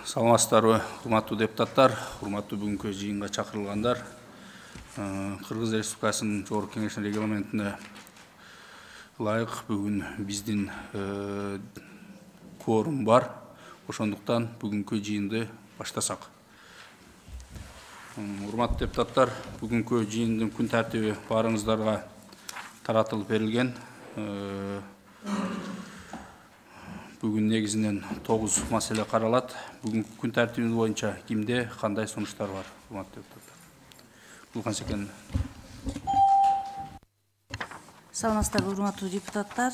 Саламатсыздарбы, урматтуу депутаттар, урматтуу бүгүнкү жыйынга чакырылгандар. Кыргыз Республикасынын Жогорку Кеңешинин регламентине ылайык бүгүн биздин кворум бар. Ошондуктан бүгүнкү жыйынды баштасак. Урматтуу депутаттар, бүгүнкү жыйындын күн тартиби баарыңыздарга таратылып берилген. Бүгүн негизинен 9 маселе каралат. Бүгүнкү күн тартиби боюнча кимде кандай сунуштар бар, урматтуу депутаттар? Булган Секен. Саламатсыздарбы, урматтуу депутаттар,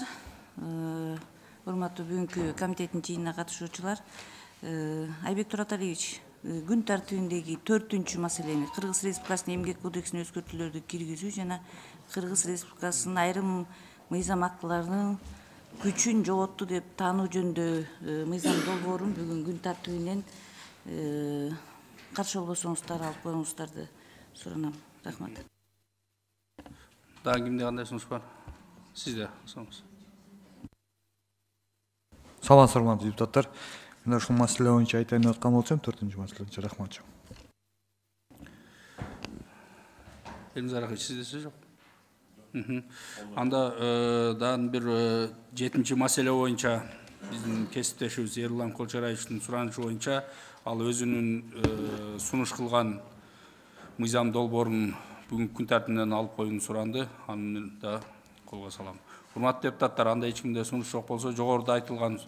урматтуу бүгүнкү комитеттин жыйынына катышуучулар. Айбек Тураталиевич, күн тартибиндеги 4-чү маселени Кыргыз Республикасынын Эмгек кодексине өзгөртүүлөрдү киргизүү жана Кыргыз Республикасынын айрым мыйзам актыларынын күчүн жоготту деп таануу жөнүндө мыйзам долбоорун бүгүн күн тартибинен каршы болбосоңуздар алып коюңуздарды суранам. Рахмат. Дагы кимде кандай сунуш бар? Сизде соңуз. Саламатсыздар, урматтуу депутаттар. Мен ушул маселе боюнча айтайын деп аткан болсом, 4-чү маселе боюнча рахмат. Элизар сизде сөз жок? Анда дан бир 7-чи маселе боюнча биздин кесиптешибиз Эрлан Колчараевичтин суранышы боюнча ал өзүнүн сунуш кылган мыйзам долбоорун бүгүнкү күн тартибинен алып коюуну суранды. Аны да колго салам. Урматтуу депутаттар, анда эч кимде сунуш жок болсо, жогоруда айтылган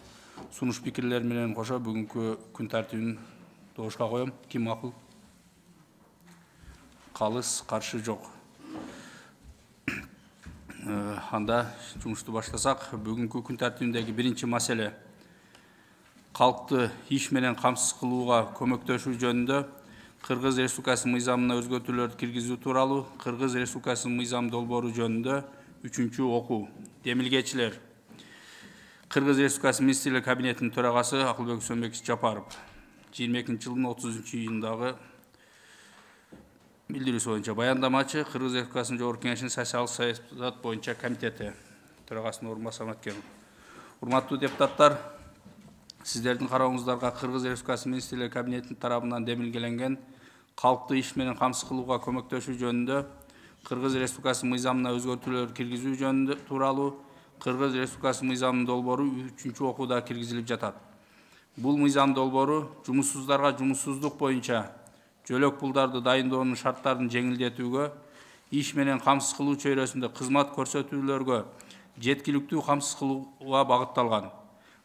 сунуш пикирлер менен кошо бүгүнкү күн тартибин добушка коем. Ким макул? Калыс, каршы жок. Анда жумушту баштасак, бүгүнкү күн тартибиндеги 1-чи маселе калкты иш менен камсыз кылууга көмөктөшүү жөнүндө Кыргыз Республикасынын мыйзамына өзгөртүүлөрдү киргизүү тууралуу Кыргыз Республикасынын мыйзам долбоору жөнүндө 3-чү окуу. Демилгечилер. Кыргыз Республикасынын Министрлер кабинетинин төрагасы Акылбек Сөмбекович Жапаров 22-жылдын 30-июндагы билдирүүсү боюнча баяндамачы Кыргыз Республикасынын Жогорку Кеңешинин социалдык саясат боюнча комитети төрагасынын орун басары Маткенов. Урматтуу депутаттар, сиздердин карооңуздарга Кыргыз Республикасынын Министрлер кабинетинин тарабынан демилгеленген калкты иш менен камсыз кылууга көмөктөшүү жөнүндө Кыргыз Республикасынын мыйзамына өзгөртүүлөр киргизүү жөнүндө тууралуу Кыргыз Республикасынын мыйзам долбоору 3-чү окууда киргизилип жатат. Бул мыйзам долбоору жумуссуздарга жумуссуздук боюнча жөлөк пулдарды дайындоонун шарттарын жеңилдетүүгө, иш менен камсыз кылуу чөйрөсүндө кызмат көрсөтүүлөргө жеткиликтүү камсыз кылууга багытталган.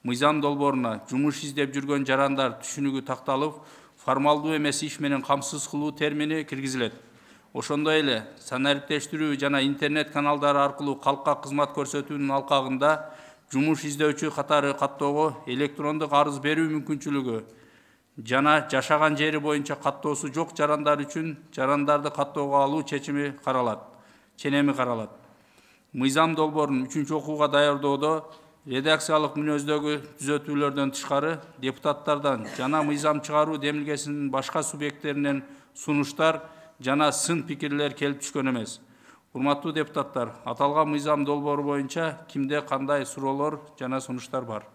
Мыйзам долбооруна жумуш издеп жүргөн жарандар түшүнүгү такталып, формалдуу эмес иш менен камсыз кылуу термини киргизилет. Ошондой эле санариптештирүү жана интернет каналдары аркылуу калкка кызмат көрсөтүүнүн алкагында жумуш издөөчү катары каттоого электрондук арыз берүү мүмкүнчүлүгү жана жашаган жери боюнча каттоосу жок жарандар үчүн жарандарды каттоого алуу ченеми каралат. Мыйзам долбоорун 3-чү окууга даярдоодо редакциялык мүнөздөгү түзөтүүлөрдөн тышкары депутаттардан жана мыйзам чыгаруу демилгесинин башка субъекттеринен сунуштар жана сын пикирлер келип түшкөн эмес. Урматтуу депутаттар, аталган мыйзам долбоору боюнча кимде кандай суроолор жана сунуштар бар?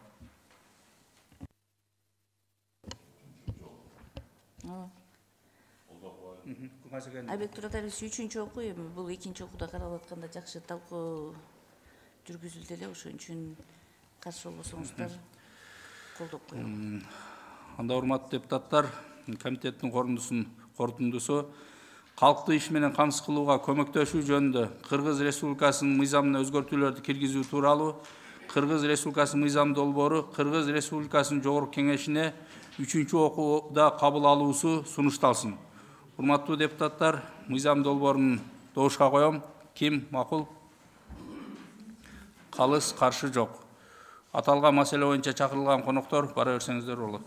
Айбек Тураталиевич, 3-чү окуу эми бул 2-чи окууда каралып атканда жакшы талкуу жүргүзүлдү эле, ошон үчүн каршы болбосоңуздар колдоп коем. Анда урматтуу депутаттар, комитеттин корутундусу калкты иш менен камсыз кылууга көмөктөшүү жөнүндө Кыргыз Республикасынын мыйзамына өзгөртүүлөрдү киргизүү тууралуу Кыргыз Республикасынын мыйзам долбоору Кыргыз Республикасынын Жогорку Кеңешине 3-чү окууда кабыл алуусу сунушталсын. Урматтуу депутаттар, мыйзам долбоорун добушка коем. Ким макул? Калыс, каршы жок. Аталган маселе боюнча чакырылган коноктор бара берсеңиздер болот.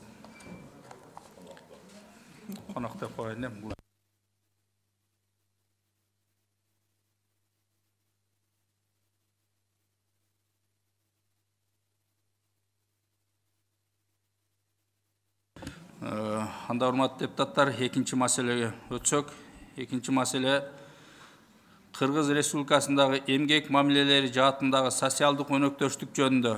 Конок деп коеюн эми. Анда урматтуу депутаттар, 2-чи маселеге өтсөк. 2-чи маселе Кыргыз Республикасындагы эмгек мамилелери жаатындагы социалдык өнөктөштүк жөнүндө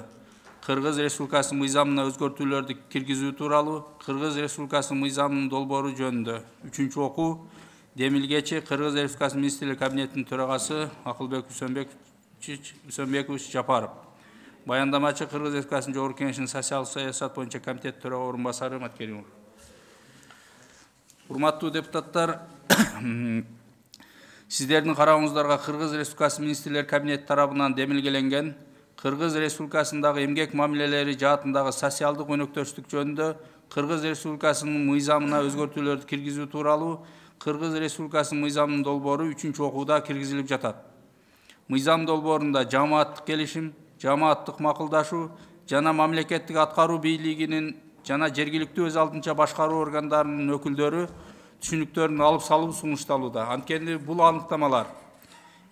Кыргыз Республикасынын мыйзамына өзгөртүүлөрдү киргизүү тууралуу Кыргыз Республикасынын мыйзамынын долбоору жөнүндө 3-чү окуу демилгечи Кыргыз Республикасынын Министрлер Кабинетинин төрагасы Акылбек Үсөнбекович Жапаров, баяндамачы Кыргыз Республикасынын Жогорку Кеңешинин социалдык саясат боюнча комитет төрага орун басары Маткеримов. Урматтуу депутаттар, сиздердин карооңуздарга Кыргыз Республикасынын Министрлер Кабинети тарабынан демилгеленген Кыргыз Республикасындагы эмгек мамилелери жаатындагы социалдык өнөктөштүк жөнүндө Кыргыз Республикасынын мыйзамына өзгөртүүлөрдү киргизүү тууралуу Кыргыз Республикасынын мыйзамынын долбоору 3-чү окууда киргизилип жатат. Мыйзам долбоорунда жамааттык келишим, жамааттык макулдашуу жана мамлекеттик аткаруу бийлигинин жана жергиликтүү өз алдынча башкаруу органдарынын өкүлдөрү түшүнүктөрүн алып салуу сунушталууда. Анткени бул аныктамалар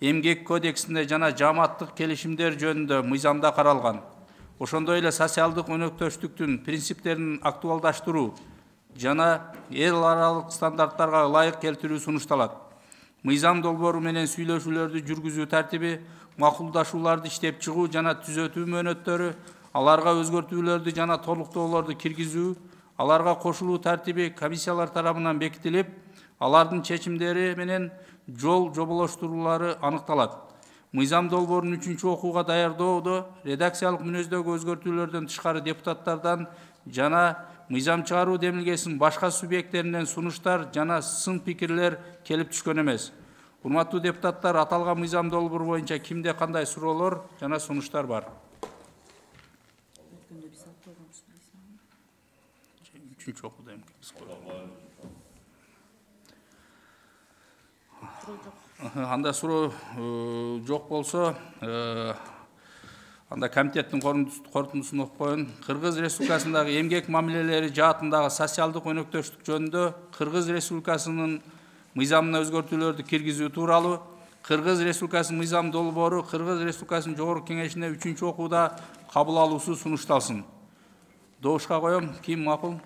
эмгек кодексинде жана жамааттык келишимдер жөнүндө мыйзамда каралган. Ошондой эле социалдык өнөктөштүктүн принциптерин актуалдаштыруу жана эл аралык стандарттарга ылайык келтирүү сунушталат. Мыйзам долбоору менен сүйлөшүүлөрдү жүргүзүү тартиби, макулдашууларды иштеп чыгуу жана түзөтүү мөөнөттөрү, аларга өзгөртүүлөрдү жана толуктоолорду киргизүү, аларга кошулуу тартиби комиссиялар тарабынан бекитилип, алардын чечимдери менен жол жоболоштуруулары аныкталат. Мыйзам долбоорун 3-чү окууга даярдоодо редакциялык мүнөздөгү өзгөртүүлөрдөн тышкары депутаттардан жана мыйзам чыгаруу демилгесинин башка субъекттеринен сунуштар жана сын пикирлер келип түшкөн эмес. Урматтуу депутаттар, аталган мыйзам долбоору боюнча кимде кандай суроолор жана сунуштар бар? 3-чү окууда анда суроо жок болсо, анда комитеттин корутундусун окуп коеюн. Кыргыз Республикасындагы эмгек мамилелери жаатындагы социалдык өнөктөштүк жөнүндө Кыргыз Республикасынын мыйзамына өзгөртүүлөрдү киргизүү тууралуу Кыргыз Республикасынын мыйзам долбоору Кыргыз Республикасынын Жогорку Кеңешине 3-чү окууда кабыл алуусу сунушталсын. Добушка коем. Ким макул?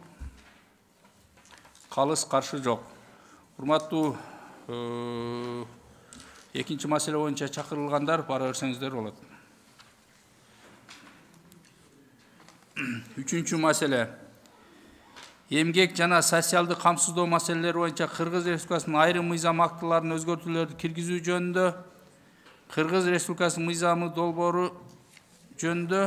Калыс, каршы жок. Урматтуу экинчи маселе боюнча чакырылгандар бара берсеңиздер болот. 3-чү маселе. Эмгек жана социалдык камсыздоо маселелери боюнча Кыргыз Республикасынын айрым мыйзам актыларына өзгөртүүлөрдү киргизүү жөнүндө Кыргыз Республикасынын мыйзамы долбоору жөнүндө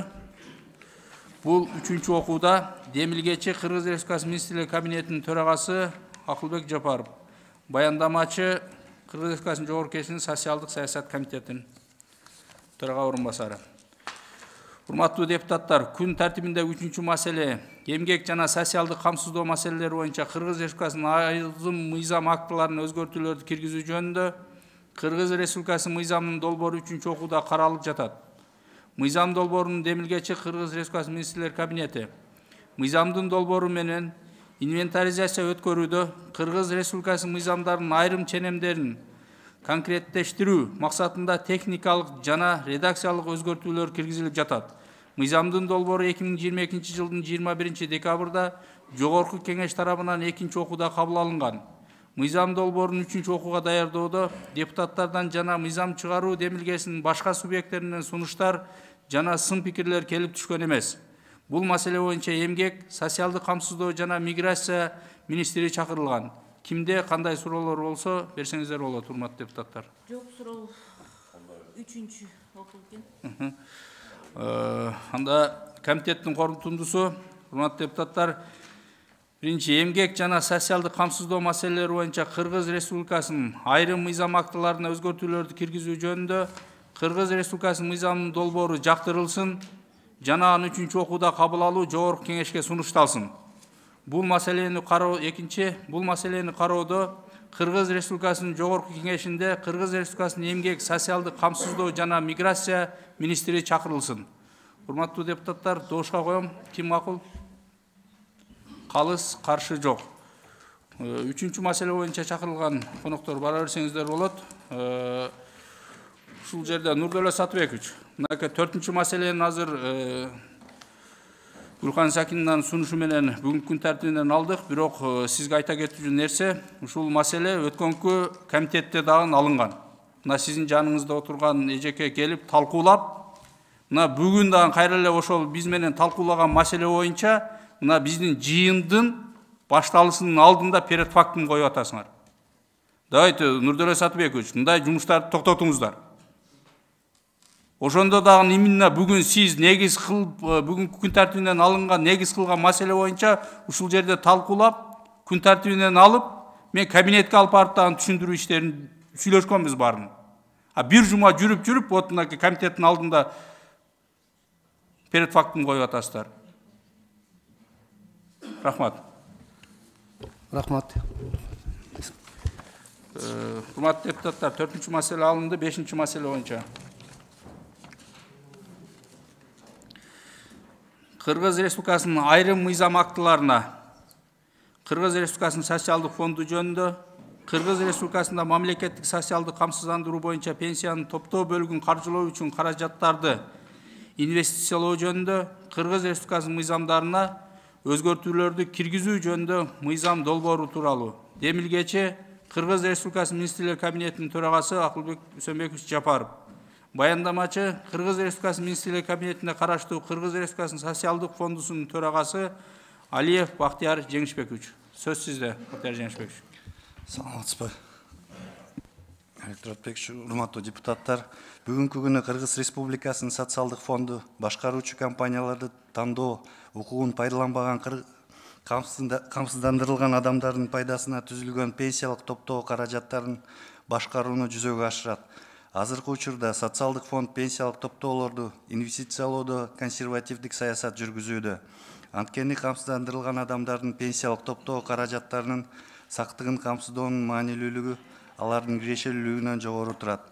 бул 3-чү окууда демилгечи Кыргыз Республикасынын Министрлер Кабинетинин төрагасы Акылбек Жапаров, баяндамачы Кыргыз Республикасынын Жогорку Кеңешинин социалдык саясат комитетинин төрага орун басары. Урматтуу депутаттар, күн тартибинде 3-чү маселе эмгек жана социалдык камсыздоо маселелери боюнча Кыргыз Республикасынын айрым мыйзам актыларына өзгөртүүлөрдү киргизүү жөнүндө Кыргыз Республикасынын мыйзамынын долбоору 3-чү окууда каралып жатат. Мыйзам долбоорунун демилгечи Кыргыз Республикасынын Министрлер Кабинети мыйзамдын долбоору менен инвентаризация өткөрүүдө Кыргыз Республикасынын мыйзамдарынын айрым ченемдерин конкреттештирүү максатында техникалык жана редакциялык өзгөртүүлөр киргизилип жатат. Мыйзамдын долбоору 2022 жылдын 21 декабрда Жогорку Кеңеш тарабынан 2-чи окууда кабыл алынган. Мыйзам долбоорун 3-чү окууга даярдоодо депутаттардан жана мыйзам чыгаруу демилгесинин башка субъекттеринен сунуштар жана сын пикирлер келип түшкөн эмес. Бул маселе боюнча эмгек, социалдык камсыздоо жана миграция министри чакырылган. Кимде кандай суроолор болсо берсеңиздер болот, урматтуу депутаттар. Жок суроо 3-чү окуу экен. Анда комитеттин корутундусу, урматтуу депутаттар, биринчи эмгек жана социалдык камсыздоо маселелери боюнча Кыргыз Республикасынын айрым мыйзам актыларына өзгөртүүлөрдү киргизүү жөнүндө Кыргыз Республикасынын мыйзамынын долбоору жактырылсын жана аны 3-чү окууда кабыл алуу Жогорку Кеңешке сунушталсын. Бул маселени кароодо Кыргыз Республикасынын Жогорку Кеңешинде Кыргыз Республикасынын эмгек, социалдык камсыздоо жана миграция министри чакырылсын. Урматтуу депутаттар, добушка коем. Ким макул? Калыс, каршы жок. 3-чү маселе боюнча чакырылган коноктор бара берсеңиздер болот. Ушул жерде Нурдөлө Сатыбекович. Мынакей 4-чү маселени азыр Гүлхан Сакиновнун сунушу менен бүгүнкү күн тартибинен алдык, бирок сизге айта кетүүчү нерсе, ушул маселе өткөнкү комитетте дагы алынган. Мына сиздин жаныңызда отурган эжеке келип талкуулап, мына бүгүн дагы кайра эле ошол биз менен талкуулаган маселе боюнча мына биздин жыйындын башталышынын алдында перед фактын коюп атасыңар. Давайте, Нурдоле Сатыбекович, мындай жумуштарды токтотуңуздар. Ошондо дагы именно бүгүн сиз негиз кылып, бүгүнкү күн тартибинен алынган негиз кылган маселе боюнча ушул жерде талкуулап, күн тартибинен алып, мен кабинетке алып барып дагы түшүндүрүү иштерин сүйлөшкөнбүз барын. Бир жума жүрүп, вот мына комитеттин алдында перед фактын коюп атасыздар. Рахмат. Рахмат. Урматтуу депутаттар, 4-чү маселе алынды, 5-чи маселе боюнча. Кыргыз Республикасынын айрым мыйзам актыларына, Кыргыз Республикасынын социалдык фонду жөнүндө, Кыргыз Республикасында мамлекеттик социалдык камсыздандыруу боюнча пенсиянын топтоо бөлүгүн каржылоо үчүн каражаттарды инвестициялоо жөнүндө, Кыргыз Республикасынын мыйзамдарына өзгөртүүлөрдү киргизүү жөнүндө мыйзам долбоору тууралуу демилгечи Кыргыз Республикасынын министрлер кабинетинин төрагасы Акылбек Үсөнбекович Жапаров. Баяндамачы Кыргыз Республикасынын министрлер кабинетинде караштуу Кыргыз Республикасынын социалдык фондусунун төрагасы Алиев Бактияр Жеңишбекович. Сөз сизде, Бактияр Жеңишбекович. Саламатсызбы. Электронбекович, урматтуу депутаттар, бүгүнкү күнү Кыргыз Республикасынын социалдык фонду башкаруучу компанияларды тандоо укугун пайдаланбаган камсыздандырылган адамдардын пайдасына түзүлгөн пенсиялык топтоо каражаттарын башкарууну жүзөгө ашырат. Азыркы учурда социалдык фонд пенсиялык топтоолорду инвестициялоодо консервативдик саясат жүргүзүүдө. Анткени камсыздандырылган адамдардын пенсиялык топтоо каражаттарынын сактыгын камсыздоонун маанилүүлүгү алардын кирешелүүлүгүнөн жогору турат.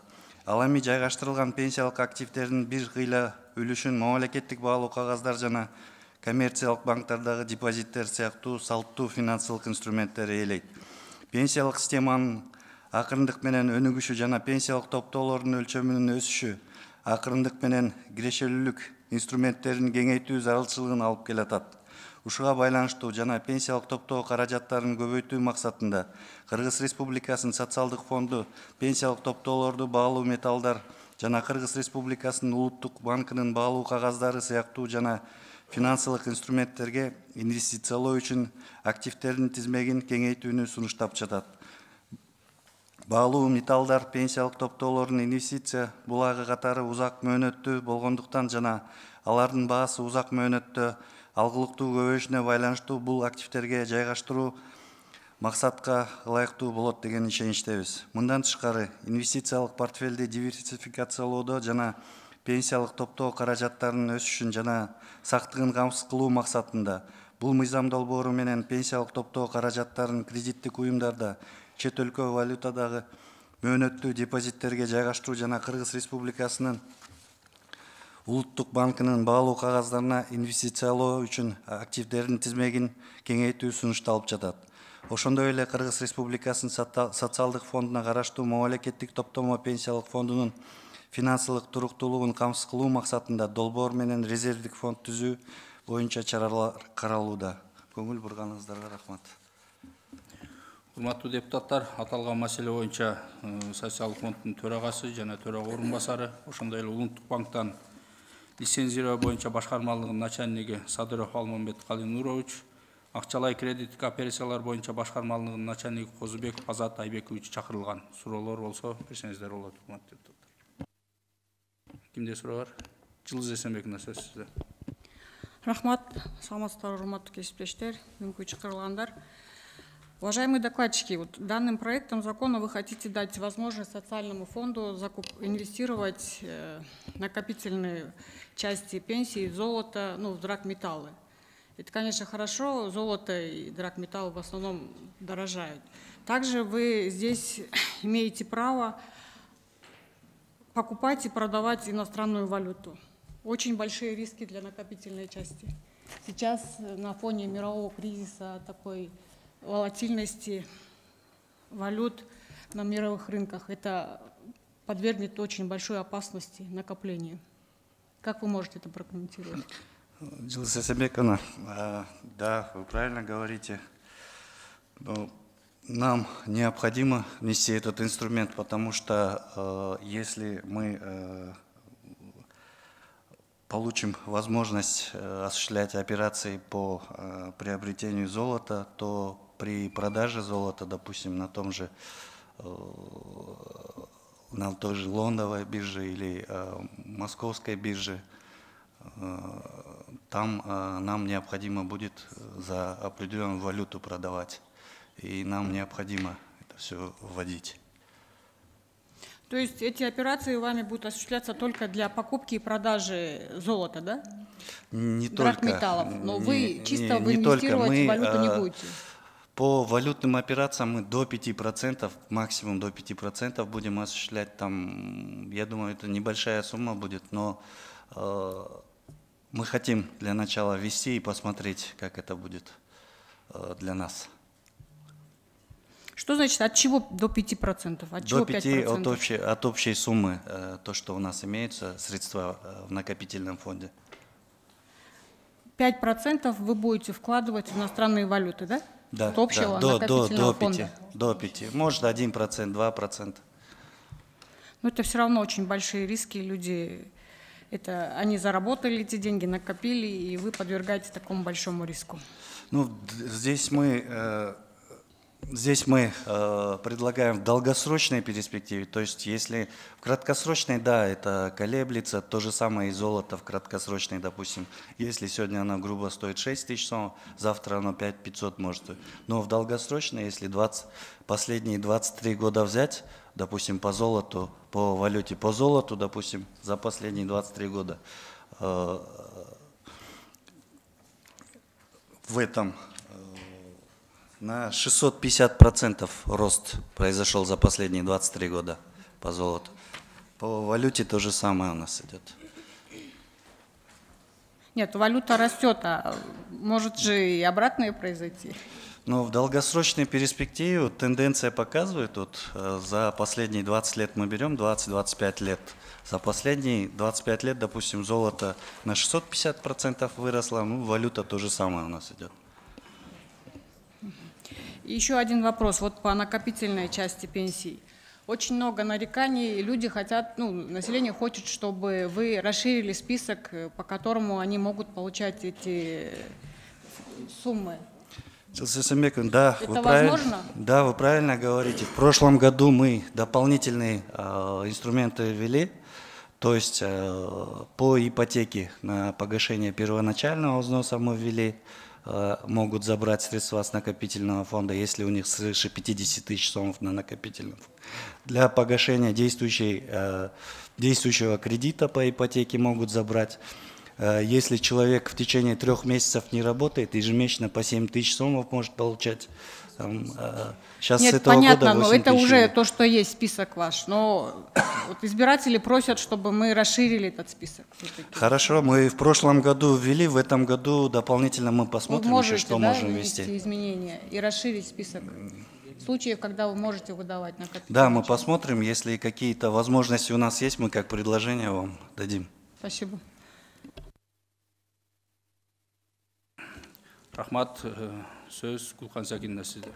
Ал эми жайгаштырылган пенсиялык активдердин бир кыйла үлүшүн мамлекеттик баалуу кагаздар жана коммерциялык банктардагы депозиттер сыяктуу салттуу финансылык инструменттер ээлейт. Пенсиялык системанын акырындык менен өнүгүшү жана пенсиялык топтоолордун өлчөмүнүн өсүшү акырындык менен кирешелүүлүк инструменттерин кеңейтүү зарылчылыгын алып келатат. Ушуга байланыштуу жана пенсиялык топтоо каражаттарын көбөйтүү максатында Кыргыз Республикасынын социалдык фонду пенсиялык топтоолорду баалуу металлдар жана Кыргыз Республикасынын улуттук банкынын баалуу кагаздары сыяктуу жана финансылык инструменттерге инвестициялоо үчүн активдердин тизмегин кеңейтүүнү сунуштап жатат. Баалуу металлдар пенсиялык топтоолордун инвестиция булагы катары узак мөөнөттүү болгондуктан жана алардын баасы узак мөөнөттө алгылыктуу көбөйүшүнө байланыштуу бул активдерге жайгаштыруу максатка ылайыктуу болот деген ишеничтебиз. Мындан тышкары инвестициялык портфелди диверсификациялоодо жана пенсиялык топтоо каражаттарынын өсүшүн жана сактыгын камсыз кылуу максатында бул мыйзам долбоору менен пенсиялык топтоо каражаттарын кредиттик уюмдарда чет өлкө валютадагы мөөнөттүү депозиттерге жайгаштыруу жана Кыргыз Республикасынын улуттук банкынын баалуу кагаздарына инвестициялоо үчүн активдердин тизмегин кеңейтүү сунушталып жатат. Ошондой эле Кыргыз Республикасынын социалдык фондуна караштуу мамлекеттик топтомо пенсиялык фондунун финансылык туруктуулугун камсыз кылуу максатында долбоор менен резервдик фонд түзүү боюнча чаралар каралууда. Көңүл бурганыңыздарга рахмат. Урматтуу депутаттар, аталган маселе боюнча социалдык фонддун төрагасы жана төрага орун басары, ошондой эле улуттук банктан лицензиялоо боюнча башкармалыгынын начальниги Садыров Алмамбет Калинурович, акчалай кредиттик операциялар боюнча башкармалыгынын начальниги Козубеков Азат Айбекович чакырылган. Суроолор болсо берсеңиздер болот, урматтуу депутаттар. Кимде суроо бар? Жылыз Эсенбековна, сөз сизде. Рахмат, саламатсыздар, урматтуу кесиптештер, мүмкүн чакырылгандар. Уважаемые докладчики, вот данным проектом закона вы хотите дать возможность социальному фонду инвестировать накопительные части пенсии в золото, в драгметаллы. Это, конечно, хорошо, золото и драгметаллы в основном дорожают. Также вы здесь имеете право покупать и продавать иностранную валюту. Очень большие риски для накопительной части. Сейчас на фоне мирового кризиса, такой волатильности валют на мировых рынках, это подвергнет очень большой опасности накоплению. Как вы можете это прокомментировать? Жылыз Эсенбековна, да, вы правильно говорите. Но нам необходимо внести этот инструмент, потому что если мы получим возможность осуществлять операции по приобретению золота, то при продаже золота, допустим, на той же лондовой бирже или московской бирже, там нам необходимо будет за определенную валюту продавать, и нам необходимо это все вводить. То есть эти операции вами будут осуществляться только для покупки и продажи золота, да? Не только. Драгметаллов. Но вы чисто не инвестировать только. в валюту не будете? По валютным операциям мы до 5%, максимум до 5% будем осуществлять. Там, я думаю, это небольшая сумма будет, но мы хотим для начала ввести и посмотреть, как это будет для нас. Что значит, от чего до 5%? От чего до 5% 5%? от общей суммы, то, что у нас имеются средства в накопительном фонде. 5% вы будете вкладывать в иностранные валюты, да? Да, от общего да, накопительного фонда. До 5%, может 1%, 2%. Но это все равно очень большие риски, люди, они заработали эти деньги, накопили, и вы подвергаете такому большому риску. Ну, здесь мы предлагаем в долгосрочной перспективе, то есть если в краткосрочной, да, это колеблется, то же самое и золото в краткосрочной, допустим, если сегодня оно грубо стоит 6 тысяч сомов, завтра оно 5500 может стоить, но в долгосрочной, если последние 23 года взять, допустим, по золоту, по валюте, по золоту, допустим, за последние 23 года, в этом на 650% рост произошел за последние 23 года по золоту. По валюте то же самое у нас идет. Нет, валюта растет, а может же и обратное произойти. Но в долгосрочной перспективе тенденция показывает, вот за последние 20 лет мы берем, 20-25 лет, за последние 25 лет, допустим, золото на 650% выросло, ну, валюта то же самое у нас идет. И еще один вопрос, вот по накопительной части пенсий. Очень много нареканий, люди хотят, население хочет, чтобы вы расширили список, по которому они могут получать эти суммы. Да, это возможно? Да, вы правильно говорите. В прошлом году мы дополнительные инструменты ввели, то есть по ипотеке на погашение первоначального взноса мы ввели, могут забрать средства с накопительного фонда, если у них свыше 50 тысяч сомов на накопительном фонде. Для погашения действующего кредита по ипотеке могут забрать. Если человек в течение 3 месяцев не работает, ежемесячно по 7 тысяч сомов может получать. Сейчас Нет, с этого понятно, года 8 но это тысяч. уже то, что есть список ваш. Но вот избиратели просят, чтобы мы расширили этот список. Хорошо, мы в прошлом году ввели, в этом году дополнительно мы посмотрим, вы можете, что да, можем внести ввести. Изменения и расширить список случаев, когда вы можете выдавать накопительные. Да, мы посмотрим, если какие-то возможности у нас есть, мы как предложение вам дадим. Спасибо. Рахмат, сөз Гулхан Сакинна сізде.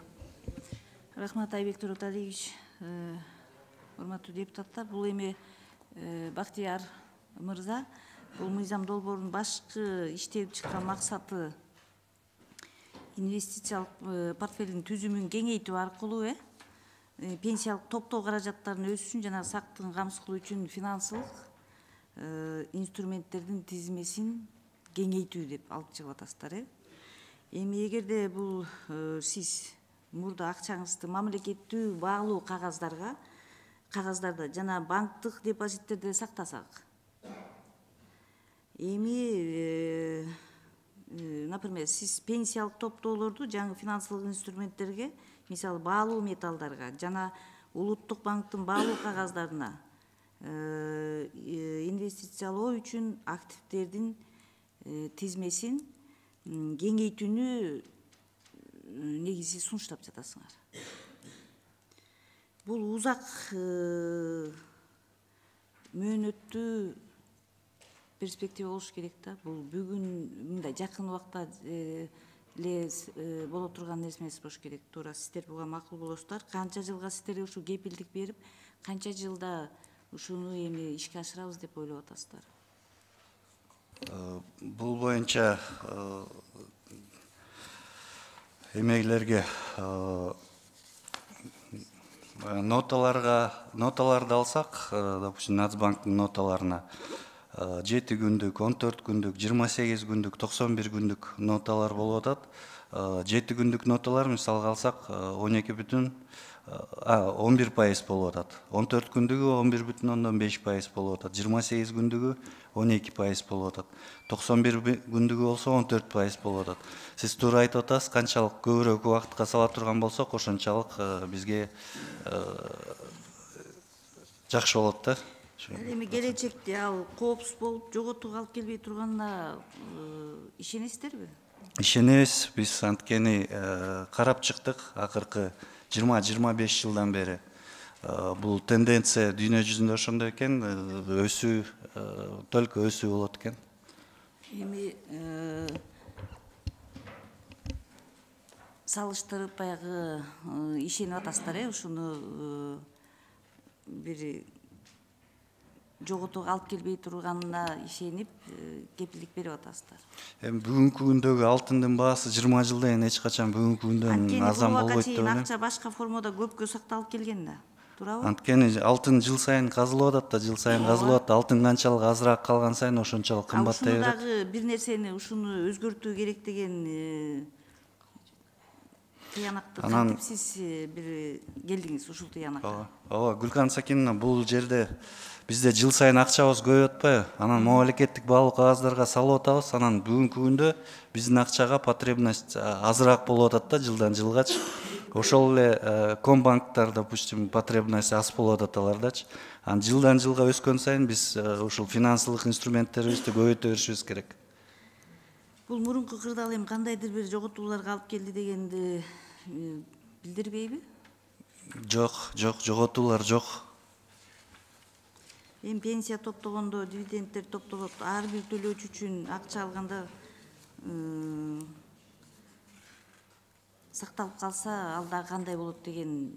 Рахмат, Айбек Туроталиевич. Урматтуу депутаттар, бул эми Бактияр мырза, бул мыйзам долбоорунун башкы иштелип чыккан максаты инвестициялык портфелдин түзүмүн кеңейтүү аркылуу пенсиялык топтоо каражаттарынын өсүшүн жана сактыгын камсыз кылуу үчүн финансылык инструменттердин тизмесин кеңейтүү деп алып чыгып атасыздар. Эми эгерде бул сиз мурда акчаңызды мамлекеттүү баалуу кагаздарда жана банктык депозиттерде сактасак, эми например, сиз пенсиялык топтоолорду жаңы финансылык инструменттерге, мисалы баалуу металлдарга жана улуттук банктын баалуу кагаздарына инвестициялоо үчүн активдердин тизмесин кеңейтүүнү негизи сунуштап жатасыңар. Бул узак мөөнөттүү перспектива болуш керек да. Бул бүгүн мындай жакын убакта эле боло турган нерсе эмес болуш керек. Туура сиздер буга макул болосуздар. Канча жылга сиздерге ушу кепилдик берип, канча жылда ушуну эми ишке ашырабыз деп ойлоп атасыздар? Бул боюнча эмегилерге ноталарды алсак, допустим, Нацбанктын ноталарына 7 күндүк, 14 күндүк, 28 күндүк, 91 күндүк ноталар болуп атат. 7 күндүк ноталар мисалга алсак 11% болуп атат. 14 күндүгү 11,5% болуп атат. 28 күндүгү 12% болуп атат. 91 күндүгү болсо 14% болуп атат. Сиз туура айтып атасыз, канчалык көбүрөөк убакытка сала турган болсок, ошончалык бизге жакшы болот да. Эми келечекте ал коопсуз болуп жоготууга алып келбей турганына ишенесиздерби? Ишенебиз, биз анткени карап чыктык акыркы 20-25 жылдан бери. Бул тенденция дүйнө жүзүндө ошондой экен, өсүү, только өсүү болот экен. Эми салыштырып баягы ишенип атасыздар, ушуну бир жоготууга алып келбей турганына ишенип кепилдик берип атасыздар. Эми бүгүнкү күндөгү алтындын баасы 20 жылдан кийин эч качан бүгүнкү күндөн арзан болбойт деп ойлойм. Акча башка формада көпкө сакталып келген да. Туурабы? Анткени алтын жыл сайын казылып атат да, жыл сайын казылып атат. Алтын канчалык азыраак калган сайын ошончолук кымбаттай берет. Ушуну дагы бир нерсени ушуну өзгөртүү керек деген тыянакты кантип сиз бир келдиңиз ушул тыянакка? Ооба, Гүлкан Сакиновна, бул жерде бизде жыл сайын акчабыз көбөйүп атпайбы? Анан мамлекеттик баалуу кагаздарга салып атабыз, анан бүгүнкү күндө биздин акчага потребность азыраак болуп атат да, жылдан жылгачы. Ошол эле комбанктар, допустим, потребность аз болуп атат алардачы. Анан жылдан жылга өскөн сайын биз ушул финансылык инструменттерибизди көбөйтө беришибиз керек. Бул мурунку кырдаал эми кандайдыр бир жоготууларга алып келди дегенди билдирбейби? Жок, жоготуулар жок. Эми пенсия топтогондо, дивидендтер топтолот, ар бир төлөөчү үчүн акча алганда сакталып калса, ал дагы кандай болот деген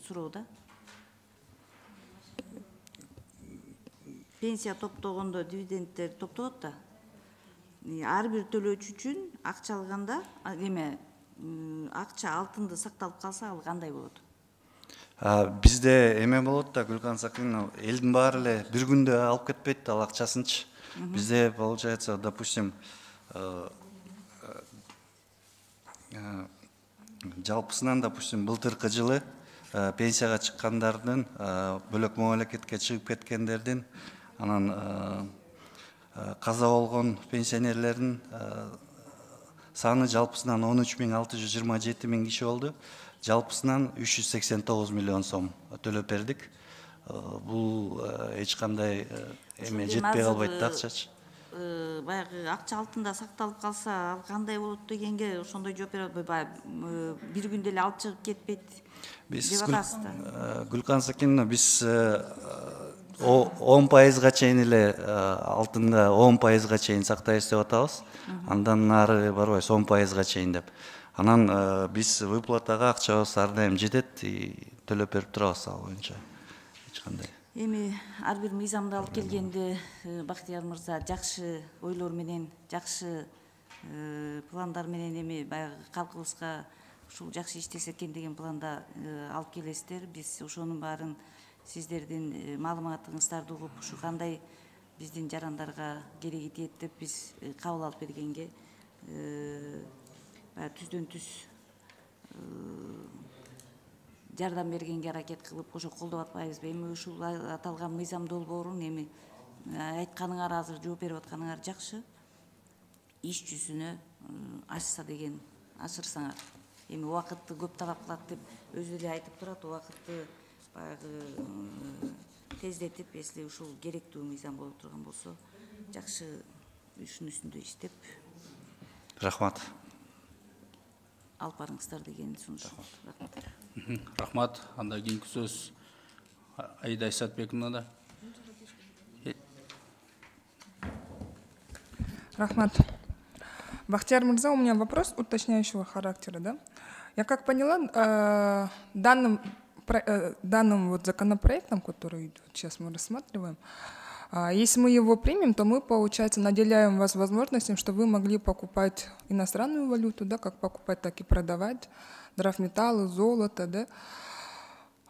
суроо да. Пенсия топтогондо, дивидендтер топтолот да. Ар бир төлөөчү үчүн акча алганда, акча алтынды сакталып калса, ал кандай болот? Бизде эме болот да, Гүлкан Сакиновна, элдин баары эле бир күндө алып кетпейт да ал акчасынчы. Бизде получается, допустим, жалпысынан, допустим, былтыркы жылы пенсияга чыккандардын, бөлөк мамлекетке чыгып кеткендердин, анан каза болгон пенсионерлердин саны жалпысынан 13.627 киши болду. Жалпысынан 389 миллион сом төлөп бердик. Бул эч кандай эме жетпей калбайт да акчачы. Баягы акча алтында сакталып калса, ал кандай болот дегенге ошондой жооп бере албайбы. Бир күндө эле алып чыгып кетпейт деп атасыз да. Гүлкан Сакиновна, биз 10%га чейин эле алтынга 10%га чейин сактайбыз деп атабыз. Андан нары барбайбыз 10%га чейин деп. Анан биз выплатага акчабыз ар дайым жетет, төлөп берип турабыз ал боюнча. Эч кандай. Эми ар бир мыйзамды алып келгенде Бактияр мырза жакшы ойлор менен, жакшы пландар менен эми баягы калкыбызга ушул жакшы иштесе экен деген планда алып келесиздер. Биз ошонун баарын сиздердин маалыматыңыздарды угуп, ушу кандай биздин жарандарга кереги тиет деп биз кабыл алып бергенге түздөн түз жардам бергенге аракет кылып, ошо колдоп атпайбызбы? Эми ушул аталган мыйзам долбоорун эми айтканыңар, азыр жооп берип атканыңар жакшы. Иш жүзүнө ашса деген ашырсаңар. Эми убакытты көп талап кылат деп өзү эле айтып турат, убакытты баягы тездетип, если ушул керектүү мыйзам болуп турган болсо, жакшы ушунун үстүндө иштеп Рахмат. алып барыңыздар деген сунуш. Рахмат. Анда кийинки сөз Аида Исатбековна. Рахмат. Бахтияр Мирза, у меня вопрос уточняющего характера. Да? Я как поняла, данным вот законопроектом, который сейчас мы рассматриваем, Если мы его примем, то мы, получается, наделяем вас возможностью, что вы могли покупать иностранную валюту, да, как покупать, так и продавать, драгметаллы, золото, да.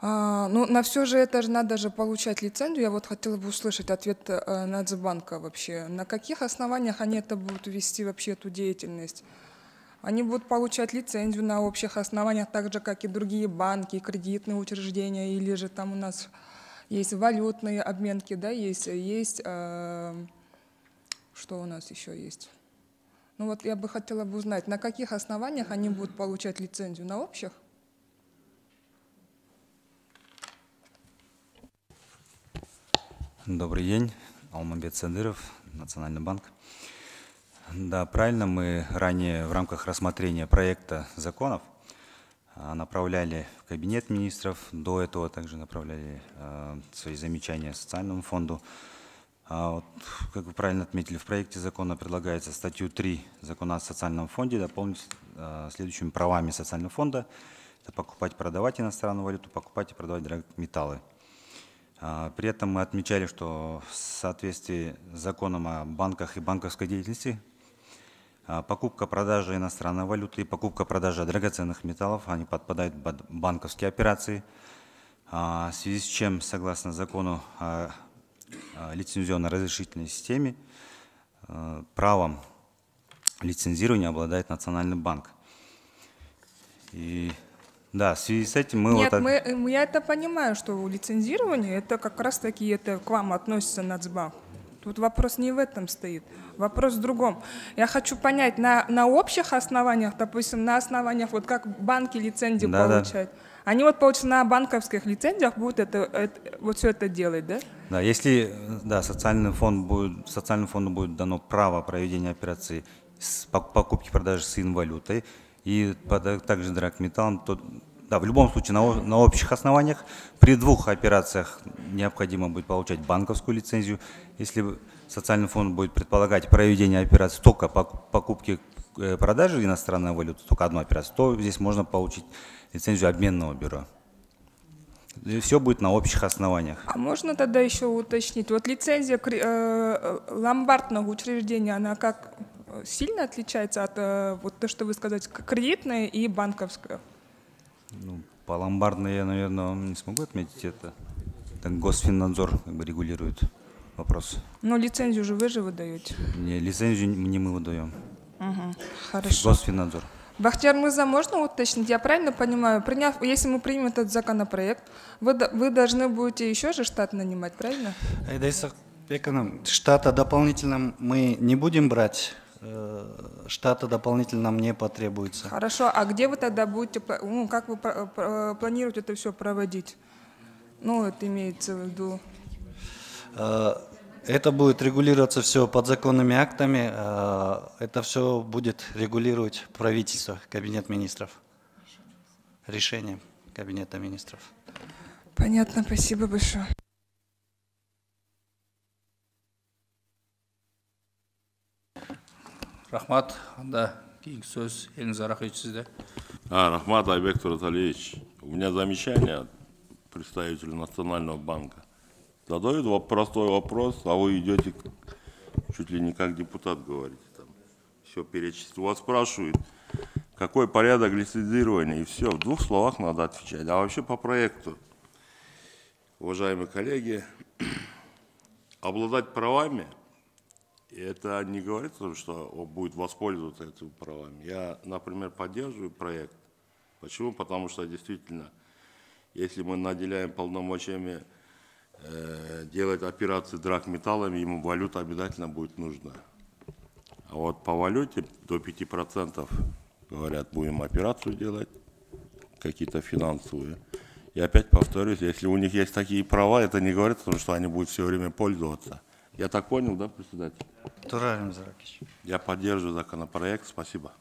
Ну, на все же это же надо же получать лицензию. Я вот хотела бы услышать ответ Нацбанка вообще. На каких основаниях они это будут вести вообще эту деятельность? Они будут получать лицензию на общих основаниях, так же, как и другие банки, кредитные учреждения, или же там у нас есть валютные обменки, да, есть что у нас еще есть? Ну вот я бы хотела бы узнать, на каких основаниях они будут получать лицензию? На общих? Добрый день, Алмамбет Садыров, Национальный банк. Да, правильно, мы ранее в рамках рассмотрения проекта законов направляли в Кабинет министров, до этого также направляли свои замечания Социальному фонду. Вот, как вы правильно отметили, в проекте закона предлагается статью 3 Закона о социальном фонде дополнить следующими правами социального фонда. Это покупать, продавать иностранную валюту, покупать и продавать драгметаллы. При этом мы отмечали, что в соответствии с законом о банках и банковской деятельности покупка, продажа иностранной валюты и покупка, продажа драгоценных металлов, они подпадают под банковские операции, в связи с чем, согласно закону о лицензионно-разрешительной системе, правом лицензирования обладает Национальный банк. И да, в связи с этим мы... Нет, я это понимаю, что лицензирование, это как раз-таки это к вам относится Нацбанк. Тут вопрос не в этом стоит, вопрос в другом. Я хочу понять, на общих основаниях, допустим, на основаниях, вот как банки лицензии получают, они вот, получается, на банковских лицензиях будут вот все это делать, да? Да, если социальному фонду будет дано право проведения операций с покупки, продажи с инвалютой, и также драгметаллом, то да, в любом случае на общих основаниях при двух операциях необходимо будет получать банковскую лицензию. Если социальный фонд будет предполагать проведение операций только по покупке, продажи иностранной валюты, только одну операцию, то здесь можно получить лицензию обменного бюро. И все будет на общих основаниях. А можно тогда еще уточнить, вот лицензия ломбардного учреждения, она как сильно отличается от вот то, что вы сказали, кредитная и банковская? Ну, по ломбардной я, наверное, не смогу отметить это. Так Госфиннадзор как бы регулирует вопрос. Но лицензию же вы выдаете? Не, лицензию не мы выдаем. Угу, хорошо. Госфиннадзор. Бахтияр Мырза, можно уточнить? Я правильно понимаю, если мы примем этот законопроект, вы должны будете еще же штат нанимать, правильно? Айдайсак Беканым, штата дополнительно мы не будем брать. Штата дополнительно нам не потребуется. Хорошо, а где вы тогда будете, ну, как вы планируете это все проводить? Ну, это имеется в виду. Это будет регулироваться все подзаконными актами. Это все будет регулировать правительство, Кабинет министров. Решение Кабинета министров. Понятно, спасибо большое. Рахмат, анда кейінгі сөз Эльназар Ахмедович сізде. Рахмат, Айбек Тураталиевич. У меня замечание представителю Национального банка. Задают простой вопрос, а вы идете чуть ли не как депутат говорите. Там, все перечислить. Вас спрашивают, какой порядок лицензирования, и все. В двух словах надо отвечать. А вообще по проекту, уважаемые коллеги, обладать правами, это не говорит о том, что он будет воспользоваться этими правами. Я, например, поддерживаю проект. Почему? Потому что действительно, если мы наделяем полномочиями делать операции драгметаллами, ему валюта обязательно будет нужна. А вот по валюте до 5%, говорят, будем операцию делать, какие-то финансовые. И опять повторюсь, если у них есть такие права, это не говорит о том, что они будут все время пользоваться. Я так понял, да, председатель? Турарин Заракич. Я поддерживаю законопроект. Спасибо.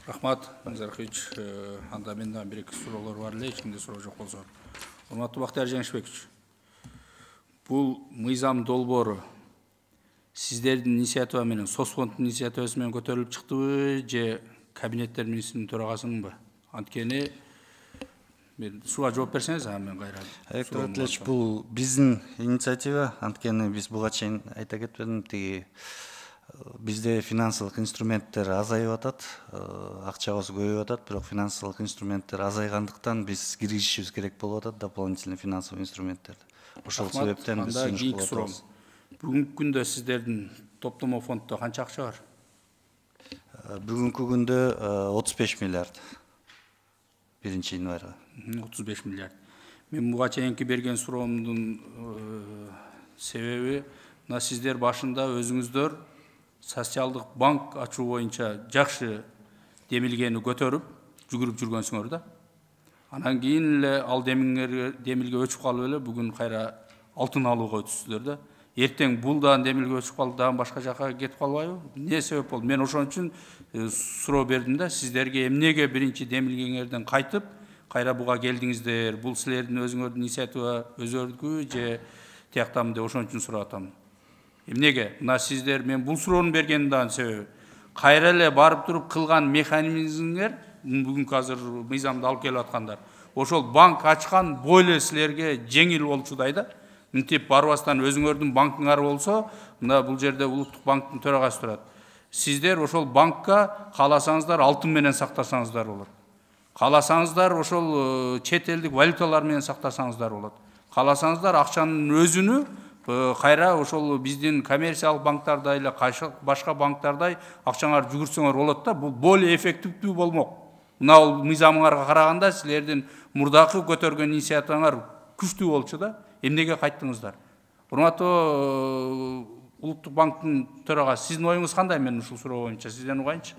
Рахмат, Эльназар Ахмедович. Анда менде бір-екі сұраулар бар эле, ешкімде сұрау жоқ болса. Урматтуу Бактияр Жеңишбекович, бул мыйзам долбоору сиздердин инициатива менен, Соцфонддун инициативасы менен көтөрүлүп чыктыбы же Кабинеттер министринин төрагасынынбы? Анткени Суга жооп берсеңиз, мен кайра. Виктор Анатольевич, бул биздин инициатива, анткени биз буга чейин айта кетпедим, тиги бизде финансылык инструменттер азайып атат, акчабыз көбөйүп атат, бирок финансылык инструменттер азайгандыктан биз киргизишибиз керек болуп атат дополнительный финансовый инструменттерди. Ошол себептен биз сунуш кылып атабыз. Бүгүнкү күндө сиздердин топтомо фонддо канча акча бар? Бүгүнкү күндө 35 миллиард. 1-январга. 35 миллиард. Мен буга чейинки берген суроомдун себеби, мына сиздер башында өзүңүздөр социалдык банк ачуу боюнча жакшы демилгени көтөрүп, жүгүрүп жүргөнсүңөр да. Анан кийин эле ал демилге өчүп калып эле бүгүн кайра алтын алууга өтүпсүздөр да. Эртең бул дагы демилге өчүп калып, дагы башка жака кетип калбайбы? Эмне себеп болду? Мен ошон үчүн суроо бердим да, сиздерге эмнеге биринчи демилгеңерден кайтып, кайра буга келдиңиздер? Бул силердин өзүңөрдүн инициатива өзгөрдүкү же тияктамы деп ошон үчүн сурап атам. Эмнеге? Мына сиздер, мен бул суроону бергендин дагы себеби, кайра эле барып туруп кылган механизмиңер, бүгүнкү азыр мыйзамды алып келип аткандар. Ошол банк ачкан бойле силерге жеңил болчудай да. Мынтип барбастан өзүңөрдүн банкыңар болсо, мына бул жерде улуттук банктын төрагасы турат. Сиздер ошол банкка кааласаңыздар алтын менен сактасаңыздар болот. Кааласаңыздар ошол чет элдик валюталар менен сактасаңыздар болот. Кааласаңыздар акчанын өзүнү кайра ошол биздин коммерциялык банктардай эле башка банктардай акчаңар жүгүрсөңөр болот да. Бул более эффективдүү болмок. Мына мыйзамыңарга караганда силердин мурдакы көтөргөн инициативаңар күчтүү болчу да. Эмнеге кайттыңыздар? Урматтуу улуттук банктын төрагасы, сиздин оюңуз кандай? Мен ушул суроо боюнча сизден угайынчы.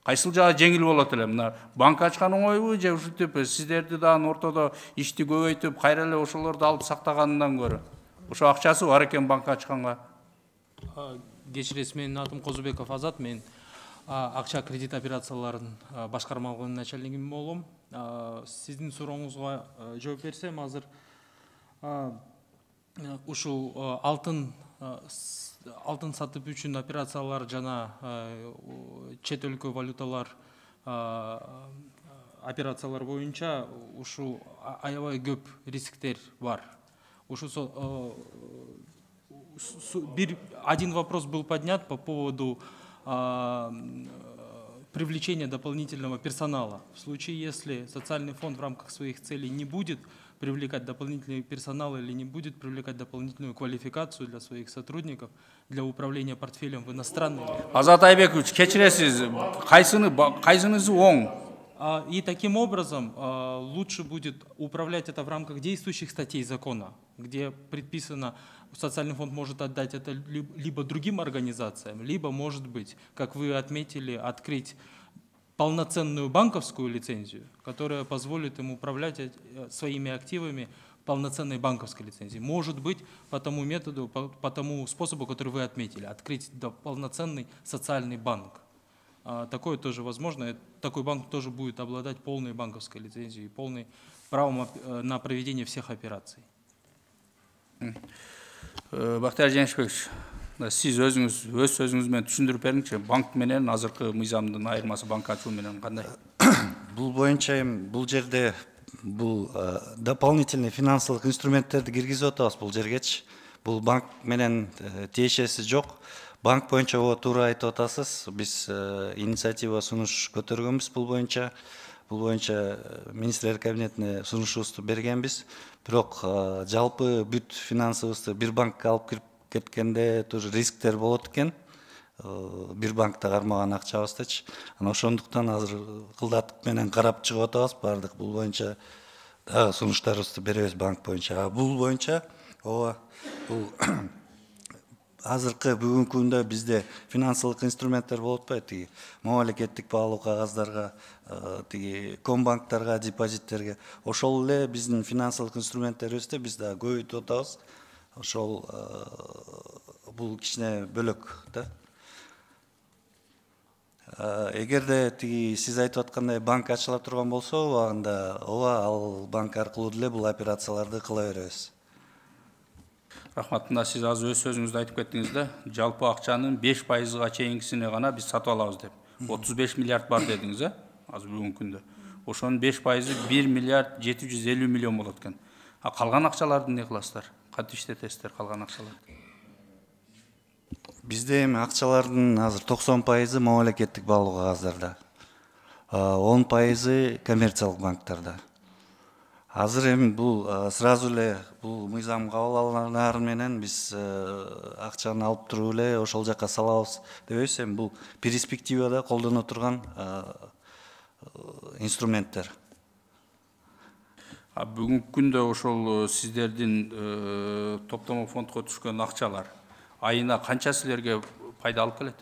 Кайсыл жагы жеңил болот эле? Мына банк ачкан оңойбу же ушинтип сиздерди дагы ортодо ишти көбөйтүп, кайра эле ошолорду алып сактагандан көрө? Ошо акчасы бар экен банк ачканга. Кечиресиз, менин атым Козубеков Азат, мен акча кредит операцияларын башкармалыгынын начальниги болом. Сиздин сурооңузга жооп берсем, азыр ушул алтын сатып үчүн операциялар жана чет өлкө валюталар операциялар боюнча ушул аябай көп рисктер бар. Один вопрос был поднят по поводу привлечения дополнительного персонала. В случае, если социальный фонд в рамках своих целей не будет привлекать дополнительный персонал или не будет привлекать дополнительную квалификацию для своих сотрудников для управления портфелем в иностранной. Азат Айбекович, кечиресиз, кайсынысы оң? И таким образом лучше будет управлять это в рамках действующих статей закона, где предписано, социальный фонд может отдать это либо другим организациям, либо, может быть, как вы отметили, открыть полноценную банковскую лицензию, которая позволит им управлять своими активами полноценной банковской лицензии. Может быть, по тому методу, по тому способу, который вы отметили, открыть полноценный социальный банк. Такое тоже возможно. Такой банк тоже будет обладать полной банковской лицензией, полным правом на проведение всех операций. Бактияр Жеңишбекович, сиз өзүңүз өз сөзүңүз менен түшүндүрүп бериңизчи, банк менен азыркы мыйзамдын айырмасы банк ачуу менен кандай? Бул боюнча бул жерде бул дополнительный финансылык инструменттерди киргизип атабыз бул жергечи. Бул банк менен тиешеси жок. Банк боюнча туура айтып атасыз. Биз инициатива сунуш көтөргөнбүз бул боюнча. Бул боюнча министрлер кабинетине сунушубузду бергенбиз. Бирок жалпы бүт финансыбызды бир банкка алып кирип кеткенде тоже рисктер болот экен. Бир банкта кармаган акчабыздычы. Анан ошондуктан азыр кылдатып менен карап чыгып атабыз. Бардык бул боюнча дагы сунуштарыбызды беребиз банк боюнча. Бул боюнча бул азыркы бүгүнкү күндө бизде финансылык инструменттер болуп атпайбы, тиги мамлекеттик баалуу кагаздарга, тиги комбанктарга, депозиттерге. Ошол эле биздин финансылык инструменттерибизди биз да көбөйтүп атабыз. Ошол бул кичине бөлөк да. Эгерде тиги сиз айтып аткандай банк ачыла турган болсо, анда ал банк аркылуу деле бул операцияларды кыла беребиз. Рахмат, сиз азыр өз сөзүңүздө айтып кеттиңиз да, жалпы акчанын 5%га чейинкисине гана биз сатып алабыз деп. 35 миллиард бар дедиңиз, азыр бүгүнкү күндө. ошонун 5%-ы 1 миллиард 750 миллион болот экен. А калган акчаларды эмне кыласыздар? Кантип иштетесиздер калган акчаларды? Бизде эми акчалардын азыр 90% мамлекеттик баалуу кагаздарда, 10% коммерциялык банктарда. Азыр эми бул сразу эле бул мыйзам кабыл алынары менен биз акчаны алып туруп эле ошол жака салабыз дебейбиз. Эми бул перспективада колдоно турган инструменттер. Бүгүнкү күндө ошол сиздердин топтомо фондко түшкөн акчалар айына канча силерге пайда алып келет?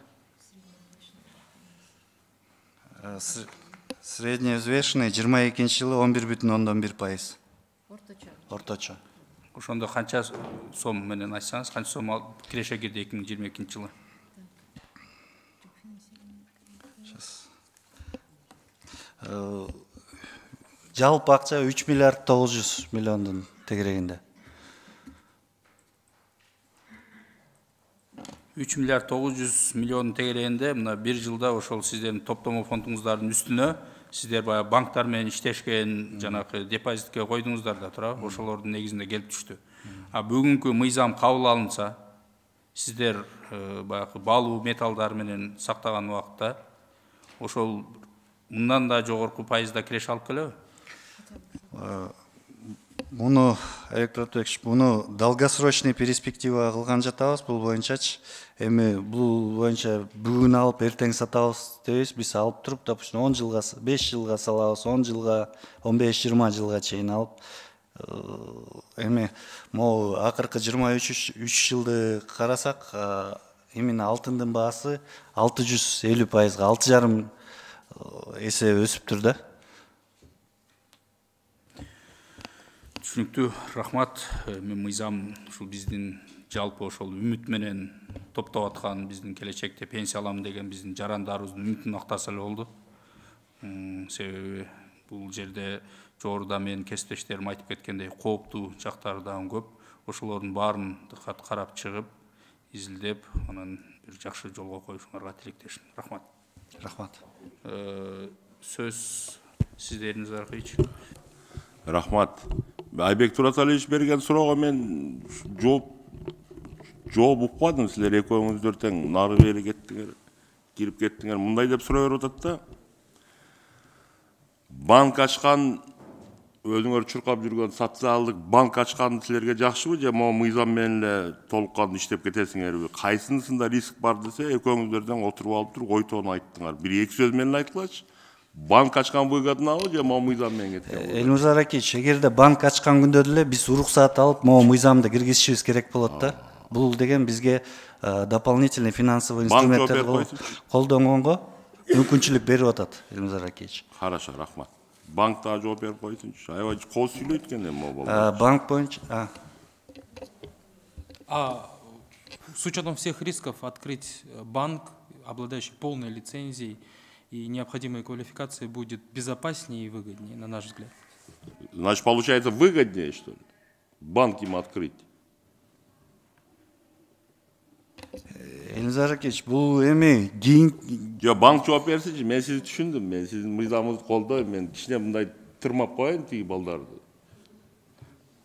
Средневзвешенный 22-жылы 11,1%. Орточо. Ошондо канча сом менен айтсаңыз, канча сом киреше кирди 2022-жылы? Жалпы акча 3 миллиард 900 миллиондун тегерегинде. 3 миллиард 900 миллион тегерегинде мына бир жылда ошол сиздердин топтомо фондуңуздардын үстүнө сиздер баягы банктар менен иштешкен жанагы депозитке койдуңуздар да туурабы, ошолордун негизинде келип түштү. Бүгүнкү мыйзам кабыл алынса, сиздер баягы баалуу металлдар менен сактаган убакта ошол мындан да жогорку пайызда киреше алып келеби? Муну муну долгосрочный перспектива кылган жатабыз. Бул боюнчачы эми бул боюнча бүгүн алып эртең сатабыз дебейбиз. Биз алып туруп, допустим, 10 жылга, 5 жылга салабыз, 10 жылга, 15-20 жылга чейин алып. Эми могу акыркы 23 жылды карасак, именно алтындын баасы 650%, 6,5 эсе өсүптүр да. Түшүнүктүү, рахмат. Мен мыйзам ушул биздин жалпы ошол үмүт менен топтоп аткан биздин келечекте пенсия алам деген биздин жарандарыбыздын үмүтүн актаса эле болду. Себеби бул жерде жогоруда менин кесиптештерим айтып кеткендей кооптуу жактары дагы көп. Ошолордун баарын дыккат карап чыгып, изилдеп, анан бир жакшы жолго коюшуңарга тилектешим. Рахмат. Рахмат. Сөз сиздердин Заркевич. Рахмат. Айбек Тураталиевич берген суроого мен жооп укпадым. Силер экөөңүздөр тең нары бери кеттиңер, кирип кеттиңер. Мындай деп суроо берип атат да. Банк ачкан, өзүңөр чуркап жүргөн социалдык банк ачкан силерге жакшыбы же могу мыйзам менен эле толук кандуу иштеп кетесиңерби? Кайсынысында риск бар десе, экөөңүздөрдөн отуруп алып туруп ойтоону айттыңар. Бир эки сөз менен айткылачы. Банк ачкан выгоднабы же могу мыйзам менен кеткен? Элнур Аракевич, эгерде банк ачкан күндө деле биз уруксаат алып, могу мыйзамды киргизишибиз керек болот да. Бул деген бизге дополнительный финансовый инструменттер колдонгонго мүмкүнчүлүк берип атат, Элнур Аракевич. Хорошо, рахмат. Банк да жооп берип койсунчу. Аябай кооз сүйлөйт экен эми могу. Банк боюнча с учетом всех рисков открыть банк, обладающий полной лицензией и необходимой квалификацией, будет безопаснее и выгоднее, на наш взгляд. Значит, получается выгоднее, что ли? Банк им открыть? Элнур Аракевич, бул эми Жо, банк жооп берсинчи, мен сизди түшүндүм. Мен сиздин мыйзамыңызды колдойм. Мен кичине мындай тырмап коеюн тиги балдарды.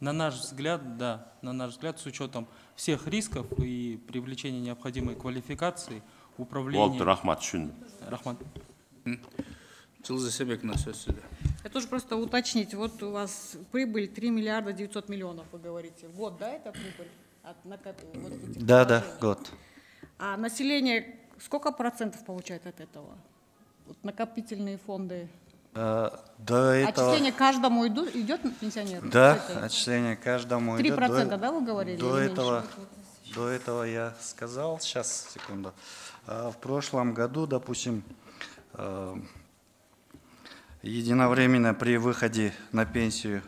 На наш взгляд, да, на наш взгляд, с учетом всех рисков и привлечения необходимой квалификации, управления... Болду, рахмат, түшүндүм. Рахмат. Жылыз Эсебековна, сөз сизде. Я тоже просто уточнить, вот у вас прибыль 3 миллиарда 900 миллионов, вы говорите. В год, да, это прибыль? Да, год. А население сколько процентов получает от этого? Вот накопительные фонды? До этого... Отчисление каждому идет пенсионеру? Да, отчисление каждому 3%, да, вы говорили? До этого я сказал, сейчас, секунду. В прошлом году, допустим, единовременно при выходе на пенсию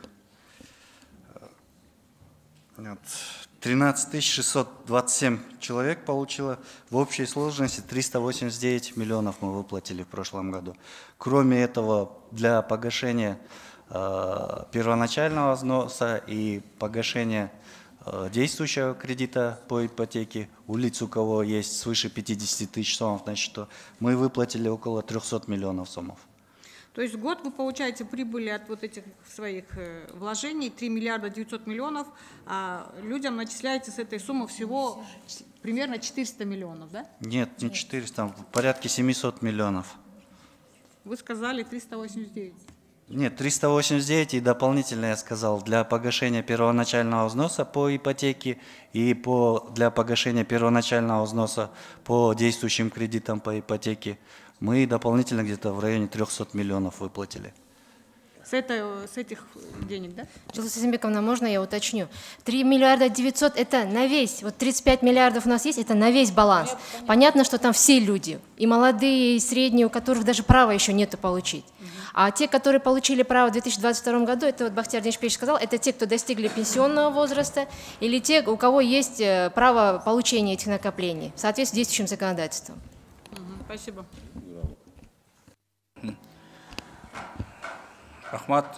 13 627 человек получило. В общей сложности 389 миллионов мы выплатили в прошлом году. Кроме этого, для погашения первоначального взноса и погашения действующего кредита по ипотеке у лиц, у кого есть свыше 50 тысяч сомов на счету, мы выплатили около 300 миллионов сомов. То есть в год вы получаете прибыли от вот этих своих вложений 3 миллиарда 900 миллионов, а людям начисляете с этой суммы всего примерно 400 миллионов, да? Нет, не 400, порядка 700 миллионов. Вы сказали 389. Нет, 389 и дополнительно я сказал для погашения первоначального взноса по ипотеке и для погашения первоначального взноса по действующим кредитам по ипотеке мы дополнительно где-то в районе 300 миллионов выплатили. С этих денег, да? Жылсу Сембековна, можно я уточню? 3 миллиарда 900 это на весь, вот 35 миллиардов у нас есть, это на весь баланс. Понятно, что там все люди, и молодые, и средние, у которых даже права еще нету получить. А те, которые получили право в 2022 году, это вот Бахтияр Денисович сказал, это те, кто достигли пенсионного возраста, или те, у кого есть право получения этих накоплений в соответствии с действующим законодательством. Спасибо. Рахмат.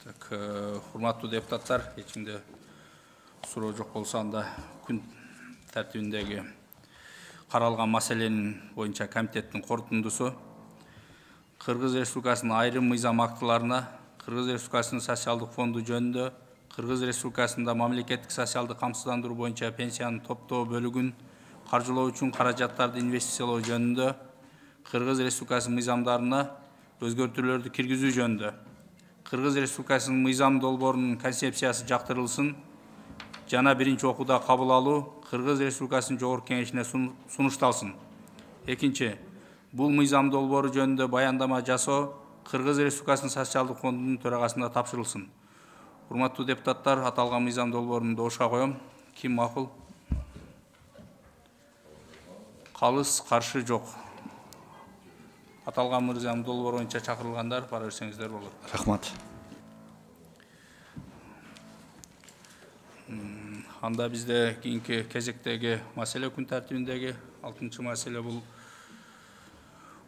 Так, құрметті депутаттар, ешкімде сұрау жоқ болса, анда күн тәртібіндегі қаралған мәселенің бойынша комитеттің қорытындысы Қырғыз Республикасының айрым мыйзам актыларына Қырғыз Республикасының социалдық фонды жөнінде Қырғыз Республикасында мемлекеттік социалдық қамсыздандыру бойынша пенсияны топтоо бөлігін қаржылау үшін қаражаттарды инвестициялау жөнінде Қырғыз Республикасының мыйзамдарына өзгертулерді киргизүү жөнінде Қырғыз Республикасының мыйзам долбоорунун концепциясы жактырылсын, жана биринчи окууда кабыл алуу Қырғыз Республикасынын жогорку кеңешине сунушталсын. Экинчи, бул мыйзам долбоору жөнүндө баяндама жасоо Қырғыз Республикасынын социалдык фондунун төрагасына тапшырылсын. Урматтуу депутаттар, аталган мыйзам долбоорун добушка коем. Ким макул? Калыс, каршы жок. Аталган мыйзам долбоору боюнча чакырылгандар бара берсеңиздер болот. Рахмат. Анда бизде кийинки кезектеги маселе күн тартибиндеги 6-чы маселе бул.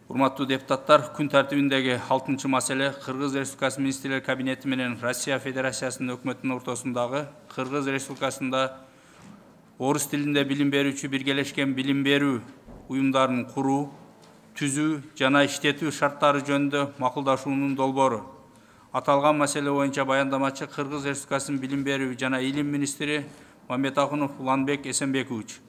Урматтуу депутаттар, күн тартибиндеги 6-чы маселе Кыргыз Республикасы министрлер кабинети менен Россия Федерациясынын өкмөтүнүн ортосундагы Кыргыз Республикасында орус тилинде билим берүүчү биргелешкен билим берүү уюмдарын куруу, түзүү жана иштетүү шарттары жөнүндө макулдашуунун долбоору. Аталган маселе боюнча баяндамачы Кыргыз Республикасынын билим берүү жана илим министри Мамбетахунов Уланбек Эсенбекович.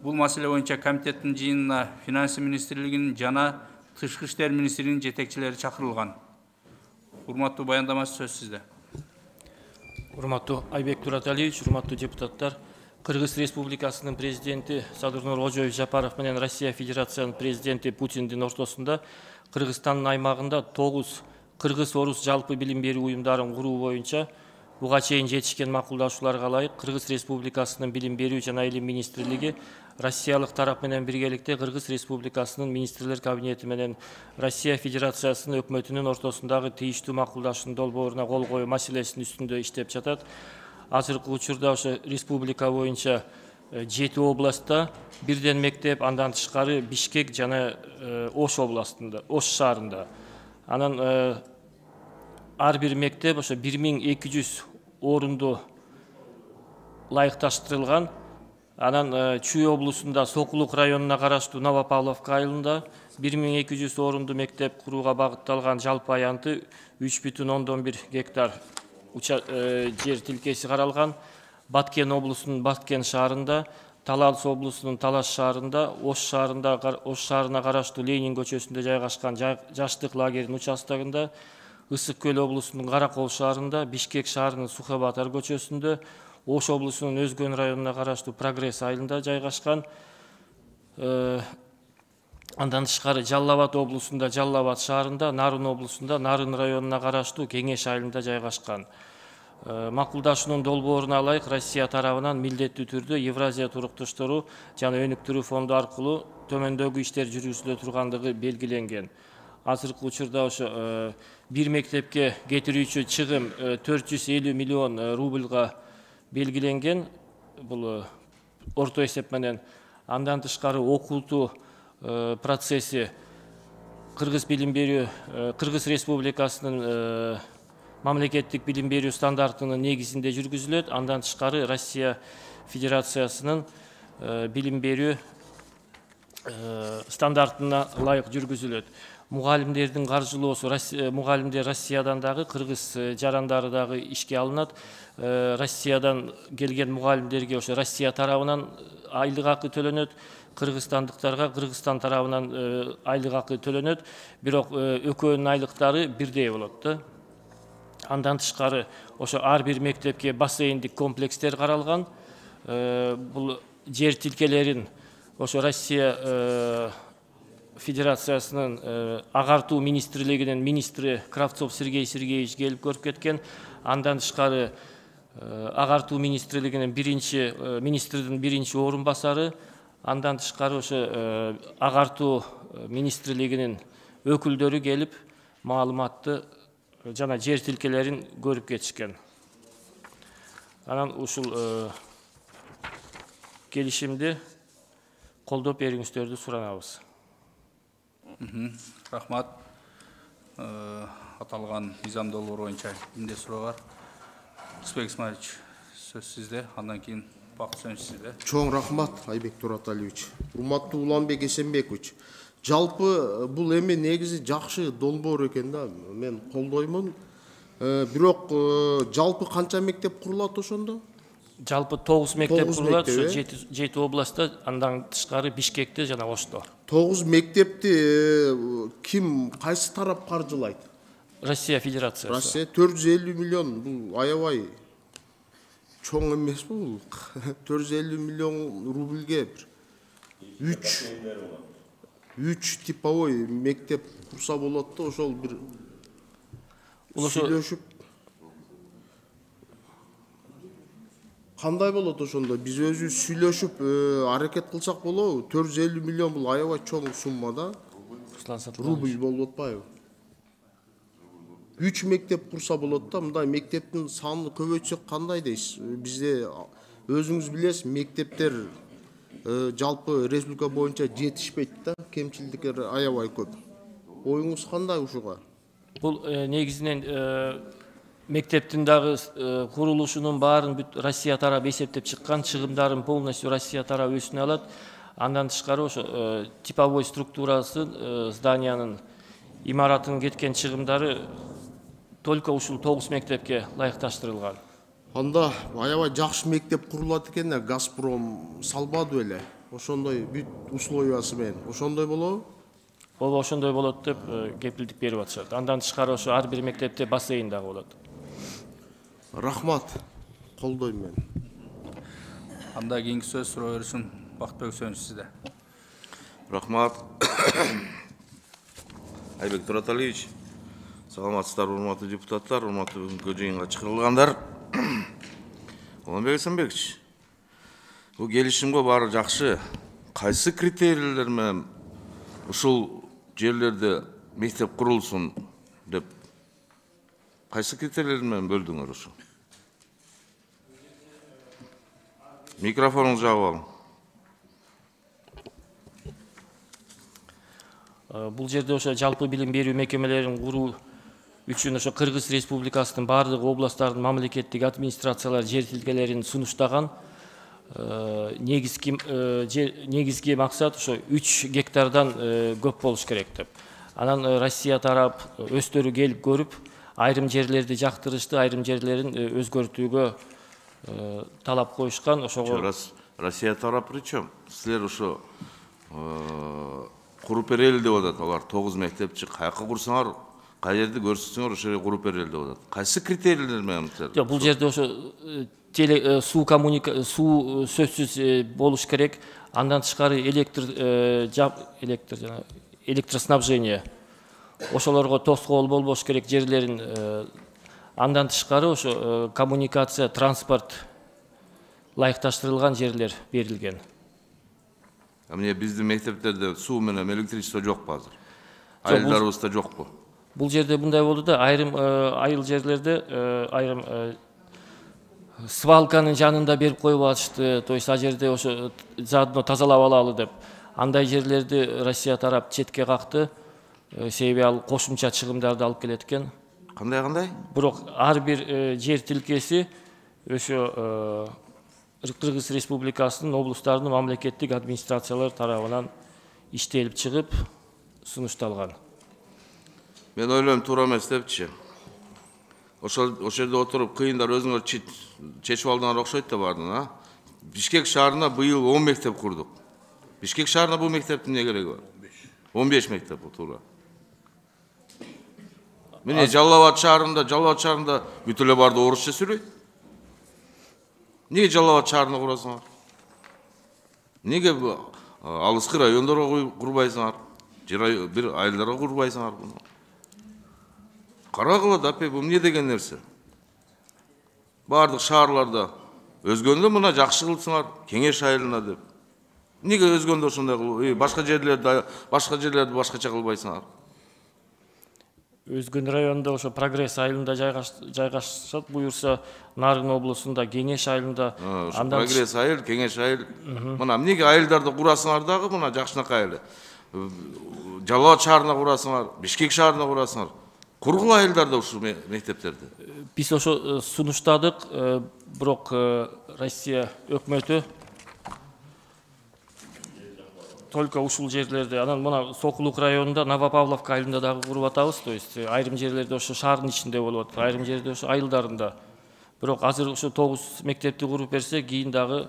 Бул маселе боюнча комитеттин жыйынына Финансы министрлигинин жана Тышкы иштер министринин жетекчилери чакырылган. Урматтуу баяндамачы, сөз сизде. Урматтуу Айбек Тураталиевич, урматтуу депутаттар, Кыргыз Республикасынын президенти Садыр Нуркожоевич Жапаров менен Россия Федерациянын президенти Путиндин ортосунда Кыргызстандын аймагында 9 кыргыз-орус жалпы билим берүү уюмдарын куруу боюнча буга чейин жетишкен макулдашууларга ылайык Кыргыз Республикасынын билим берүү жана илим министрлиги Россиялык тарап менен биргеликте Кыргыз Республикасынын министрлер кабинети менен Россия Федерациясынын өкмөтүнүн ортосундагы тийиштүү макулдашуунун долбооруна кол коюу маселесинин үстүндө иштеп жатат. Азыркы учурда ошо республика боюнча 7 областта бирден мектеп, андан тышкары Бишкек жана Ош областында, Ош шаарында. Анан ар бир мектеп ошо 1200 орунду ылайыкташтырылган. Анан Чүй облусунда Сокулук районуна караштуу Новопавловка айылында 1200 орунду мектеп курууга багытталган жалпы аянты 3,1 гектар жер тилкеси каралган. Баткен облусунун Баткен шаарында, Талас облусунун Талас шаарында, Ош шаарына караштуу Ленин көчөсүндө жайгашкан жаштык лагеринин участогунда, Ысык Көл облусунун Каракол шаарында, Бишкек шаарынын Сухабатар көчөсүндө, Ош облусунун Өзгөн районуна караштуу Прогресс айылында жайгашкан. Андан тышкары Жалал Абад облусунда Жалал Абад шаарында, Нарын облусунда Нарын районуна караштуу Кеңеш айылында жайгашкан. Макулдашуунун долбооруна ылайык Россия тарабынан милдеттүү түрдө Евразия туруктуштуруу жана өнүктүрүү фонду аркылуу төмөндөгү иштер жүргүзүлө тургандыгы белгиленген. Азыркы учурда ошо бир мектепке кетирүүчү чыгым 450 миллион рубльга белгиленген. Бул орто эсеп менен. Андан тышкары окутуу процесси Кыргыз билим берүү, Кыргыз Республикасынын мамлекеттик билим берүү стандартынын негизинде жүргүзүлөт. Андан тышкары Россия Федерациясынын билим берүү стандартына ылайык жүргүзүлөт. Мугалимдердин каржылоосу, мугалимдер Россиядан дагы, кыргыз жарандары дагы ишке алынат. Россиядан келген мугалимдерге ошо Россия тарабынан айлык акы төлөнөт, кыргызстандыктарга Кыргызстан тарабынан айлык акы төлөнөт. Бирок экөөнүн айлыктары бирдей болот да. Андан тышкары ошо ар бир мектепке бассейндик комплекстер каралган. Бул жер тилкелерин ошо Россия Федерациясынын агартуу министрлигинин министри Кравцов Сергей Сергеевич келип көрүп кеткен. Андан тышкары агартуу министрлигинин министрдин биринчи орун басары, андан тышкары ошо агартуу министрлигинин өкүлдөрү келип маалыматты жана жер тилкелерин көрүп кетишкен. Анан ушул келишимди колдоп бериңиздерди суранабыз. Рахмат. Аталган мыйзам долбоор боюнча эмне суроо бар? Кызбек Исмаилович, сөз сизде, андан кийин Бакыт Сөнүш сизде. Чоң рахмат, Айбек Тураталиевич. Урматтуу Уланбек Эсенбекович. Жалпы бул эми негизи жакшы долбоор экен да, мен колдоймун. Бирок жалпы канча мектеп курулат ошондо? Жалпы 9 мектеп курулат, 7 областта, андан тышкары Бишкекте жана Ошто. 9 мектепти ким, кайсы тарап каржылайт? Россия Федерациясы. Россия 450 миллион, бул аябай чоң эмес бул. 450 миллион рубльге 3 типовой мектеп курса болот да, ошол бир сүйлөшүп кандай болот ошондо? Биз өзүбүз сүйлөшүп аракет кылсак болобу? 450 миллион бул аябай чоң сумма да. Рубль болуп атпайбы? 3 мектеп курса болот да, мындай мектептин санын көбөйтсөк кандай дейсиз? Бизде өзүңүз билесиз, мектептер жалпы республика боюнча жетишпейт да, кемчилдиктер аябай көп. Оюңуз кандай ушуга? Бул негизинен мектептин дагы курулушунун баарын Россия тарабы эсептеп чыккан, чыгымдарын полностью Россия тарабы өзүнө алат. Андан тышкары ошо типовой структурасы зданиянын имаратынын кеткен чыгымдары только ушул 9 мектепке ылайыкташтырылган. Анда аябай жакшы мектеп курулат экен, Газпром салбады беле. Ошондой бүт условиясы менен. Ошондой болобу? Ооба, ошондой болот деп кепилдик берип атышат. Андан тышкары ошо ар бир мектепте бассейн дагы болот. Рахмат. Колдойм мен. Анда кийинки сөз суроо берсин Бакытбек Сөнүш сизде. Рахмат. Айбек Тураталиевич, саламатсыздар, урматтуу депутаттар, урматтуу бүгүнкү жыйынга чакырылгандар. Уланбек Эсенбекович, бул келишимге баары жакшы. Кайсы критерийлер менен ушул жерлерде мектеп курулсун деп кайсы критерийлер менен бөлдүңөр ушу? Микрофонуңду жаап алың. Бул жерде ошо жалпы билим берүү мекемелерин куруу үчүн ошо Кыргыз Республикасынын бардык областтардын мамлекеттик администрациялары жер тилкелерин сунуштаган. Негизги максат ошо 3 гектардан көп болуш керек деп. Анан Россия тарап өздөрү келип көрүп, айрым жерлерди жактырышты, айрым жерлерин өзгөртүүгө талап коюшкан. Ошого Россия тарап причем? Силер ошо куруп берели деп атат. Алар 9 мектепчи каяка курсаңар, кай жерди көрсөтсөңөр ошо жерге куруп берели деп атат. Кайсы критерийлер менен силер? Жок, бул жерде ошо суу сөзсүз болуш керек. Андан тышкары электроснабжение ошолорго тоскоол болбош керек жерлерин. Андан тышкары ошо коммуникация, транспорт ылайыкташтырылган жерлер берилген. Эмне биздин мектептерде суу менен электричество жокпу азыр? Айылдарыбызда жокпу? Бул жерде мындай болду да, айрым айыл жерлерде айрым свалканын жанында берип коюп атышты. То есть ал жерде ошо заодно тазалап алалы деп. Андай жерлерди Россия тарап четке какты. Себеби ал кошумча чыгымдарды алып келет экен. Кандай? Бирок ар бир жер тилкеси ошо Кыргыз Республикасынын облустарынын мамлекеттик администрациялары тарабынан иштелип чыгып сунушталган. Мен ойлойм туура эмес депчи. Ошол жерде отуруп кыйындар өзүңөр чечип алдыңар окшойт да бардың, а? Бишкек шаарына быйыл 10 мектеп курдук. Бишкек шаарына бул мектептин эмне кереги бар? 15 мектеп туура. Міне Жалал-Абад шаарында бүт эле барды орусча сүйлөйт. Неге Жалал-Абад шаарына курасыңар? Неге алыскы райондорго курбайсыңар? Бир айылдарга курбайсыңар буну? Карагыла да бул эмне деген нерсе? Бардык шаарларда өзгөндө мына жакшы кылсыңар, Кеңеш айылына деп. Неге өзгөндө ошондой кылып, башка жерлерди башкача кылбайсыңар? Өзгөн районунда ошо Прогресс айылында жайгашат, буюрса Нарын облусунда Кеңеш айылында. Прогресс айыл, Кеңеш айыл. Мына эмнеге айылдарды курасыңар дагы, мына жакшынакай эле. Жалал-Абад шаарына курасыңар, Бишкек шаарына курасыңар. Кургула айылдарда ушул мектептерди. Биз ошо сунуштадык, бирок Россия өкмөтү только ушул жерлерде, анан мына Сокулук районунда Новопавловка айылында дагы куруп атабыз, то есть айрым жерлерде ошо шаардын ичинде болуп атат, айрым жерде ошо айылдарында. Бирок азыр ошо 9 мектепти куруп берсе, кийин дагы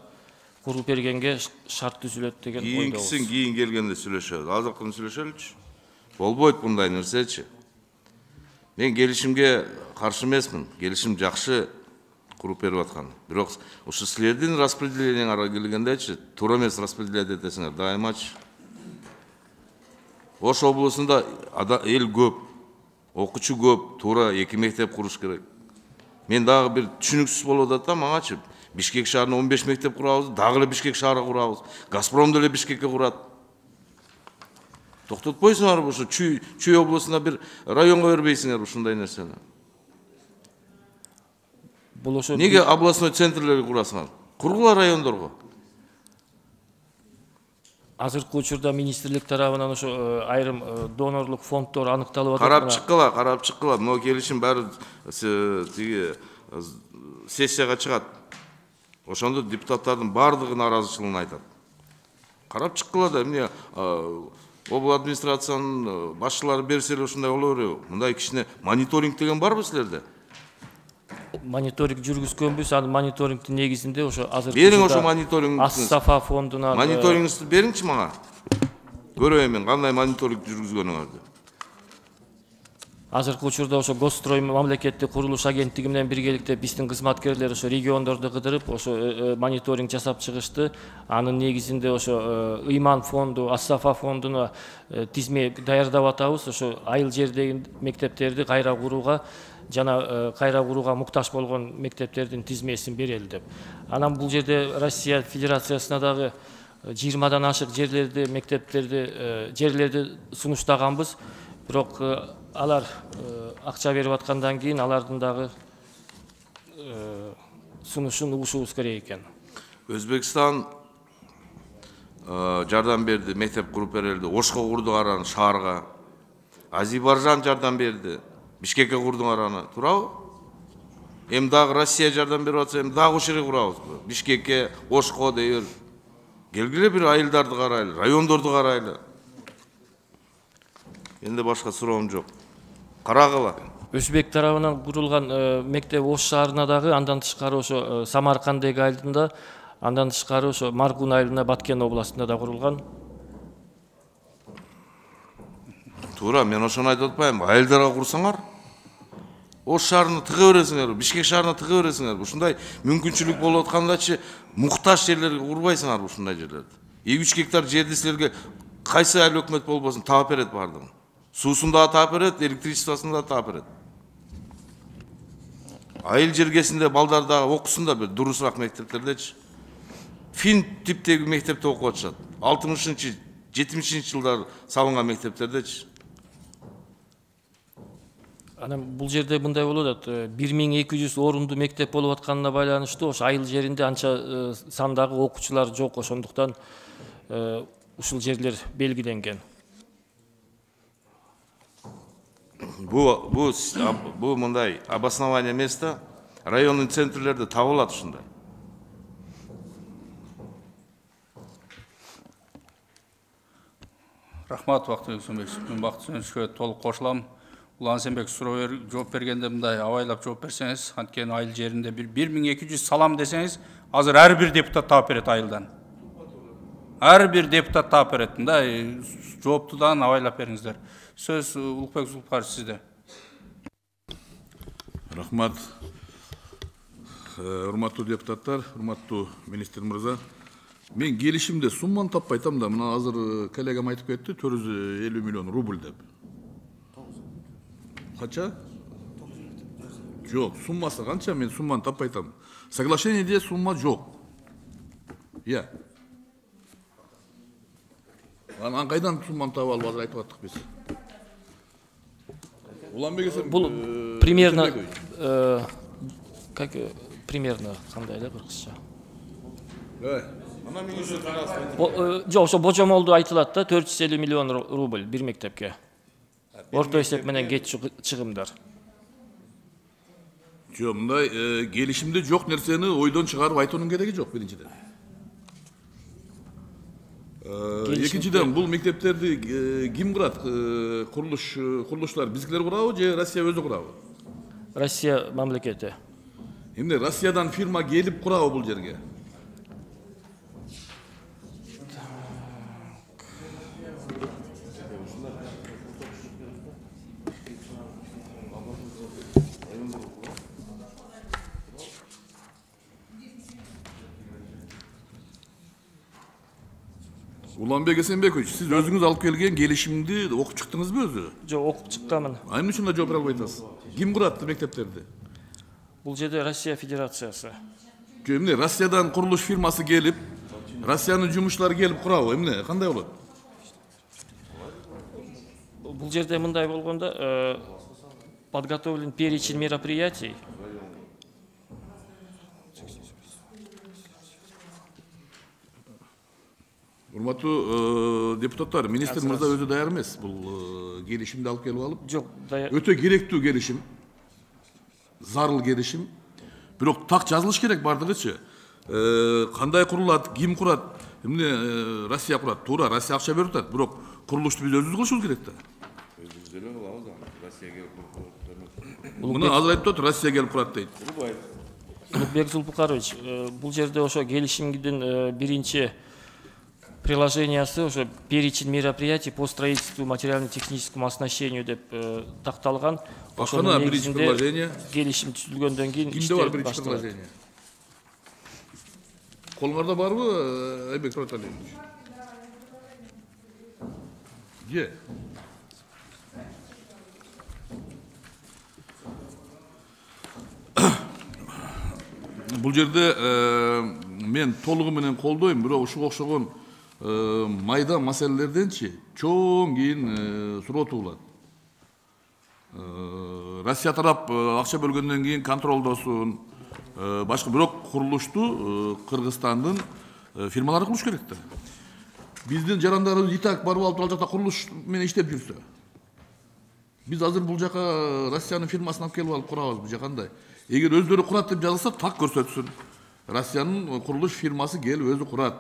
куруп бергенге шарт түзүлөт деген ойдобуз. Кийин келгенде сүйлөшөбүз. Азыркыны сүйлөшөлүчү. Болбойт мындай нерсечи. Мен келишимге каршы эмесмин. Келишим жакшы куруп берип аткан. Бирок ушу силердин распределениеңарга келгендечи, туура эмес распределять этесиңер дайымачы. Ош облусунда эл көп, окуучу көп, туура 2 мектеп куруш керек. Мен дагы бир түшүнүксүз болуп атат маңачы. Бишкек шаарына 15 мектеп курабыз, дагы эле Бишкек шаарга курабыз. Газпром деле Бишкекке курат. Токтотпойсуңар ушу Чүй облусуна бир районго бербейсиңер ушундай нерсени. Неге областной центрлерге курасыңар? Кургула райондорго. Азыркы учурда министрлик тарабынан ошо айрым донорлук фонддор аныкталып атат. Карап чыккыла. Мына келишим баары тиги сессияга чыгат. Ошондо депутаттардын бардыгы нааразычылыгын айтат. Карап чыккыла да эмне обл администрациянын башчылары берсе эле ушундай боло береби? Мындай кичине мониторинг деген барбы силерде? Мониторинг жүргүзгөнбүз, анын мониторингдин негизинде ошо азыр бериң ошо мониторингди. Ассафа фондунан мониторингди бериңчи мага. Көрөйүн мен кандай мониторинг жүргүзгөнүңөрдү. Азыркы учурда ошо Госстрой мамлекеттик курулуш агенттиги менен биргеликте биздин кызматкерлер ошо региондорду кыдырып, ошо мониторинг жасап чыгышты. Анын негизинде ошо Ыйман фонду, Ассафа фондуна тизме даярдап атабыз. Ошо айыл жердеги мектептерди кайра курууга жана кайра курууга муктаж болгон мектептердин тизмесин берели деп. Анан бул жерде Россия Федерациясына дагы 20дан ашык жерлерди, жерлерди сунуштаганбыз. Бирок алар акча берип аткандан кийин алардын дагы сунушун угушубуз керек экен. Өзбекстан жардам берди, мектеп куруп берилди. Ошко курдуңар аны шаарга. Азербайжан жардам берди. Бишкекке курдуңар аны, туурабы? Эми дагы Россия жардам берип атса, эми дагы ошол жерге курабызбы? Бишкекке, Ошко дейбир. Келгиле бир айылдарды карайлы, райондорду карайлы. Энди башка суроом жок. Карагыла. Өзбек тарабынан курулган мектеп Ош шаарына дагы, андан тышкары ошо Самаркандеги айылында, андан тышкары ошо Маргун айылына Баткен областында да курулган. Туура, мен ошону айтып атпайм. Айылдарга курсаңар, Ош шаарына тыга бересиңер, Бишкек шаарына тыга бересиңер. Ушундай мүмкүнчүлүк болуп аткандачы муктаж жерлерге курбайсыңар ушундай жерлерди. 3 гектар жерди силерге кайсы айыл өкмөт болбосун таап берет бардыгын. Суусун да таап берет, электричествосун да таап берет. Айыл жергесинде балдар да окусун да бир дурусураак мектептердечи. Фин типтеги мектепте окуп атышат. 60-70 жылдар салынган мектептердечи. Анан бул жерде мындай болуп атат. 1200 орунду мектеп болуп атканына байланыштуу ошо айыл жеринде анча сандагы окуучулар жок, ошондуктан ушул жерлер белгиленген. Бу мындай обоснование места райондун центрлерде табылат ушундай. Рахмат, Бақтыбек Үсенбекович. Мен Бақыт Үсенбековичке толық қосыламын. Ұлан Сенбек жооп бергенде мындай абайлап жооп берсеңиз, анткени айыл жеринде 1200 салам десеңиз, азыр ар бир депутат таап берет айылдан. Ар бир депутат таап берет. Мындай жооптудан абайлап бериңиздер. Сөз Улукбек Зулпукарович сизде. Рахмат. Урматтуу депутаттар, урматтуу министр мырза. Мен келишимде сумманы таппай атам да, мына азыр коллегам айтып кетти, 450 миллион рубль деп. Қанша? Жоқ, суммасы қанша, мен сумманы таппай атам. Соглашениеде сумма жоқ. Иә. Анан қайдан сумманы таап алып азыр айтып аттык біз. Уланбек Эсенбеков. Бұл примерно как примерно қандай да бір қысша. Жоқ, ошо божомолду айтылат да, 450 миллион рубль бир мектепке. Орто эсеп менен кет чыгымдар. Жоқ, мындай келишимде жоқ нерсени ойдон чыгарып айтуунун кереги жок, биринчиден. Экинчиден, бул мектептерди ким курат? Курулуштар биздикилер курабы же Россия өзү курабы? Россия мамлекети. Эмне Россиядан фирма келип курабы бул жерге? Уланбек Эсенбекович, сиз өзүңүз алып келген келишимди окуп чыктыңызбы өзү? Жок, окуп чыкканмын. Эмне үчүн да жооп бере албай атасыз? Ким курат мектептерди? Бул жерде Россия Федерациясы. Эмне Россиядан курулуш фирмасы келип, Россиянын жумушчулары келип курабы? Эмне, кандай болот? Бул жерде мындай болгондо, подготовлен перечень мероприятий. Урматтуу депутаттар, министр мырза өзү даяр эмес бул келишимди алып келип алып. Жок, даяр. Өтө керектүү келишим. Зарыл келишим. Бирок так жазылыш керек бардыгычы. Кандай курулат, ким курат? Эмне Россия курат? Туура, Россия акча берип атат, бирок курулушту биз өзүбүз кылышыбыз керек да. Өзүбүз деле кылабыз аны. Россия келип курат. Муну азыр айтып атат, Россия келип курат дейт. Улукбек Зулпукарович, бул жерде ошо келишимдин биринчи приложениясы ошо перечень мероприятий по строительству материально-техническому оснащению деп такталган. Ошонун негизинде келишим түзүлгөндөн кийин иштер башталат. Колуңарда барбы, Айбек Роталиевич? Же? Бул жерде мен толугу менен колдойм, бирок ушуга окшогон майда маселелерденчи чоң кийин суроо туулат. Россия тарап акча бөлгөндөн кийин контролдосун, башка бирок курулушту Кыргызстандын фирмалары кылыш керек да. Биздин жарандарыбыз и так барып алып ал жакта курулуш менен иштеп жүрсө. Биз азыр бул жака Россиянын фирмасын алып келип алып курабыз, же кандай? Эгер өздөрү курат деп жазылса, так көрсөтсүн. Россиянын курулуш фирмасы келип өзү курат.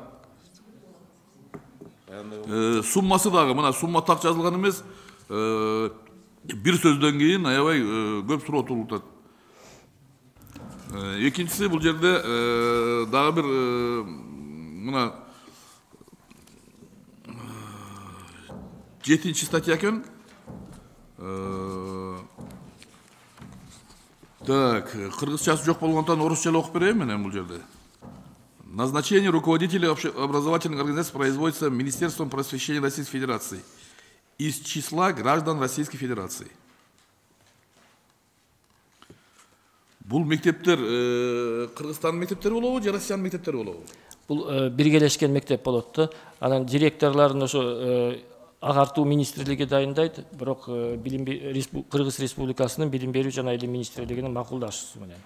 Суммасы дагы, мына сумма так жазылган эмес, бир сөздөн кийин аябай көп суроо туулутат. Экинчиси, бул жерде дагы бир мына 7-чи статья экен. Так, кыргызчасы жок болгондон орусча окуп берейин мен бул жерде. Назначение руководителей образовательных организаций производится Министерством просвещения Российской Федерации из числа граждан Российской Федерации. Бул мектептер Кыргызстандын мектептери болобу же Россиянын мектептери болобу? Бул биргелешкен мектеп болот да. Анан директорлорун ошо агартуу министрлиги дайындайт, бирок Кыргыз Республикасынын билим берүү жана илим министрлигинин макулдашуусу менен.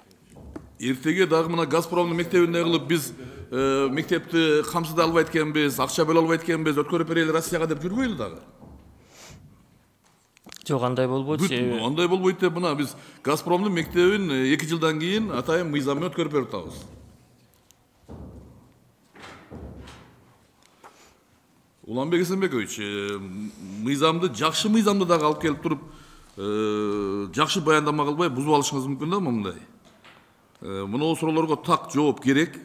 Эртеге дагы мына Газпромдун мектебинде кылып биз мектепти камсыздап албайт экенбиз, акча бөлө албайт экенбиз, өткөрүп берели Россияга деп жүрбөйлү дагы. Жок, андай болбойт. Андай болбойт деп мына биз Газпромдун мектебин 2 жылдан кийин атайын мыйзам менен өткөрүп берип атабыз. Уланбек Эсенбекович, мыйзамды, жакшы мыйзамды дагы алып келип туруп, жакшы баяндама кылбай бузуп алышыңыз мүмкүн да мындай. Мына суроолорго так жооп керек.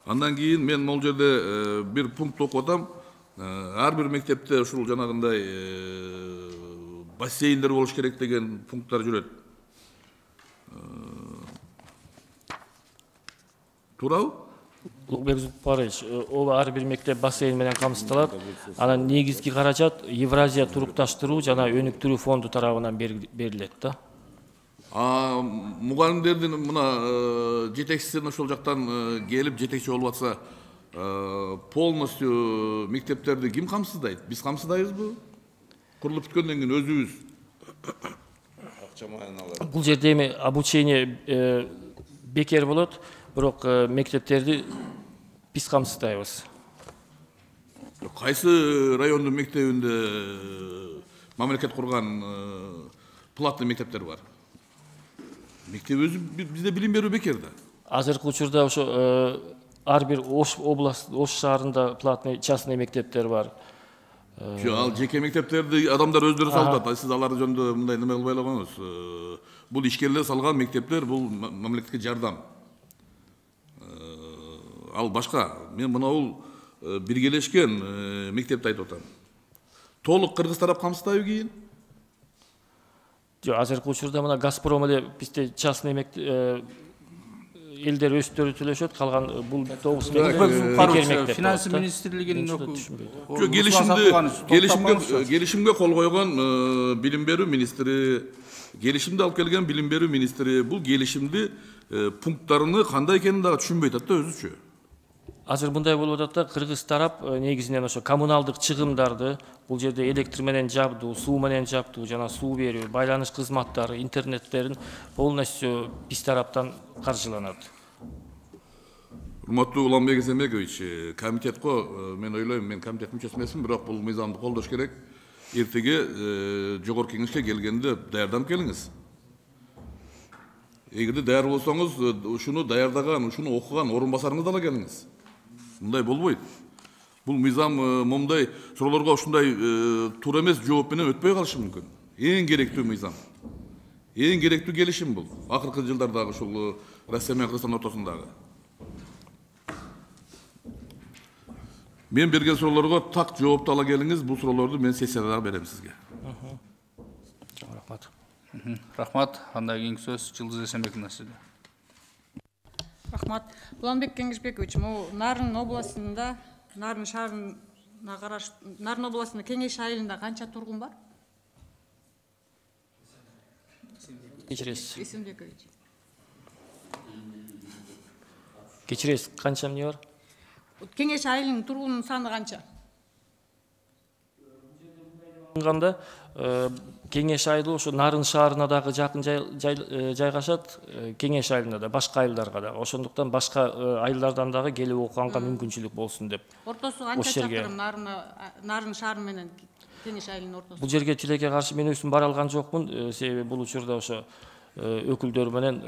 Андан кийин мен могул жерде бир пункт окуп атам. Ар бир мектепте ушул жанагындай бассейндер болуш керек деген пункттар жүрөт. Туурабы? Улукбек Зулпарович, ол ар бир мектеп бассейн менен камсыздалат. Анан негизги каражат Евразия турукташтыруу жана өнүктүрүү фонду тарабынан берилет да. Мугалимдердин мына жетекчисин ошол жактан келип жетекчи болуп атса, полностью мектептерди ким камсыздайт? Биз камсыздайбызбы? Курулуп бүткөндөн кийин өзүбүз. Бул жерде эми обучение бекер болот, бирок мектептерди биз камсыздайбыз. Кайсы райондун мектебинде мамлекет курган платный мектептер бар? Мектеп өзү бизде билим берүү бекер да. Азыркы учурда ошо ар бир Ош область, Ош шаарында платный частный мектептер бар. Ал жеке мектептерди адамдар өздөрү салып атат. Сиз алар жөнүндө мындай неме кылбай эле коюңуз. Бул ишкерлер салган мектептер, бул мамлекетке жардам. Ал башка. Мен мынау биргелешкен мектепти айтып атам. Толук кыргыз тарап камсыздайбы кийин? Азыркы учурда мына Газпром эле бизде частный элдер өздөрү төлөшөт, калган бул 9 мектеп. Финанс министрлигинин келишимге кол койгон билим берүү министри, келишимди алып келген билим берүү министри бул келишимди пункттарыны кандай экенин дагы түшүнбөй атат да өзүчө. Азыр мындай болуп атат да, кыргыз тарап негизинен ошо коммуналдык чыгымдарды, бул жерде электр менен жабдуу, суу менен жабдуу жана суу берүү, байланыш кызматтары, интернеттерин полностью биз тараптан каржыланат. Урматтуу Уланбек Эсенбекович, комитетко мен ойлойм, мен комитет мүчөсү эмесмин, бирок бул мыйзамды колдош керек. Эртеге жогорку кеңешке келгенде даярданып келиңиз. Эгерде даяр болсоңуз, ушуну даярдаган, ушуну окуган орун басарыңызды ала келиңиз. Мындай болбойт. Бул мыйзам момундай суроолорго ушундай туура эмес жооп менен өтпөй калышы мүмкүн. Эң керектүү мыйзам. Эң керектүү келишим бул. Акыркы жылдардагы ушул Россия менен Кыргызстан ортосундагы. Мен берген суроолорго так жоопту ала келиңиз. Бул суроолорду мен сессияда берем сизге. Рахмат. Рахмат. Андан кийинки сөз Жылдыз Эсенбековна сизде. Рахмат. Уланбек Кеңешбекович, Нарын областында, Нарын шаарына караш, Нарын областында Кеңеш айылында канча тургун бар? Кечиресиз. Эсенбекович. Кечиресиз, канча эмне бар? Кеңеш айылынын тургунунун саны канча? Кандай Кеңеш айылы ошо Нарын шаарына дагы жакын жайгашат, Кеңеш айылына да, башка айылдарга да. Ошондуктан башка айылдардан дагы келип окуганга мүмкүнчүлүк болсун деп. Ортосу канча чакырым Нарын шаары менен Кеңеш айылынын ортосу? Бул жерге тилекке каршы мен өзүм бара алган жокмун, себеби бул учурда ошо өкүлдөр менен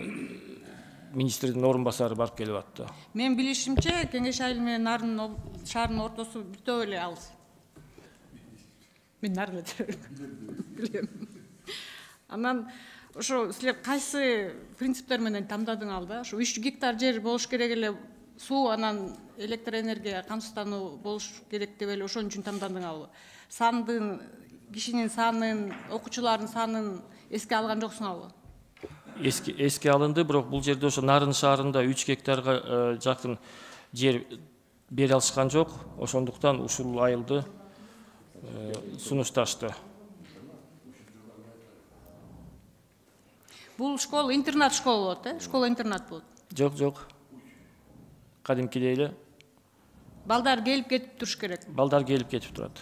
министрдин орун басары барып келип атты. Мен билишимче, Кеңеш айылы менен Нарын шаарынын ортосу бүтө эле алыс. Мен Нарын билем. Анан ошо силер кайсы принциптер менен тандадыңар да? Ошо 3 гектар жер болуш керек эле, суу анан электроэнергия камсыздануу болуш керек деп эле ошон үчүн тандадыңарбы? Сандын, кишинин санын, окуучулардын санын эске алган жоксуңарбы? Эске алынды, бирок бул жерде ошо Нарын шаарында 3 гектарга жакын жер бере алышкан жок. Ошондуктан ушул айылды сунушташты. Бул школа, интернат школа болот, школа-интернат болот? Жок. Кадимкидей эле. Балдар келип кетип туруш керек? Балдар келип кетип турат.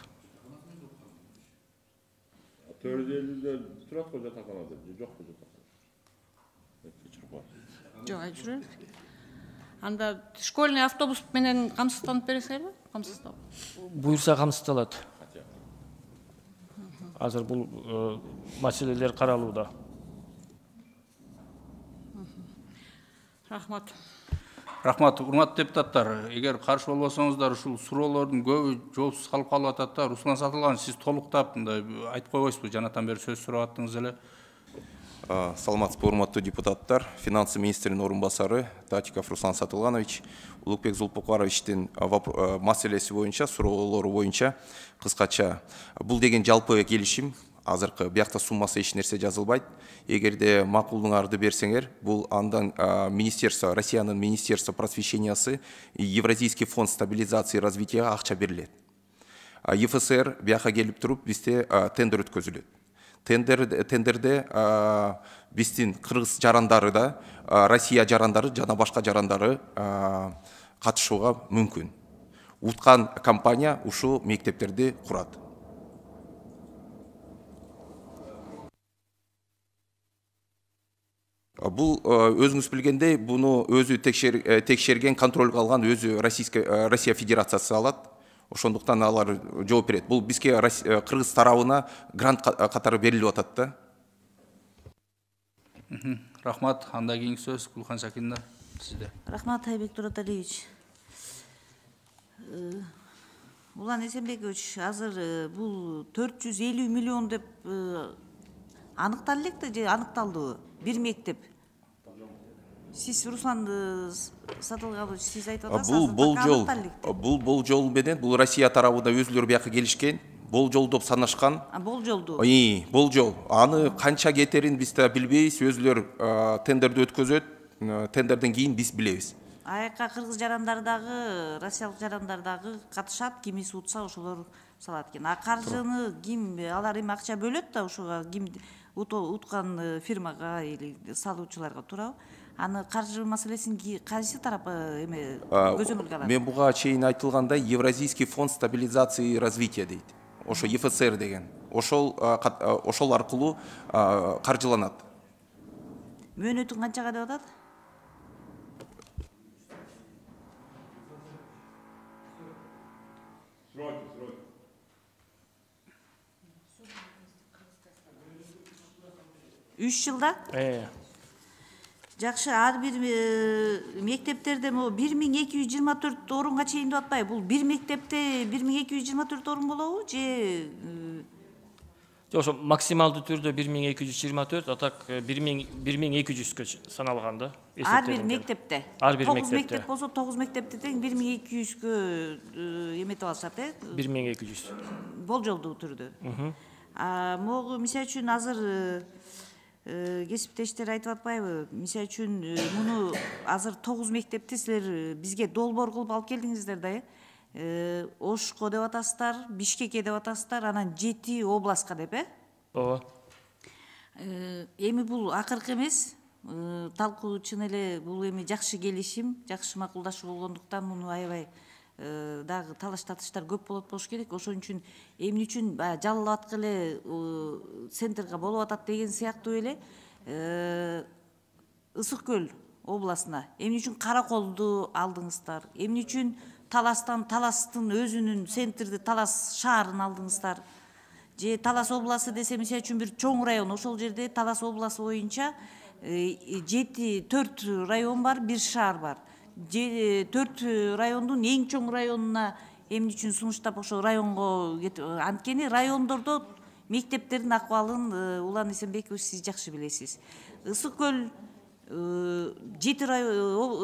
Төрдөлүдө турат го жатаканада, жокпу жатакана? Жок, айтып жүрөм. Анда школьный автобус менен камсызданып бересиңерби? Камсыздап. Буюрса камсыздалат. Азыр бул маселелер каралууда. Рахмат. Рахмат, урматтуу депутаттар, эгер каршы болбосоңуздар ушул суроолордун көбү жоопсуз калып атат да. Руслан Сатылган, сиз толуктап мындай айтып койбойсузбу? Жанатан бери сөз сурап аттыңыз эле. Саламатсызбы, урматтуу депутаттар, финансы министринин орун басары Татиков Руслан Сатылганович, Улукбек Зулпукаровичтин маселеси боюнча, суроолору боюнча кыскача. Бул деген жалпы келишим, азыркы биякта суммасы эч нерсе жазылбайт. Эгерде макулдуңарды берсеңер, бул андан министерство, Россиянын министерство просвещениясы Евразийский фонд стабилизации и развития акча берилет. ЕФСР бияка келип туруп бизде тендер өткөзүлөт. Тендерде биздин кыргыз жарандары да, Россия жарандары жана башка жарандары катышууга мүмкүн. Уткан компания ушул мектептерди курат. Бул өзүңүз билгендей, буну өзү текшерген, контролго алган өзү Россия Федерациясы алат. Ошондуктан алар жооп берет. Бул бизге кыргыз тарабына грант катары берилип атат да. Рахмат, андан кийинки сөз Гулхан Сакинова сизде. Рахмат, Айбек Тураталиевич. Улан Эсенбекович, азыр бул 450 миллион деп аныкталып электи же аныкталдыбы? Бир мектеп. Сиз Руслан Сатылганович, сиз айтып атасыз, бул болжол менен, бул Россия тарабында өзүлөрү бияка келишкен, болжол деп санашкан. Болжолду. Болжол. Аны канча кетерин биз да билбейбиз, өзүлөр тендерди өткөзөт, тендерден кийин биз билебиз. Аяка кыргыз жарандары дагы, россиялык жарандар дагы катышат, кими суутса ошолор салат экен. А каржыны ким, алар эми акча бөлөт да ушуга, ким уткан фирмага или салуучуларга туурабы? Аны каржы маселесин кайсы тарап эме көзөмөлгө алат? Мен буга чейин айтылгандай, Евразийский фонд стабилизации и развития дейт. Ошо ЕФСР деген. Ошол аркылуу каржыланат. Мөөнөтүн канчага деп атат? Үч жылда? Жакшы, ар бир мектептерде 1224 орунга чейин деп атпайбы? Бул бир мектепте 1224 орун болобу же? Ошо максималдуу түрдө 1224, а так 1200 саналган да. Ар бир мектепте. Ар бир 9 мектеп болсо 9 мектепте тең 1200-кө эметип алышат, 1200. Болжолдуу түрдө. Могу мисалы үчүн азыр кесиптештер айтып атпайбы? Мисалы үчүн муну азыр 9 мектепти силер бизге долбоор кылып алып келдиңиздер да, Ошко деп атасыздар, Бишкекке деп атасыздар, анан 7 областка деп, Ооба. Эми бул акыркы эмес, талкуу чын эле бул эми жакшы келишим, жакшы макулдашуу болгондуктан муну аябай дагы талаш татыштар көп болот болуш керек. Ошон үчүн эмне үчүн жалал аткы эле центрга болуп атат деген сыяктуу эле Ысык Көл областына эмне үчүн Караколду алдыңыздар, эмне үчүн Таластын өзүнүн центрди Талас шаарын алдыңыздар, же Талас обласы десе мисалы үчүн бир чоң район, ошол жерде Талас обласы боюнча 4 район бар, бир шаар бар. 4 райондун эң чоң районуна эмне үчүн сунуштап ошол районго анткени райондордо мектептердин акыбалын Улан Эсенбекович сиз жакшы билесиз. Ысык Көл 7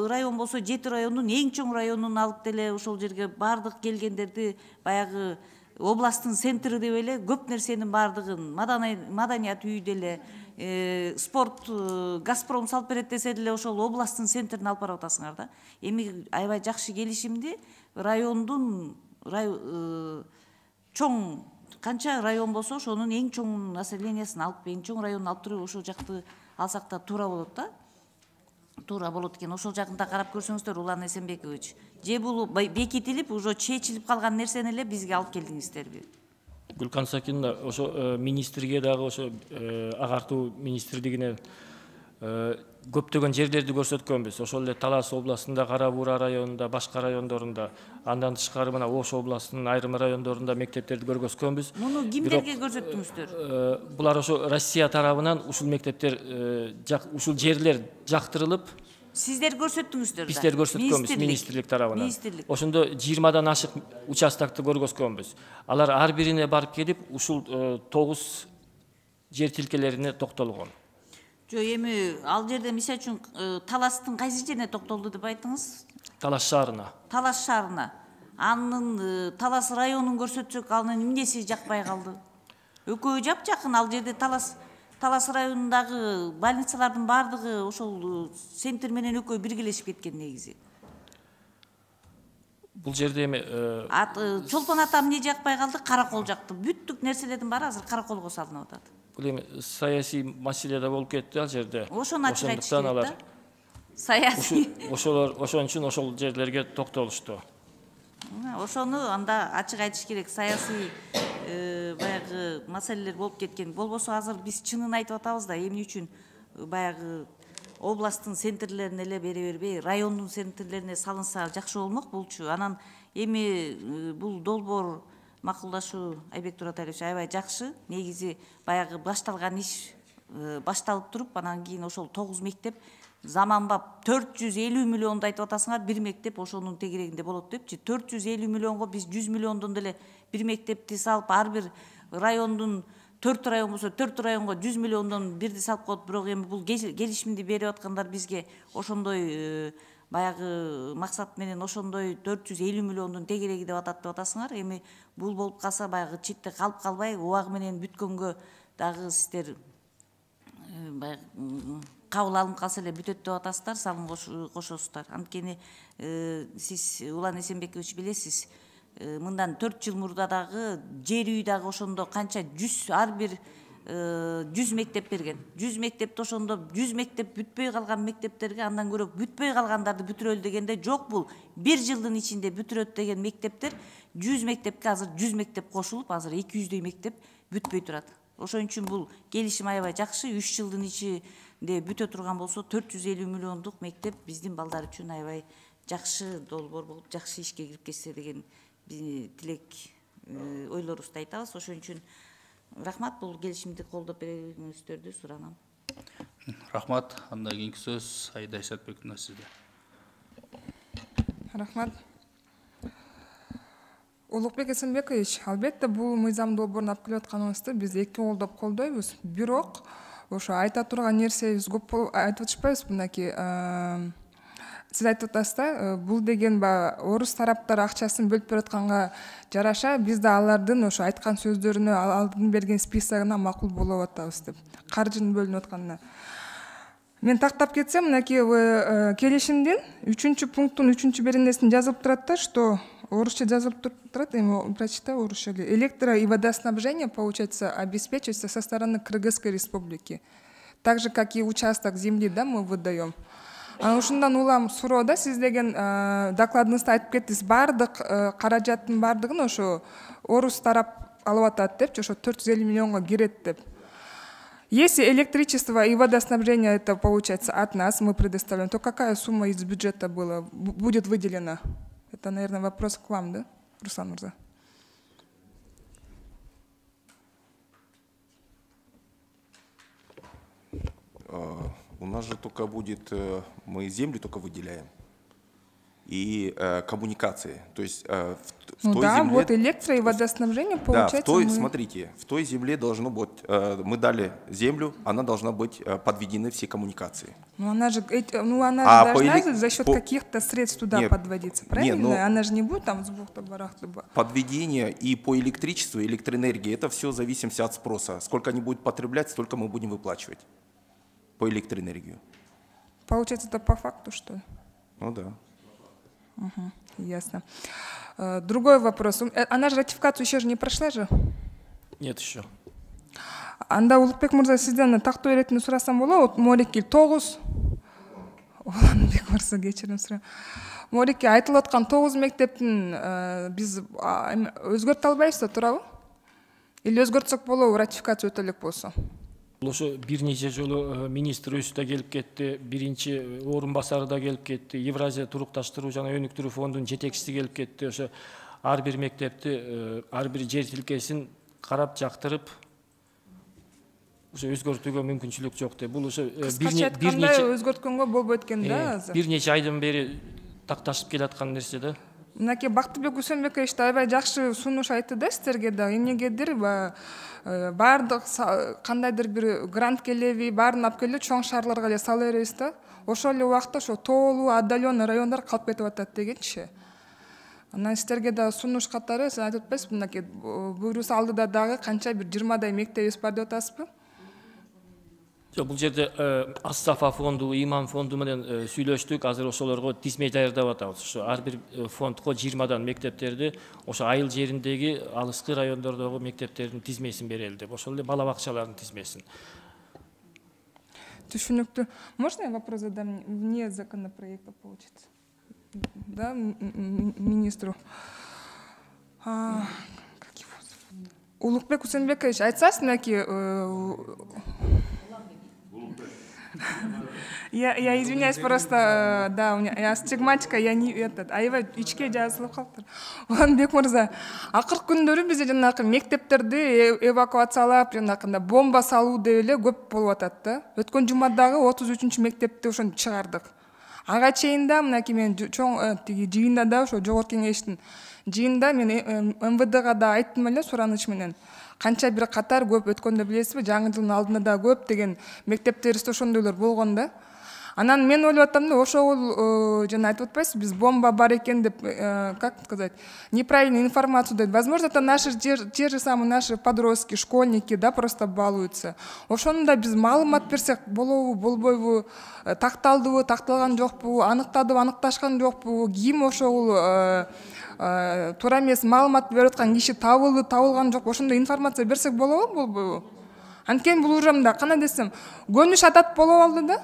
район болсо 7 райондун эң чоң районун алып деле ошол жерге бардык келгендерди баягы областтын центри деп эле көп нерсенин бардыгын маданият үйү деле спорт Газпром салып берет десе деле ошол областтын центрин алып барып атасыңар да. Эми аябай жакшы келишимди райондун чоң канча район болсо ошонун эң чоң населениясын алып, эң чоң районун алып туруп ошол жакты алсак да туура болот да. Туура болот экен. Ошол жагын да карап көрсөңүздөр Улан Эсенбекович. Же бул бекитилип, уже чечилип калган нерсени эле бизге алып келдиңиздерби? Гүлкан Сакинова, ошо министрге дагы ошо агартуу министрлигине көптөгөн жерлерди көрсөткөнбүз. Ошол эле Талас областында, Кара Буура районунда, башка райондорунда, андан тышкары мына Ош областынын айрым райондорунда мектептерди көргөзгөнбүз. Муну кимдерге көрсөттүңүздөр? Булар ошо Россия тарабынан ушул мектептер, ушул жерлер жактырылып, Сиздер көрсөттүңүздөр да. Биздер көрсөткөнбүз министрлик тарабынан. Ошондо 20-дан ашык участокты көргөзгөнбүз. Алар ар бирине барып келип, ушул 9 жер тилкелерине токтолгон. Жо эми ал жерде мисалы үчүн Таластын кайсы жерине токтолду деп айттыңыз? Талас шаарына. Талас шаарына. Анын Талас районун көрсөтсөк, анын эмнеси жакпай калды? Экөө жакын ал жерде Талас районундагы больницалардын бардыгы ошол центр менен экөө биргелешип кеткен негизи. Бул жерде эми Чолпон ата эмне жакпай калды? Каракол жакты. Бүттүк нерселердин баары азыр караколго салынып атат. Бул эми саясий маселе да болуп кетти ал жерде. Ошону ачык айтыш керек да. Саясий. Ошон үчүн ошол жерлерге токтолушту. Ошону анда ачык айтыш керек. Саясий баягы маселелер болуп кеткен. Болбосо азыр биз чынын айтып атабыз да, эмне үчүн баягы областтын центрлерине эле бере бербей, райондун центрлерине салынса жакшы болмок булчу. Анан эми бул долбоор макулдашуу Айбек Тураталиевич аябай жакшы. Негизи баягы башталган иш башталып туруп, анан кийин ошол 9 мектеп заманбап 450 миллионду айтып атасыңар, бир мектеп ошонун тегерегинде болот депчи. 450 миллионго биз 100 миллиондон деле бир мектепти салып, ар бир райондун 4 район болсо 4 районго 100 миллиондон бирди салып коет. Бирок эми бул келишимди берип аткандар бизге ошондой баягы максат менен ошондой 450 миллиондун тегереги деп атасыңар. Эми бул болуп калса баягы читте калып калбай, убагы менен бүткөнгө дагы сиздер кабыл алынып калса эле бүтөт деп атасыздар, салым кошосуздар. Анткени сиз Улан Эсенбекович билесиз, мындан 4 жыл мурда дагы жер үй дагы ошондо канча 100 ар бир 100 мектеп берген. 100 мектепти ошондо 100 мектеп бүтпөй калган мектептерге андан көрө бүтпөй калгандарды бүтүрөлү дегенде жок, бул 1 жылдын ичинде бүтүрөт деген мектептер 100 мектепке азыр 100 мектеп кошулуп, азыр 200дөй мектеп бүтпөй турат. Ошон үчүн бул келишим аябай жакшы. 3 жылдын ичинде бүтө турган болсо 450 миллиондук мектеп биздин балдар үчүн аябай жакшы долбоор болуп, жакшы ишке кирип кетсе деген тилек ойлорубузду айтабыз. Ошон үчүн рахмат, бул келишимди колдоп берүүңүздөрдү суранам. Рахмат. Андан кийинки сөз Айда Исатбековна сизде. Рахмат. Улукбек Эсенбекович, албетте бул мыйзам долбоорун алып келип атканыңызды биз эки колдоп колдойбуз. Бирок ошо айта турган нерсебиз көп болуп айтып атышпайбызбы, мынакей сиз айтып атасыздар, бул деген орус тараптар акчасын бөлүп берип атканга жараша биз да алардын ошо айткан сөздөрүнө, алдын берген списогуна макул болуп атабыз деп. Каржынын бөлүнүп атканына. Мен тактап кетсем, мынакей келишимдин 3-пункттун 3-беренесинде жазылып турат да, что орусча жазылып турат, эми прочитай орусча. Электро- и водоснабжение, получается, обеспечивается со стороны Кыргызской республики. Так же, как и участок земли, да, мы выдаем. Ушундан улам суроо да, сиз деген докладыңызда айтып кеттиңиз, бардык каражаттын бардыгын ошо орус тарап алып атат депчи, ошо 450 миллионго кирет деп. Если электричество и водоснабжение это получается от нас, мы предоставляем, то какая сумма из бюджета будет выделена? Это, наверное, вопрос к вам, да, Руслан Мурза? У нас же только будет, мы землю только выделяем и коммуникации. То есть в той да, земле, вот электро- и водоснабжение получается. Да, смотрите, в той земле должно быть, мы дали землю, она должна быть подведены все коммуникации. Ну она же должна за счет каких-то средств туда подводиться, правильно? Она же не будет там с бухты-барахты. Подведение и по электричеству, электроэнергии, это все в зависимости от спроса. Сколько они будут потреблять, столько мы будем выплачивать по электроэнергию. Получается, это по факту, что ли? Ну да. Угу, ясно. Другой вопрос. Она же ратификацию еще же не прошла же? Нет еще. Анда Улукбек Мурза сизден тактоо эретини сурасам болобу? Морекил 9. Уланбек Мурза кечирим сурайм. Морекил айтылып аткан 9 мектептин биз өзгөртө албайбыз, туурабы? Или өзгөртсөк болобу, ратификация өтө элек болсо? Ошо бир нече жолу министр өзү да келип кетти, биринчи орун басары да келип кетти, Евразия турукташтыруу жана өнүктүрүү фондунун жетекчиси келип кетти. Ошо ар бир мектепти, ар бир жер тилкесин карап жактырып, ушу өзгөртүүгө мүмкүнчүлүк жок деп. Бул ушу кыскача айтканда өзгөрткөнгө болбойт экен да азыр. Бир нече айдан бери такташып келаткан нерсе да. Мынакей Бактыбек Үсөнбекович аябай жакшы сунуш айтты да силерге да. Эмнегедир баардык кандайдыр бир грант келеби, баарын алып келип чоң шаарларга эле сала беребиз да. Ошол эле убакта ошо тоолуу, отдаленный райондар калып кетип атат дегенчи. Анан силерге да сунуш катары сиз айтып атпайсызбы, мынакей буйрус алдыда дагы канча бир 20дай мектебибиз бар деп атасызбы? Жок, бул жерде Астафа фонду, Иман фонду менен сүйлөштүк. Азыр ошолорго тизме даярдап атабыз. Ошо ар бир фондко 20дан мектептерди ошо айыл жериндеги алыскы райондордогу мектептердин тизмесин берели деп. Ошол эле бала бакчалардын тизмесин. Түшүнүктүү. Можно я вопрос задам вне законопроекта получится? Да, министру. Улукбек Үсөнбекович, айтсаңыз, мынакей Я извиняюсь, просто, да, у меня астигматика, я не этот, аябай ичке жазылып калыптыр. Уланбек мырза, акыркы күндөрү бизде жанагы мектептерди эвакуациялап, жанагындай бомба салуу деп эле көп болуп атат да. Өткөн жумадагы 33-чү мектепти ошону чыгардык. Ага чейин да мынакей мен чоң тиги жыйында да ошо жогорку кеңештин жыйында мен МВДга да айттым эле сураныч менен. Канча бир катар көп өткөндө билесизби, жаңы жылдын алдында да көп деген мектептерибизде ошондойлор болгон да. Анан мен ойлоп атам да, ошол жана айтып атпайсызбы, биз бомба бар экен деп, как сказать, неправильную информацию дают. Возможно, это наши те же самые наши подростки, школьники, да, просто балуются. Ошону да биз маалымат берсек болобу, болбойбу, такталдыбы, такталган жокпу, аныктадыбы, аныкташкан жокпу, ким ошол туура эмес маалымат берип аткан киши табылды, табылган жок, ошондой информация берсек болобу, болбойбу? Анткени бул уже мында кандай десем, көнүш адат болуп алды да.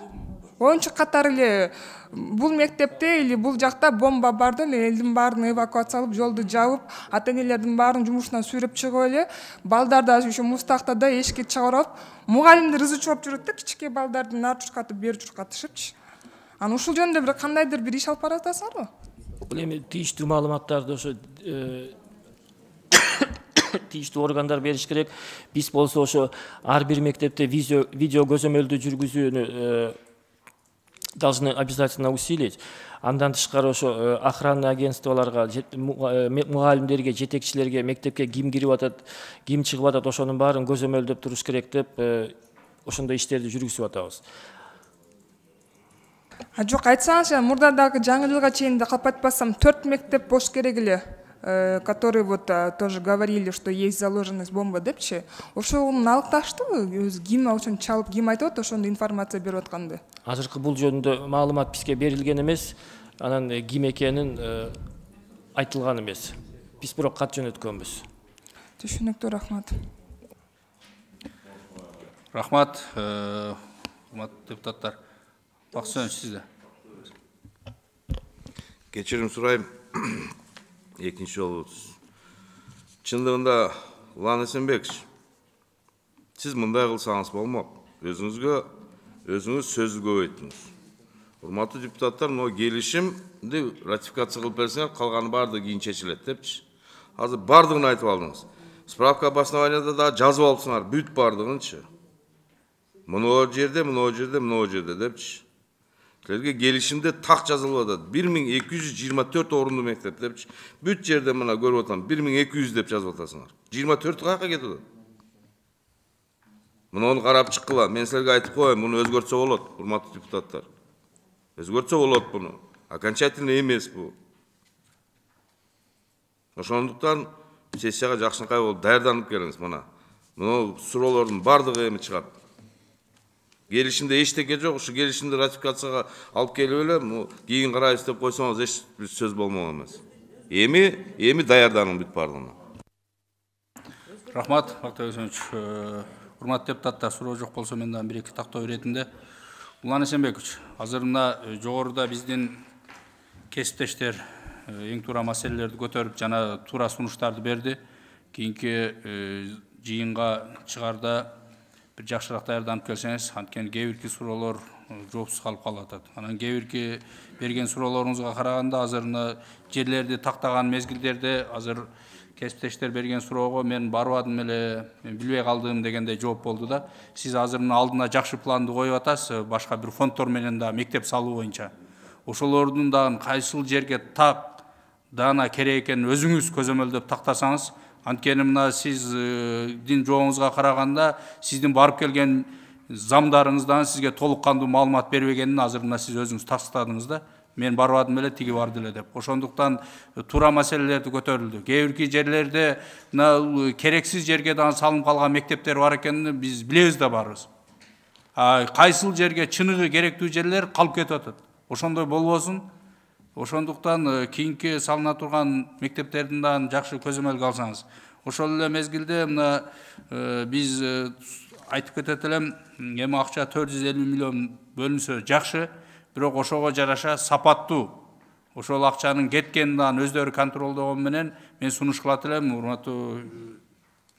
Оюнчук катары эле бул мектепте или бул жакта бомба бар да эле элдин баарын эвакуациялап, жолду жабып, ата-энелердин баарын жумушунан сүйрөп чыгып эле, балдарды ошо мустакта да эшикке чыгарып, мугалимдер ызы чыгып жүрөт да, кичике балдарды нары чуркатып, бери чуркатышыпчы. Анан ушул жөнүндө бир кандайдыр бир иш алып баратасыңарбы? Бул эми тийиштүү маалыматтарды ошо тийиштүү органдар бериш керек. Биз болсо ошо ар бир мектепте видео көзөмөлдү жүргүзүүнү должны обязательно усилить. Андан тышкары ошо охранный агентстволорго, мугалимдерге, жетекчилерге, мектепке ким кирип атат, ким чыгып атат, ошонун баарын көзөмөлдөп туруш керек деп ошондой иштерди жүргүзүп атабыз. Жок, айтсаңыз, мурда дагы жаңы жылга чейин да калп айтпасам 4 мектеп бош керек эле, которые вот тоже говорили, что есть заложенность бомба депчи. Ошонун алыкташтыбы? Өзү ким ошону чалып, ким айтып атат, ошондой информация берип атканды? Азыркы бул жөнүндө маалымат бизге берилген эмес, анан ким экенин айтылган эмес. Биз бирок кат жөнөткөнбүз. Түшүнүктүү, рахмат. Рахмат, урматтуу депутаттар. Бакытжан, сизде. Кечирим сурайм. Экинчи жолу. Чындыгында, Улан Эсенбекович, сиз мындай кылсаңыз болмок. Өзүңүз сөздү көп айттыңыз. Урматтуу депутаттар, мына келишимди ратификация кылып берсеңер, калганы баардыгы кийин чечилет депчи. Азыр баардыгын айтып алдыңыз. Справка обоснованияда да жазып алыпсыңар, бүт баардыгынчы. Мына жерде депчи. Силерге келишимде так жазылып атат. 1224 орунду мектеп депчи. Бүт жерде мына көрүп атам, 1200 деп жазып атасыңар. 24 каяка кетип атат? Муну карап чыккыла. Мен силерге айтып коеюн, муну өзгөртсө болот, урматтуу депутаттар. Өзгөртсө болот буну. Окончательно эмес бу. Ошондуктан сессияга жакшынакай болуп даярданып келиңиз мына. Муну суроолордун баардыгы эми чыгат. Келишимде эчтеке жок, ушу келишимди ратификацияга алып келип эле, кийин карайбыз деп койсоңуз эч сөз болмок эмес. Эми даярданын бүт баардыгына. Рахмат, Бактыбек Эсенович. Урматтуу депутаттар, суроо жок болсо мен дагы бир-эки тактоо иретинде. Улан Эсенбекович, азыр мына жогоруда биздин кесиптештер эң туура маселелерди көтөрүп, жана туура сунуштарды берди. Кийинки жыйынга чыгарда bir жакшыраак даярданып келсеңиз, анткени кээ бирки суроолор жоопсуз калып калып атат. Анан кээ бирки берген суроолоруңузга караганда азыр жерлерди тактаган мезгилдерде азыр кесиптештер берген суроого мен барбадым эле, мен билбей калдым дегендей жооп болду да. Сиз азыр алдына жакшы планды коюп атасыз, башка бир фонддор менен да мектеп салуу боюнча. Ошолордун дагы кайсыл жерге так даана керек экенин өзүңүз көзөмөлдөп тактасаңыз, анткени мына сиздин жообуңузга караганда сиздин барып келген замдарыңыздан сизге толук кандуу маалымат бербегенин азыр мына сиз өзүңүз тастадыңыз да. Мен барбадым эле, тиги барды эле деп. Ошондуктан туура маселелерди көтөрүлдү. Кээ бирки жерлерде мына керексиз жерге да салынып калган мектептер бар экенин биз билебиз да барыбыз. Кайсыл жерге чыныгы керектүү жерлер калып кетип атат. Ошондой болбосун. Ошондуктан кийинки салына турган мектептердин да жакшы көзөмөлгө алсаңыз. Ошол эле мезгилде мына биз айтып кетет элем, эми акча 450 миллион бөлүнсө жакшы, бирок ошого жараша сапаттуу. Ошол акчанын кеткенин өздөрү контролдогон менен мен сунуш кылат элем, урматтуу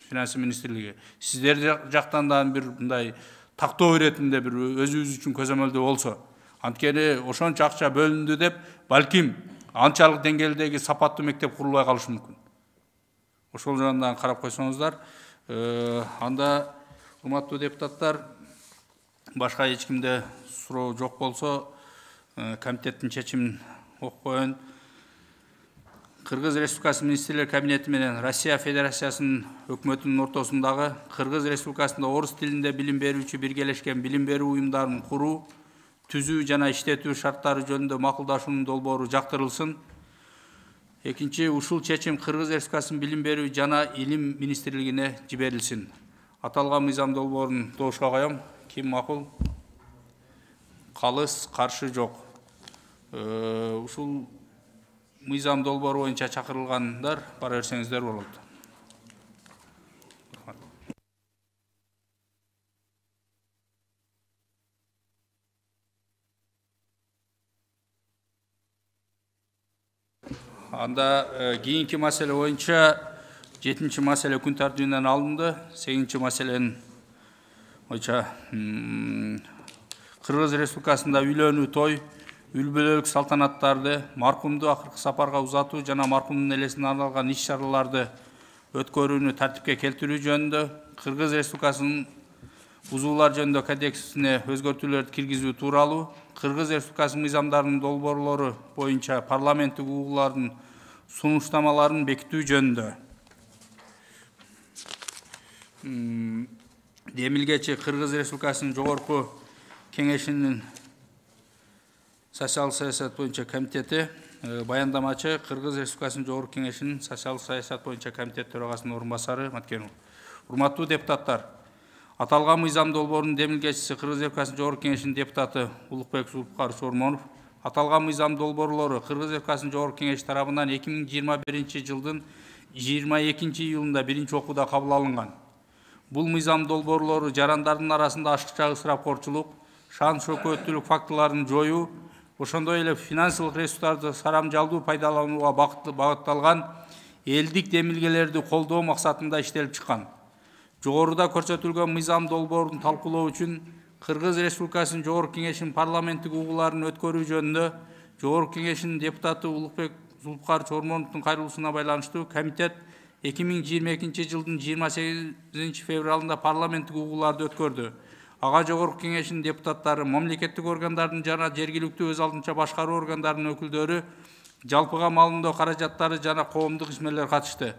финансы министрлиги. Сиздер жактан да бир мындай тактоо иретинде бир өзүбүз үчүн көзөмөлдөө болсо. Анткени ошончо акча бөлүндү деп, балким анчалык деңгээлдеги сапаттуу мектеп курулбай калышы мүмкүн. Ошол жагынан карап койсоңуздар, анда урматтуу депутаттар, башка эч кимде суроо жок болсо, комитеттин чечимин окуп коеюн. Кыргыз Республикасы Министрлер Кабинети менен Россия Федерациясынын өкмөтүнүн ортосундагы Кыргыз Республикасында орус тилинде билим берүүчү биргелешкен билим берүү уюмдарын куруу, түзүү жана иштетүү шарттары жөнүндө макулдашуунун долбоору жактырылсын. Экинчи, ушул чечим Кыргыз Республикасынын билим берүү жана илим министрлигине жиберилсин. Аталган мыйзам долбоорун доошко коем. Ким макул? Калыс, каршы жок. Ушул мыйзам долбоору боюнча чакырылгандар бара берсеңиздер болот. Анда кийинки маселе боюнча 7-чи маселе күн тартибинен алынды. 8-чи маселенин боюнча Кыргыз Республикасында үйлөнүү, той, үй-бүлөлүк салтанаттарды, маркумду акыркы сапарга узатуу жана маркумдун элесине арналган иш-чараларды өткөрүүнү тартипке келтирүү жөнүндө Кыргыз Республикасынын бузуулар жөнүндө кодексине өзгөртүүлөрдү киргизүү тууралуу, Кыргыз Республикасынын мыйзамдарынын долбоорлору боюнча парламенттик угуулардын сунуштамаларын бекитүү жөнүндө. Демилгечи Кыргыз Республикасынын жогорку кеңешинин социалдык саясат боюнча комитети, баяндамачы Кыргыз Республикасынын жогорку кеңешинин социалдык саясат боюнча комитет төрагасынын орун басары Маткенов. Урматтуу депутаттар, аталган мыйзам долбоорунун демилгечиси Кыргыз Республикасынын жогорку кеңешинин депутаты Улукбек Зулпукар Чормонов аталган мыйзам долбоорлору Кыргыз Республикасынын жогорку кеңеши тарабынан 2021 жылдын 22 июлунда биринчи окууда кабыл алынган. Бул мыйзам долбоорлору жарандардын арасында ашыкча ысырапкорчулук, шан шөкөттүүлүк фактыларын жоюу, ошондой эле финансылык ресурстарды сарамжалдуу пайдаланууга багытталган элдик демилгелерди колдоо максатында иштелип чыккан. Жогоруда көрсөтүлгөн мыйзам долбоорун талкуулоо үчүн Кыргыз Республикасынын жогорку кеңешинин парламенттик угууларын өткөрүү жөнүндө жогорку кеңешинин депутаты Улукбек Зулпукар Чормоновдун кайрылуусуна байланыштуу комитет 2022 жылдын 28 февралында парламенттик угууларды өткөрдү. Ага жогорку кеңешинин депутаттары, мамлекеттик органдардын жана жергиликтүү өз алдынча башкаруу органдарынын өкүлдөрү, жалпыга малымдоо каражаттары жана коомдук ишмерлер катышты.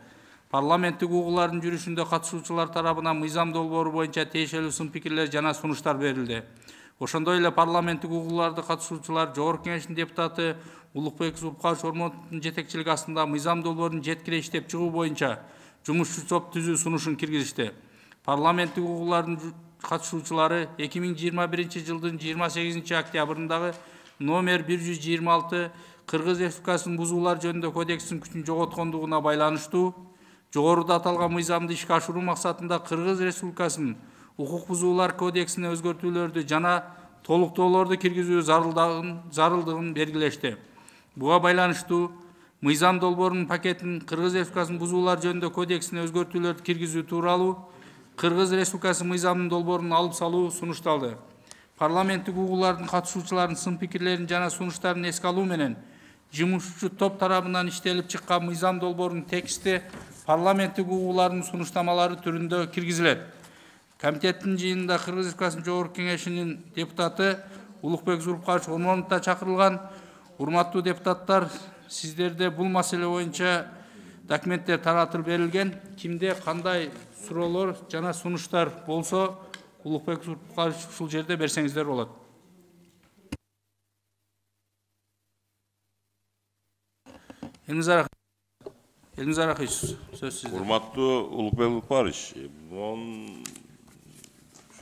Парламенттик угуулардын жүрүшүндө катышуучулар тарабынан мыйзам долбоору боюнча тиешелүү сын пикирлер жана сунуштар берилди. Ошондой эле парламенттик угууларды катышуучулар жогорку кеңештин депутаты Улукбек Зулпукар Чормоновдун жетекчилиги астында мыйзам долбоорун жеткире иштеп чыгуу боюнча жумушчу топ түзүү сунушун киргизишти. Парламенттик угуулардын катышуучулары 2021 жылдын 28 октябрындагы номер 126 Кыргыз Республикасынын бузуулар жөнүндө кодексинин күчүн жоготкондугуна байланыштуу жогоруда аталган мыйзамды ишке ашыруу максатында Кыргыз Республикасынын укук бузуулар кодексине өзгөртүүлөрдү жана толуктоолорду киргизүү зарылдыгын белгилешти. Буга байланыштуу мыйзам долбоорунун пакетин Кыргыз Республикасынын бузуулар жөнүндө кодексине өзгөртүүлөрдү киргизүү тууралуу Кыргыз Республикасы мыйзамынын долбоорун алып салуу сунушталды. Парламенттик угуулардын катышуучуларынын сын пикирлерин жана сунуштарын эске алуу менен жумушчу топ тарабынан иштелип чыккан мыйзам долбоорунун тексти парламенттик угуулардын сунуштамалары түрүндө киргизилет. Комитеттин жыйынында Кыргыз Республикасынын Жогорку Кеңешинин депутаты Улукбек Зулпукарович Ормоновда чакырылган. Урматтуу депутаттар, сиздерде бул маселе боюнча документтер таратылып берилген. Кимде кандай суроолор жана сунуштар болсо, Улукбек Зулпукарович ушул жерде берсеңиздер болот. Элмизар Акыч, сөз сизде. Урматтуу Улукбек Зулпукарович,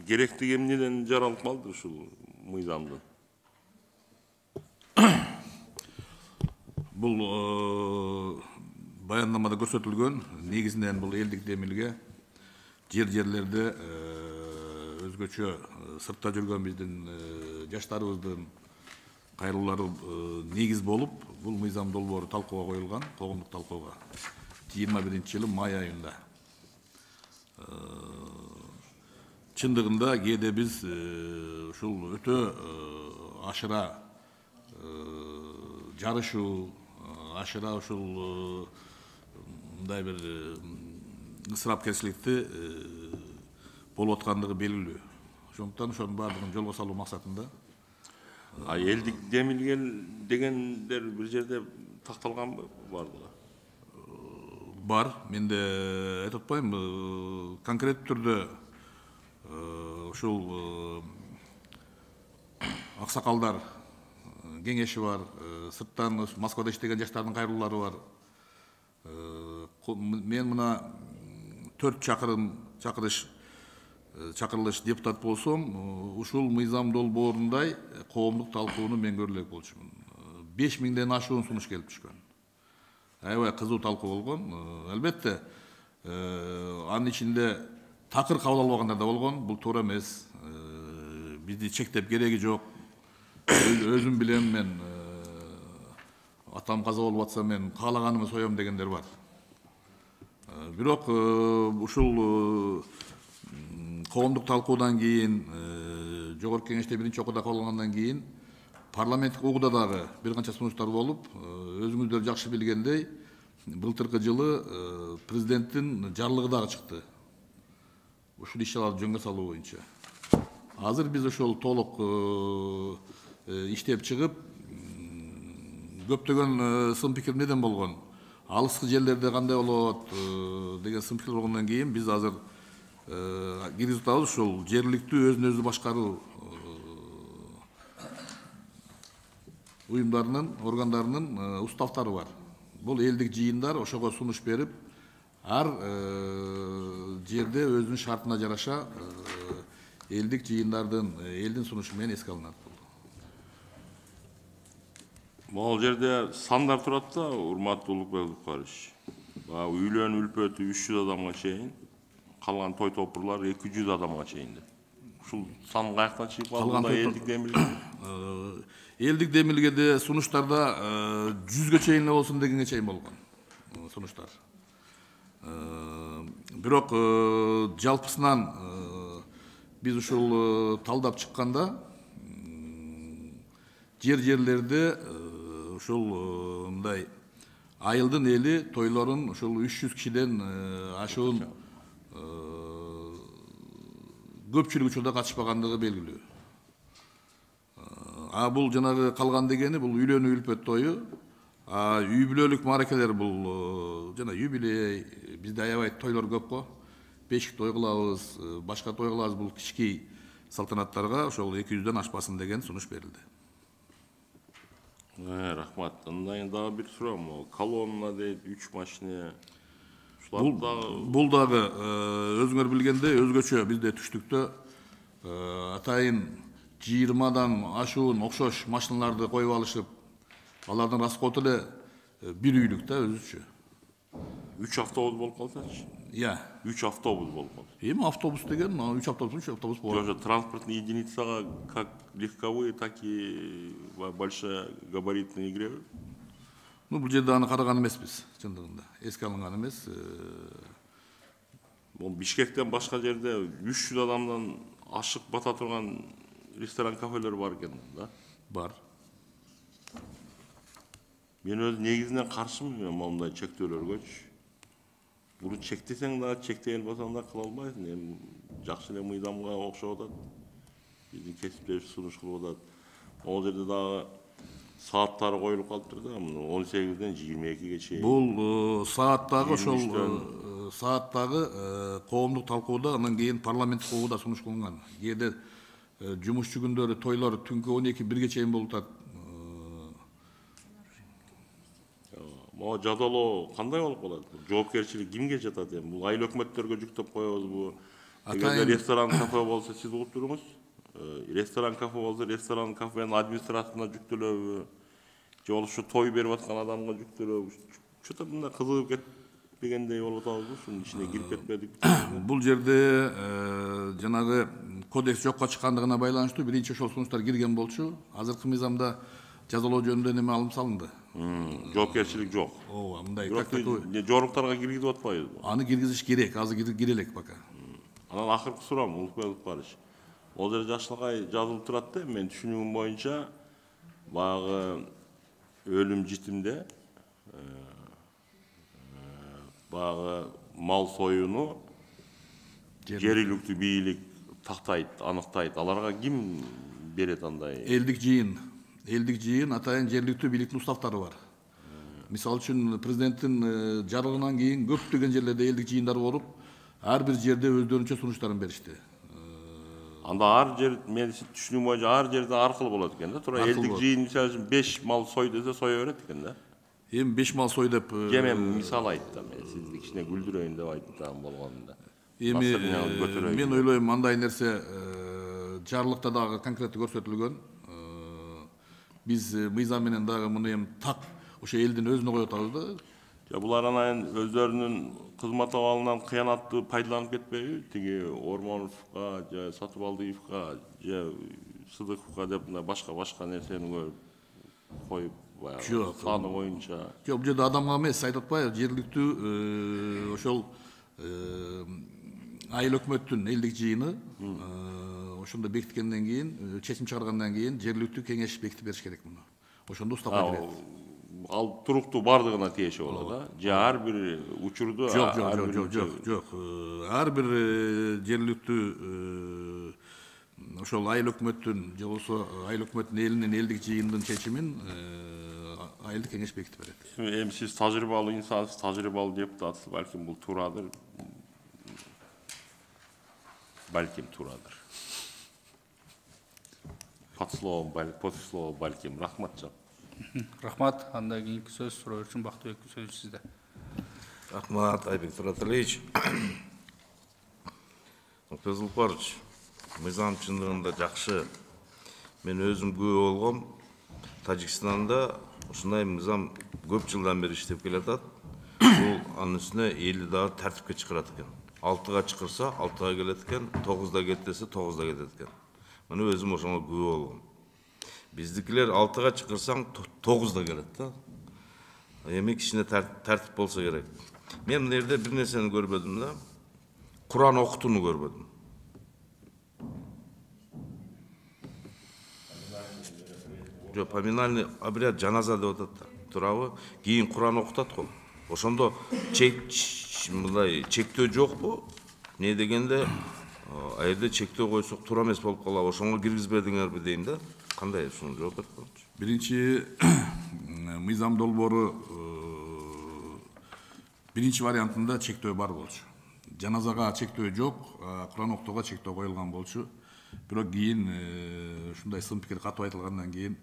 керектиги эмнеден жаралып калды ушул мыйзамды? Бул баяндамада көрсөтүлгөн, негизинен бул элдик демилге жерлерде өзгөчө сыртта жүргөн биздин жаштарыбыздын кайрылуулары негиз болуп, бул мыйзам долбоору талкууга коюлган, коомдук талкууга 21-жылы май айында. Чындыгында кээде биз ушул өтө ашыра жарышуу, ашыра ушул мындай бир ысырапкерчиликти болуп аткандыгы белгилүү. Ошондуктан ошонун баардыгын жолго салуу максатында. Элдик демилген дегендер бир жерде такталганбы, бардыгы? Бар, менде айтып атпайм, конкрет түрдө ушул аксакалдар кеңеши бар, сырттан Москвада иштеген жаштардын кайрылуулары бар. Мен мына 4 чакырылыш депутат болсом, ушул мыйзам долбоорундай коомдук талкууну мен көрө элек болчумун. 5000ден ашуун сунуш келип түшкөн. Аябай кызуу талкуу болгон. Албетте, анын ичинде такыр кабыл албагандар да болгон. Бул туура эмес. Бизди чектеп кереги жок. Өзүм билем, мен атам каза болуп атса мен каалаганымды соём дегендер бар. Бирок ушул коомдук талкуудан кийин, Жогорку Кеңеште биринчи окууда кабыл алынгандан кийин парламенттик угууда дагы бир канча сунуштар болуп, өзүңүздөр жакшы билгендей, былтыркы жылы президенттин жарлыгы дагы чыкты. Ушул иш-чараларды жөнгө салуу боюнча. Азыр биз ошол толук иштеп чыгып, көптөгөн сын пикир неден болгон, алыскы жерлерде кандай болот деген сын пикир болгондон кийин биз азыр киргизип атабыз ушул жергиликтүү өзүн өзү башкаруу уюмдарынын, органдарынын уставтары бар. Бул элдик жыйындар ошого сунуш берип, ар жерде өзүнүн шартына жараша элдик жыйындардын, элдин сунушу менен эске алынат. Могул жерде сандар турат да, урматтуу Улукбек Зулпукарович. Үйлөн үлпөтү 300 адамга чейин, калган той топурлар 200 адамга чейин. Ушул сан каяктан чыгып калганда элдик демилге? Элдик демилгеде сунуштарда 100ге чейин болсун дегенге чейин болгон сунуштар. Бирок жалпысынан биз ушул талдап чыкканда жерлерде ушул мындай айылдын эли тойлорун ушул 300 кишиден ашуун көпчүлүк учурда катышпагандыгы белгилүү. Бул жанагы калган дегени бул үйлөнүү үлпөт тою. Үй бүлөлүк мааракелер бул жана юбилей, бизде аябай тойлор көп го. Бешик той кылабыз, башка той кылабыз, бул кички салтанаттарга ошол 200дөн ашпасын деген сунуш берилди. Рахмат. Андан дагы бир суроо, колонна дейт, 3 машина. Бул дагы өзүңөр билгендей өзгөчө бизде түштүктө атайын 20дан ашуун окшош машиналарды коюп алышып, алардын расходу эле бир үйлүк да өзүчө. 3 автобус болуп калсачы? 3 автобус болуп калса. Эми автобус деген 3 автобус болот. Жок, транспортный единицага как легковые, так и большая габаритные киреби? Бул жерде аны караган эмеспиз, чындыгында. Эске алынган эмес. Бишкектен башка жерде 300 адамдан ашык бата турган ресторан, кафелер бар экен, да? Бар. Мен өз негизинен каршымын мындай чектөөлөргөчү. Bunu çektesen daha çekte elbasan da kıla almayısın. Hem жақсы эле мыйдамга окшоп атат. Биздин кесиптеш сунуш кылып атат. Ол жерде дагы сааттары коюлуп калыптыр да, 18-ден 22-ге чейин. Бул сааттагы ошол сааттагы коомдук талкууда, анан кийин парламенттик коомдо сунуш кылынган. Кээде жумушчу күндөрү тойлор түнкү 12-1ге чейин болуп атат. Могу жадалоо кандай болуп калат? Жоопкерчилик кимге жатат эми? Бул айыл өкмөттөргө жүктөп коебузбу? Эгерде ресторан, кафе болсо сиз угуп туруңуз. Ресторан, кафе болсо ресторан, кафенин администрациясына жүктөлөбү? Же болушу той берип аткан адамга жүктөлөбү? Что-то мындай кызыгып кетпегендей болуп атабызбы? Ушунун ичине кирип кетпедик. Бул жерде жанагы кодекс жокко чыккандыгына байланыштуу биринчи ошол сунуштар кирген болчу. Азыркы мыйзамда жазалоо жөнүндө неме алым салынды. Жоопкерчилик жок. Ооба, мындай жоруктарга киргизип атпайбызбы? Аны киргизиш керек, азыр кирелек бака. Анан акыркы суроом Улукбек Барыш. Ол жерде жакшылыкай жазылып турат да, мен түшүнүгүм боюнча баягы өлүм житимде баягы мал союуну жергиликтүү бийлик тактайт, аныктайт. Аларга ким берет андай? Элдик жыйын атайын жергиликтүү бийликтин уставтары бар. Мисалы үчүн президенттин жарыгынан кийин көптөгөн жерлерде элдик жыйындар болуп, ар бир жерде өздөрүнчө сунуштарын беришти. Анда ар жер, мен түшүнүгүм боюнча ар жерде аркылуу болот экен да. Тура элдик жыйын мисалы үчүн 5 мал сой десе сое берет экен да. Эми 5 мал сой деп мен мисал айттым, сиздин кичине күлдүрөйүн деп айттым болгонунда. Эми мен ойлойм андай нерсе жарлыкта дагы конкреттүү көрсөтүлгөн. Биз мыйзам менен дагы муну эми так ошо элдин өзүнө коюп атабыз да. Булар анан өздөрүнүн кызмат абалынан кыянаттуу пайдаланып кетпейби? Тиги Ормоновго, же Сатыбалдиевго, же Сыдыковго деп башка нерсени коюп баягы саны боюнча. Жок, бул жерде адамга эмес, айтып атпайбы, жергиликтүү ошол айыл өкмөттүн элдик жыйыны ошондо бекиткенден кийин, чечим чыгаргандан кийин жергиликтүү кеңеш бекитип бериш керек муну. Ошондо устава берет. Ал туруктуу бардыгына тиеши болот да. Же ар бир учурду жок. Ар бир жергиликтүү ошол айыл өкмөттүн же болсо айыл өкмөттүн элинин элдик жыйынынын чечимин айылдык кеңеш бекитип берет. Эми сиз тажрыйбалуу инсансыз, тажрыйбалуу депутатсыз, балким бул туурадыр. Подслово балким. Рахмат жок. Рахмат. Андан кийинки сөз суроо үчүн Бактыбек сөз сизде. Рахмат, Айбек Тураталиевич. Улукбек мыйзам чындыгында жакшы. Мен өзүм күбө болгом. Тажикстанда ушундай мыйзам көп жылдан бери иштеп келатат. Бул анын үстүнө элди дагы тартипке чыгарат экен. 6-га чыкырса 6-га келет экен, 9-да кет десе 9-да кетет экен. Мына өзүм ошоңо күбө болгом. Биздикилер 6-га чыкырсаң 9-да келет да. Эми кичине тартип болсо керек. Мен мына жерде бир нерсени көрбөдүм да. Куран окутууну көрбөдүм. Жо поминальный обряд жаназа деп атат да. Турабы? Кийин Куран окутат го. Ошондо мындай чектөө жокпу? Не дегенде, аерде чектөө койсок туура эмес болуп калабы. Ошоңо киргизбедиңерби дейм да. Кандай ушуну жооп берип коечу. Биринчи мыйзам долбоору биринчи вариантында чектөө бар болчу. Жаназага чектөө жок, Куран окутууга чектөө коюлган болчу. Бирок кийин ушундай сын пикир катып айтылгандан кийин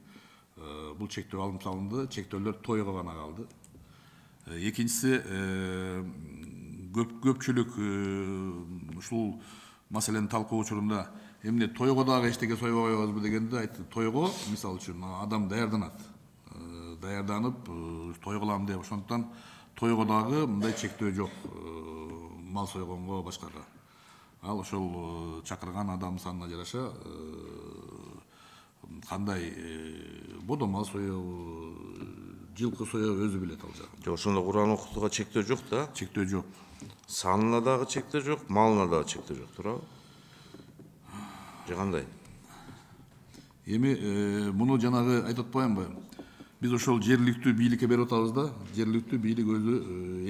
бул чектөө алынып салынды, чектөөлөр тойго гана калды. Экинчиси көпчүлүк ушул маселени талкуу учурунда эмне тойго дагы эчтеке сойбой коебузбу дегенде айтты, тойго мисалы үчүн адам даярданат. Даярданып той кылам деп, ошондуктан тойго дагы мындай чектөө жок. Мал сойгонго башкага. Ал ошол чакырган адам санына жараша кандай бодо мал соёбу, жылкы соёбу өзү билет ал жагын. Жок, ошондо Куран окутууга чектөө жок да? Чектөө жок. Санына дагы чектөө жок, малына дагы чектөө жок, туурабы? Же кандай? Эми муну жанагы айтып атпаймынбы? Биз ошол жергиликтүү бийликке берип атабыз да, жергиликтүү бийлик өзү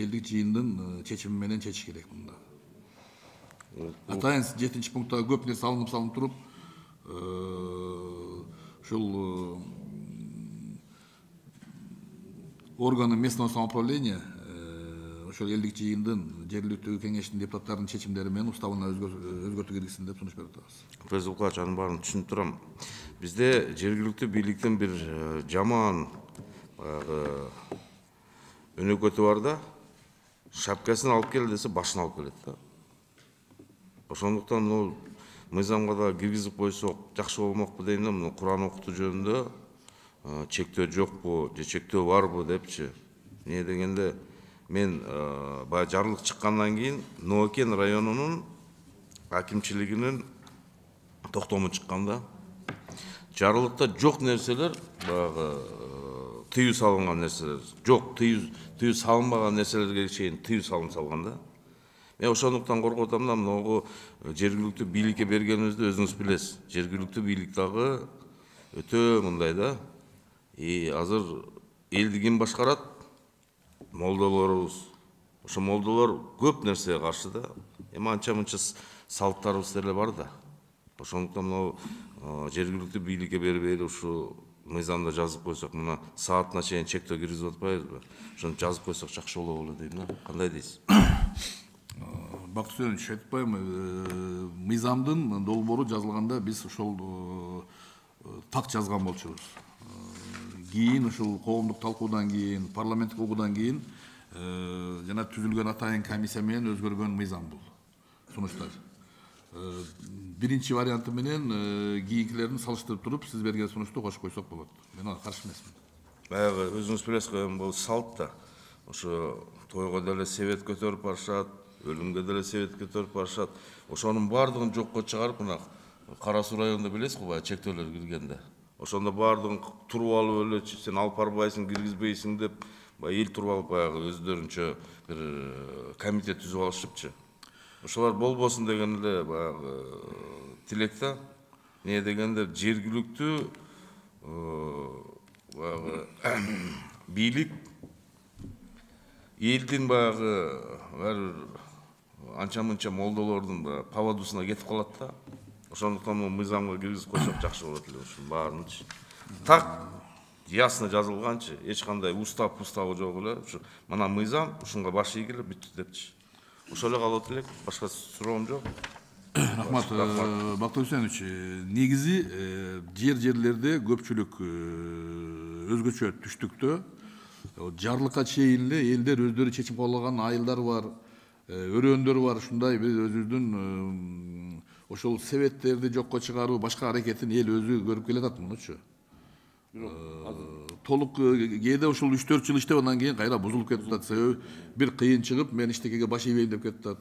элдик жыйындын чечими менен чечиш керек мында. Атайын 7-чи пункттагы көп нерсе алынып туруп, ушул органы местного самоуправления ошол элдик жыйындын жергиликтүү кеңештин депутаттарынын чечимдери менен уставына өзгөртүү киргизсин деп сунуш берип атабыз. Президент Кулач, анын баарын түшүнүп турам. Бизде жергиликтүү бийликтин бир жаман өнөкөтү бар да, шапкасын алып кел десе башын алып келет да. Ошондуктан мыйзамга да киргизип койсок жакшы болмокпу дейм да, мына Куран окутуу жөнүндө чектөө жокпу же чектөө барбы депчи. Эмне дегенде мен баягы жарлык чыккандан кийин Ноокен районунун акимчилигинин токтому чыккан да. Жарлыкта жок нерселер, баягы тыюу салынган нерселер, жок тыюу салынбаган нерселерге чейин тыюу салым салган да. Мен ошондуктан коркуп атам да, могу жергиликтүү бийликке бергенибизди өзүңүз билесиз. Жергиликтүү бийлик дагы өтө мындай да. Азыр элди ким башкарат? Молдолорубуз. Ошо молдолор көп нерсеге каршы да. Анча-мынча салттарыбыз деле бар да. Ошондуктан могу жергиликтүү бийликке бербейли ушу мыйзамда жазып койсок, мына саатына чейин чектөө киргизип атпайбызбы? Ошону жазып койсок жакшы боло болот дейм да. Кандай дейсиз? Бактык Сөөнүч, айтпайм, мыйзамдын долбоору жазылганда биз ошол так жазган болчубуз. Кийин ушул коомдук талкуудан кийин, парламенттик угуудан кийин жана түзүлгөн атайын комиссия менен өзгөргөн мыйзам бул сунуштар. Биринчи варианты менен кийинкилерин салыштырып туруп, сиз берген сунушту кошуп койсок болот. Мен ага каршы эмесмин. Баягы өзүңүз билесиз, бул салт да. Ошо тойго деле себет көтөрүп барышат, өлүмгө деле себет көтөрүп барышат. Ошонун баардыгын жокко чыгарып, мына Кара Суу районунда билесиз го, баягы чектөөлөр киргенде. Ошондо баардыгын туруп алып эле сен алып барбайсың, киргизбейсиң деп, эл туруп алып баягы өздөрүнчө бир комитет түзүп алышыпчы. Ошолар болбосун деген эле баягы тилекте. Эмне дегенде жергиликтүү баягы бийлик элдин баягы анча-мынча молдолордун поводусуна кетип калат да. Ошондуктан мыйзамга киргизип койсок жакшы болот эле ушунун баарынчы. Так ясно жазылганчы, эч кандай уставы жок эле. Ушу мына мыйзам ушунга баш ийгиле бүттү депчи. Ошол эле калат элек, башка суроом жок. Рахмат, Бактык Сөөнүч, негизи жерлерде көпчүлүк өзгөчө түштүктө жарлыкка чейин эле элдер өздөрү чечим кабыл алган айылдар бар, өрөөндөр бар, ушундай биз өзүбүздүн ошол себеттерди жокко чыгаруу, башка аракетин эл өзү көрүп келатат мунучу. Толук кээде ошол 3-4 жыл иштеп андан кийин кайра бузулуп кетип атат. Себеби бир кыйын чыгып, мен иштекеге баш ийбейм деп кетип атат.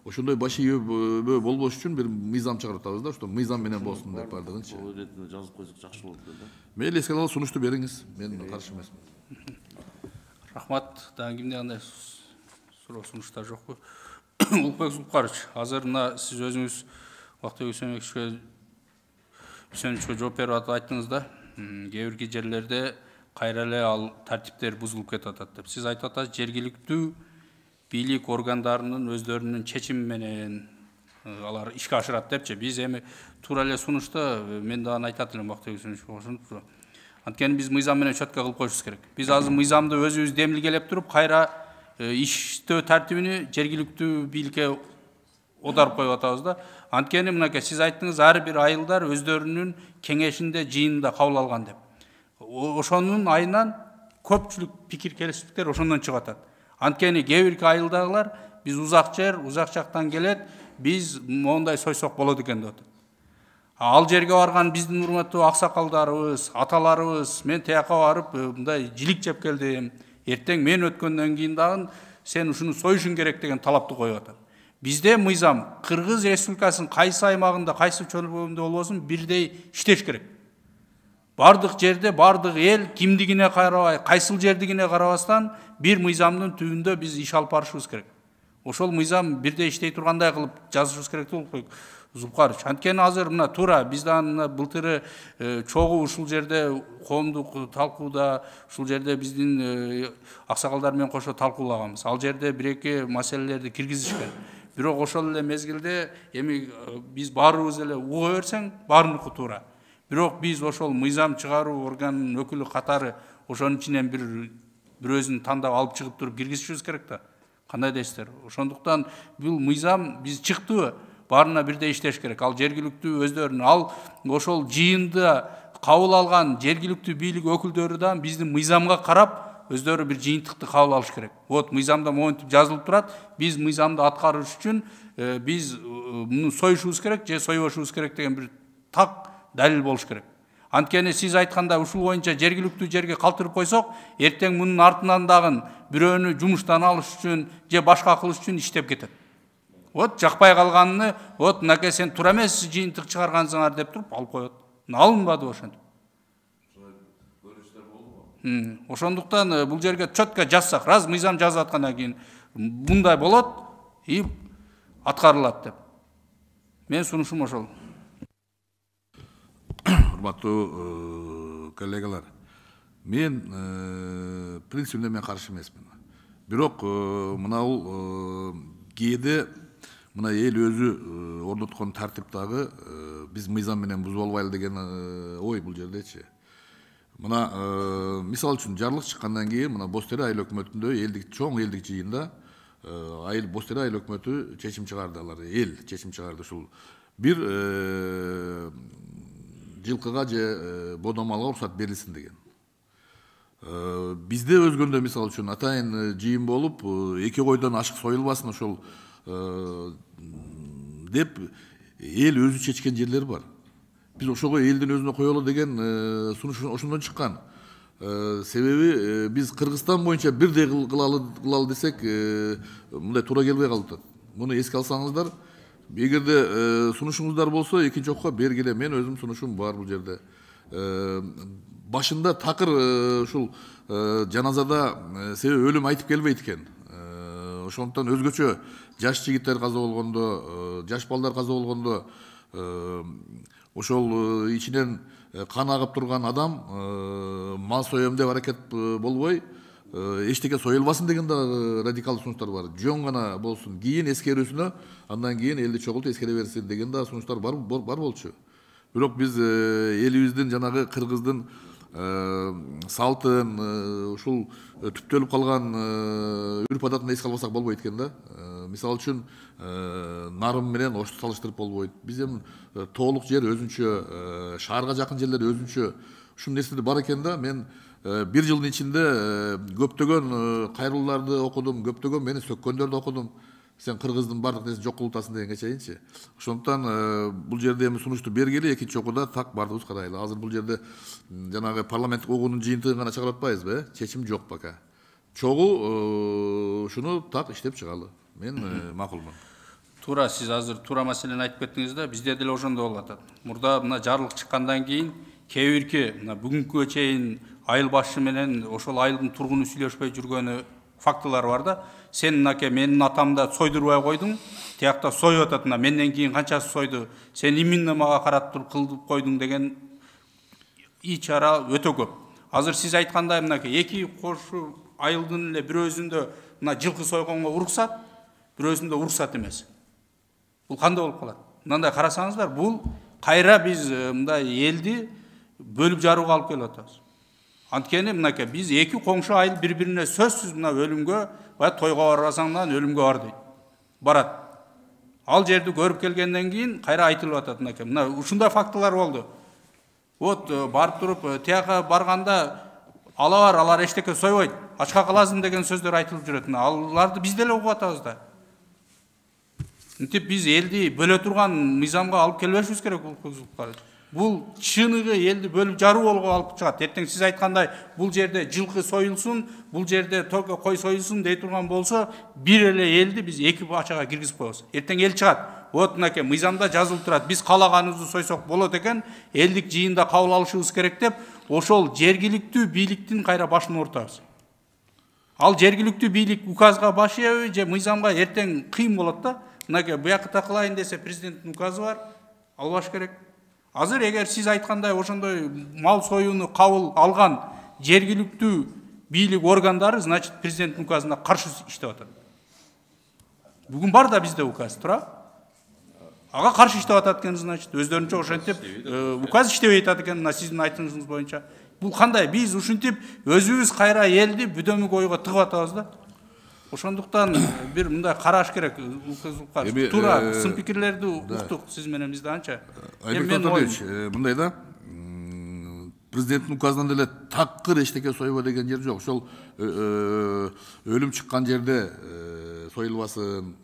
Ошондой баш ийбөө болбош үчүн бир мыйзам чыгарып атабыз да, что мыйзам менен болсун деп бардыгынчы. Бул иретинде жазып койсок жакшы болот да. Мейли, эске алып сунушту бериңиз. Мен каршы эмесмин. Рахмат. Дагы кимде кандай суроо сунуштар жокпу? Улукбек Зулпукарович, азыр мына сиз өзүңүз Бактык Сөөнүчкө жооп берип атып айттыңыз да, кээ бир жерлерде кайра эле ал тартиптер бузулуп кетип атат деп. Сиз айтып атасыз, жергиликтүү бийлик органдарынын өздөрүнүн чечими менен алар ишке ашырат депчи. Биз эми туура эле сунушта мен дагы айтат элем Бактык Сөөнүч. Анткени биз мыйзам менен четко кылып коюшубуз керек. Биз азыр мыйзамды өзүбүз демилгелеп туруп, кайра иштөө тартибини жергиликтүү бийликке оодарып коюп атабыз да. Анткени мынакей сиз айттыңыз, ар бир айылдар өздөрүнүн кеңешинде, жыйынында кабыл алган деп. Ошонун айынан көпчүлүк пикир келиштиктер ошондон чыгып атат. Анткени кээ бир айылдагылар биз узак жактан келет, биз мондай сойсок болот экен деп атат. Ал жерге барган биздин урматтуу аксакалдарыбыз, аталарыбыз, мен тияка барып мындай жилик жеп келдим. Эртең мен өткөндөн кийин дагы сен ушуну союшуң керек деген талапты коюп атат. Bizde mıyzam Kırgız Respublikasının kaysı aymağında, kaysı çölböğünde olmasın birdeyi işteş gerek. Bardık jerde, bardık el kimdigine karabay, kaysıl jerdigine karabastan bir mıyzamdın tüyünde biz iş alıp barışыбыз керек. Ошол мыйзам бирдей иштей тургандай кылып жазышыбыз керек Зулпукарович, анткени азыр мына туура биздин былтыры чогуу ушул жерде коомдук талкууда, ушул жерде биздин аксакалдар менен кошо талкуулаганбыз. Ал жерде бир-эки маселелерди киргизишкен. Бирок ошол эле мезгилде эми биз баарыбыз эле уга берсең, баарыныкы туура. Бирок биз ошол мыйзам чыгаруу органынын өкүлү катары ошонун ичинен бир өзүн тандап алып чыгып туруп киргизишибиз керек да. Кандай дейсиздер? Ошондуктан бул мыйзам биз чыктыбы, баарына бирдей иштеш керек. Ал жергиликтүү өздөрүнүн, ал ошол жыйында кабыл алган жергиликтүү бийлик өкүлдөрү да биздин мыйзамга карап өздөрү бир жыйынтыкты кабыл алыш керек. Вот мыйзамда монтип жазылып турат. Биз мыйзамды аткарыш үчүн биз муну союшубуз керек же сойбошубуз керек деген бир так далил болуш керек. Анткени сиз айтканда ушул боюнча жергиликтүү жерге калтырып койсок, эртең мунун артынан дагы бирөөнү жумуштан алыш үчүн же башка кылыш үчүн иштеп кетет. Вот жакпай калганын, вот мынакей сен туура эмес жыйынтык чыгаргансыңар деп туруп алып коет. Алынбады ошентип. Ошондуктан бул жерге четко жазсак, раз мыйзам жазып аткандан кийин мындай болот и аткарылат деп. Мен сунушум ошол. Урматтуу коллегалар, мен принципине мен каршы эмесмин. Бирок мынау кээде мына эл өзү орноткон тартиптагы биз мыйзам менен бузуп албайлы деген ой бул жердечи. Мына мисал үчүн жарлык чыккандан кийин мына Боз Тере айыл өкмөтүндө чоң элдик жыйында Боз Тере айыл өкмөтү чечим чыгарды, алар эл чечим чыгарды. Ушул бир жылкыга же бодомалга уруксат берилсин деген. Бизде өзгөндө мисал үчүн атайын жыйын болуп, эки койдон ашык союлбасын ошол деп эл өзү чечкен жерлер бар. Биз ошого элдин өзүнө коелу деген сунуш ошондон чыккан. Себеби биз Кыргызстан боюнча бирдей кылалы десек, мындай туура келбей калып атат. Муну эске алсаңыздар, эгерде сунушуңуздар болсо экинчи окуга бергиле. Мен өзүм сунушум бар бул жерде. Башында такыр ушул жаназада себеби өлүм айтып келбейт экен. Ошондуктан өзгөчө жаш жигиттер каза болгондо, жаш балдар каза болгондо ошол ичинен кан агып турган адам мал соем деп аракет болбой, эчтеке союлбасын деген да радикалдуу сунуштар бар. Жөн гана болсун, кийин эскерүүсүнө, андан кийин элди чогултуп эскере берсин деген да сунуштар бар болчу. Бирок биз элибиздин жанагы кыргыздын салтын, ушул түптөлүп калган үрп адатын эске албасак болбойт экен да. Мисал үчүн нарым менен ошту салыштырып болбойт. Биз эми тоолук жер өзүнчө, шаарга жакын жерлер өзүнчө ушул нерселер бар экен да. Мен бир жылдын ичинде көптөгөн кайрылууларды окудум, көптөгөн мени сөккөндөрдү окудум. Сен кыргыздын бардык нерсесин жок кылып дегенге чейинчи. Ошондуктан бул жерде эми сунушту бергели, экинчи окууда так бардыгыбыз карайлы. Азыр бул жерде жанагы парламенттик угуунун жыйынтыгын гана чыгарып атпайбызбы? Чечим жок пока. Чогуу ушуну так иштеп чыгалы. Мен макулмун. Туура, сиз азыр туура маселени айтып кеттиңиз да, бизде деле ошондой болуп атат. Мурда мына жарлык чыккандан кийин кээ бирки мына бүгүнкүгө чейин айыл башчы менен ошол айылдын тургуну сүйлөшпөй жүргөнү фактылар бар да. Сен мынакей менин атамда сойдурбай койдуң, тиякта союп атат, мына менден кийин канчасы сойду, сен именно мага карап туруп кылып койдуң деген ичара өтө көп. Азыр сиз айткандай мынакей эки кошу айылдын эле бирөөсүндө мына жылкы сойгонго уруксат, бирөөсүндө уруксат эмес. Бул кандай болуп калат? Мындай карасаңыздар, бул кайра биз мындай элди бөлүп жарууга алып келип атабыз. Анткени мынакей биз эки коңшу айыл бири-бирине сөзсүз мына өлүмгө, тойго барбасаңдан өлүмгө бар дейт. Барат. Ал жерди көрүп келгенден кийин кайра айтылып атат мынакей. Мына ушундай фактылар болду. Вот барып туруп тияка барганда алар эчтеке сойбойт, ачка каласың деген сөздөр айтылып жүрөт. Аларды биз деле угуп атабыз да. Мынтип биз элди бөлө турган мыйзамга алып келбешибиз керек бул. Бул чыныгы элди бөлүп жаруу болгого алып чыгат. Эртең сиз айткандай бул жерде жылкы союлсун, бул жерде только кой союлсун дей турган болсо, бир эле элди биз эки бачага киргизип коебуз. Эртең эл чыгат. Вот мынакей мыйзамда жазылып турат. Биз калаганыбызды сойсок болот экен, элдик жыйында кабыл алышыбыз керек деп, ошол жергиликтүү бийликтин кайра башын ортабыз. Ал жергиликтүү бийлик указга баш ийеби же мыйзамга эртең кыйын болот да. мынакей буякта кылайын десе президенттин указы бар, албаш керек. Азыр эгер сиз айткандай ошондой мал союуну кабыл алган жергиликтүү бийлик органдары, значит, президенттин указына каршы иштеп атат. Бүгүн бар да бизде указ, тура? Ага каршы иштеп атат экен, значит, өздөрүнчө ошентип указ иштебей атат экен, мына сиздин айтымыңыз боюнча. Бул кандай? Биз ушинтип өзүбүз кайра элди бүдөмүк ойго тыгып атабыз да. Ошондуктан бир мындай караш керек. Туура сын пикирлерди уктук сиз менен бизде анча. Мындай да, президенттин указынан деле такыр эчтеке союба деген жер жок. Ошол өлүм чыккан жерде союлбасын,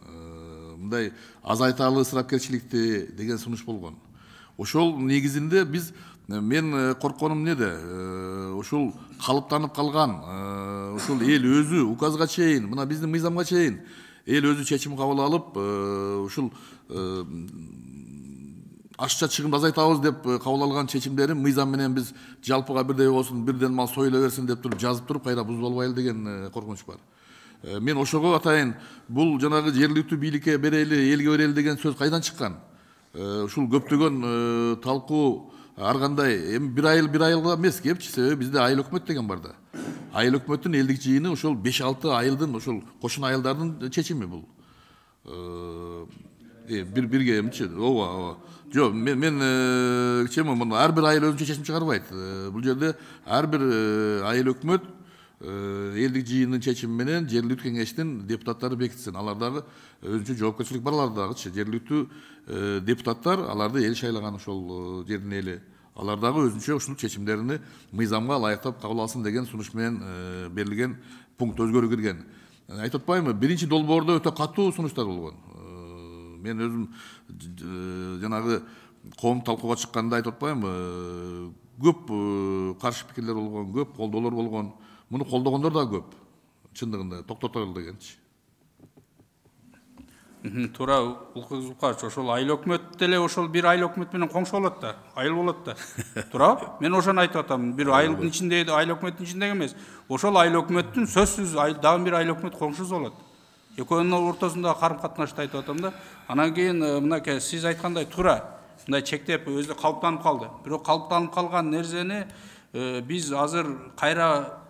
мындай азайталы ысырапкерчиликти деген сунуш болгон. Ошол негизинде биз, мен коркконум неде, ошол калыптанып калган, ошол эл өзү указга чейин, мына биздин мыйзамга чейин эл өзү чечим кабыл алып, ушул ашча чыгымды азайтабыз деп кабыл алган чечимдерин мыйзам менен биз жалпыга бирдей болсун, бирден мал союла берсин деп туруп жазып туруп кайра бузуп албайлы деген коркунуч бар. Мен ошого атайын, бул жанагы жергиликтүү бийликке берели, элге берели деген сөз кайдан чыккан? Ушул көптөгөн талкуу ар кандай, эми бир айылга эмес кепчи, себеби бизде айыл өкмөт деген бар да. Айыл өкмөттүн элдик жыйыны ошол 5-6 айылдын, ошол кошун айылдардын чечими бул. Бирге эмчи, ооба. Жок, мен чему муну ар бир айыл өзүнчө чечим чыгарбайт. Бул жерде ар бир айыл өкмөт элдик жыйынын чечими менен жергиликтүү кеңештин депутаттары бекитсин. Алардагы өзүнчө жоопкерчилик бар алардагычы. Жергиликтүү депутаттар аларды эл шайлаган ошол жердин эли. Алардагы өзүнчө ушул чечимдерини мыйзамга ылайыктап кабыл алсын деген сунуш менен берилген пункт өзгөрүү кирген. Айтып атпаймынбы, биринчи долбоордо өтө катуу сунуштар болгон. Мен өзүм жанагы коом талкууга чыкканда айтып атпаймынбы, көп каршы пикирлер болгон, көп колдоолор болгон. Муну колдогондор да көп. Чындыгында токтотолу дегенчи. Туура, Улкыбек, ошол айыл өкмөт деле ошол бир айыл өкмөт менен коңшу болот да, айыл болот да. Туура? Мен ошону айтып атам. Бир айылдын ичинде, айыл өкмөттүн ичинде эмес. Ошол айыл өкмөттүн сөзсүз дагы бир айыл өкмөт коңшусу болот. Экөөнүн ортосунда карым катнашты айтып атам да. Анан кийин мынакей сиз айткандай туура, мындай чектеп өзү калыптанып калды. Бирок калыптанып калган нерсени биз азыр кайра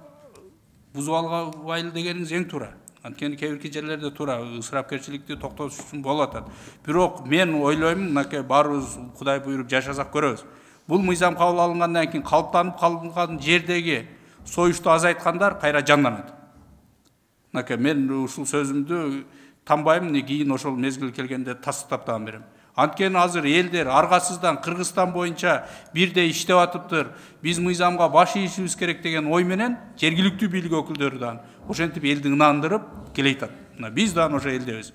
бузуп албайлы дегениңиз эң туура. Анткени кээ бир жерлерде туура ысырапкерчиликти токтотуш үчүн болуп атат. Бирок мен ойлойм, мынакей баарыбыз Кудай буйруп жашасак көрөбүз. Бул мыйзам кабыл алынгандан кийин калыптанып калган жердеги союшту азайткандар кайра жанданат. Мынакей мен ушул сөзүмдү танбайм, кийин ошол мезгил келгенде тастыктап дагы берем. Анткени азыр элдер аргасыздан Кыргызстан боюнча бирдей иштеп атыптыр. Биз мыйзамга баш ийишибиз керек деген ой менен жергиликтүү бийлик өкүлдөрү дагы ошентип элди ынандырып келейтат. Мына биз дагы ошо элдебиз.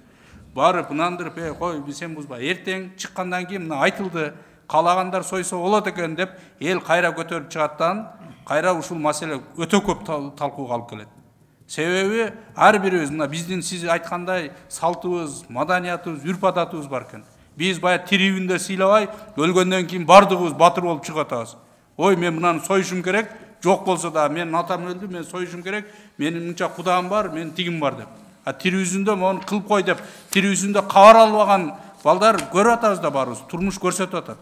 Барып ынандырып, кой, сен бузба. Эртең чыккандан кийин мына айтылды, каалагандар сойсо болот экен деп эл кайра көтөрүп чыгаттан, кайра ушул маселе өтө көп талкууга алып келет. Себеби ар бирибиз мына биздин сиз айткандай салтыбыз, маданиятыбыз, үрп-адатыбыз бар экен. Биз бая тирүүндө сыйлабай, өлгөндөн кийин бардыгыбыз батыр болуп чыгып атабыз. Ой, мен мынаны союшум керек, жок болсо да менин атам өлдү, мен союшум керек, менин мынча кудам бар, менин тигим бар деп. Тирүүсүндө мону кылып кой деп, тирүүсүндө кабар албаган балдар көрүп атабыз да баарыбыз, турмуш көрсөтүп атат.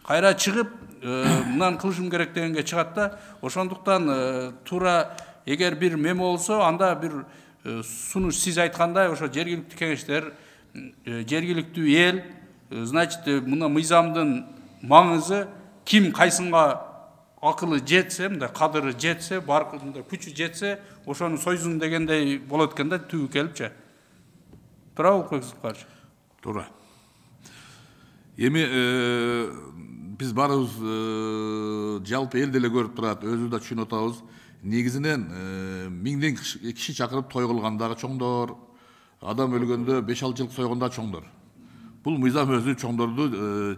Кайра чыгып, мынаны кылышым керек дегенге чыгат да. Ошондуктан туура эгер бир мем болсо, анда бир сунуш сиз айткандай ошо жергиликтүү кеңештер, жергиликтүү эл, значит, мына мыйзамдын маңызы ким кайсынга акылы жетсе, мындай кадыры жетсе, баркында күчү жетсе, ошону сойзун дегендей болот экен да, түбү келипчи. Туура Улкыбек? Туура. Эми биз баарыбыз жалпы эл деле көрүп турат, өзүбүз да түшүнүп атабыз. Негизинен миңден киши чакырып той кылгандагы чоңдор, адам өлгөндө 5-6 жыл сойгондагы чоңдор. Бул мыйзам өзү чоңдорду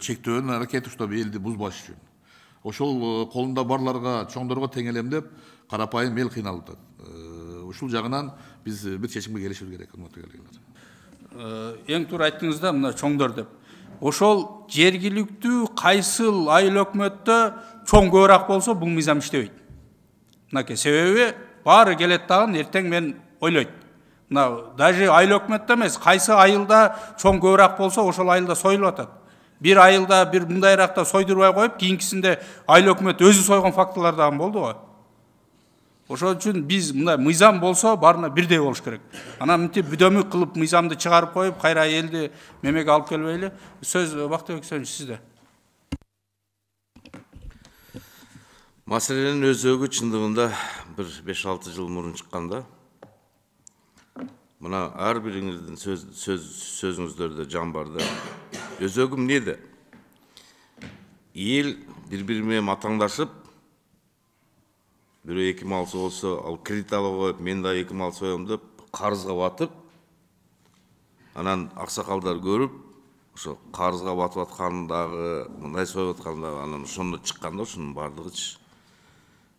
чектөөнүн аракети уштап элди бузбаш үчүн. Ошол колунда барларга, чоңдорго теңелем деп карапайым эл кыйналып атат. Ушул жагынан биз бир чечимге келишибиз керек, урматтуу келгендер. Эң туура айттыңыз да, мына чоңдор деп. Ошол жергиликтүү кайсыл айыл өкмөттө чоң көбүрөөк болсо, бул мыйзам иштебейт. Мынакей себеби баары келет дагы эртең мен ойлойт. Мына даже айыл өкмөттө эмес, кайсы айылда чоң көбүрөөк болсо ошол айылда союлуп атат. Bir айылда bir мындайракта сойдурбай коюп, кийинкисинде айыл өкмөт өзү сойгон фактылар дагы болду го. Ошол үчүн биз мындай мыйзам болсо баарына бирдей болуш керек. Анан мынтип бүдөмүк кылып мыйзамды чыгарып коюп, кайра элди мемеге алып келбейли. Сөз Бактыбек Үсенович сизде. Маселенин өзөгү чындыгында bir 5-6 жыл мурун чыкканда, мына ар бириңиздин сөзүңүздөрдө жан бар да. Өзөгү эмнеде? Эл бири-бири менен матаңдашып, бирөө 2 мал болсо, ал кредит алып коюп, мен да 2 мал соём деп карызга батып, анан аксакалдар көрүп, ошо карызга батып аткандагы, мындай союп аткандагы, анан ошондо чыкканда ошонун бардыгычы.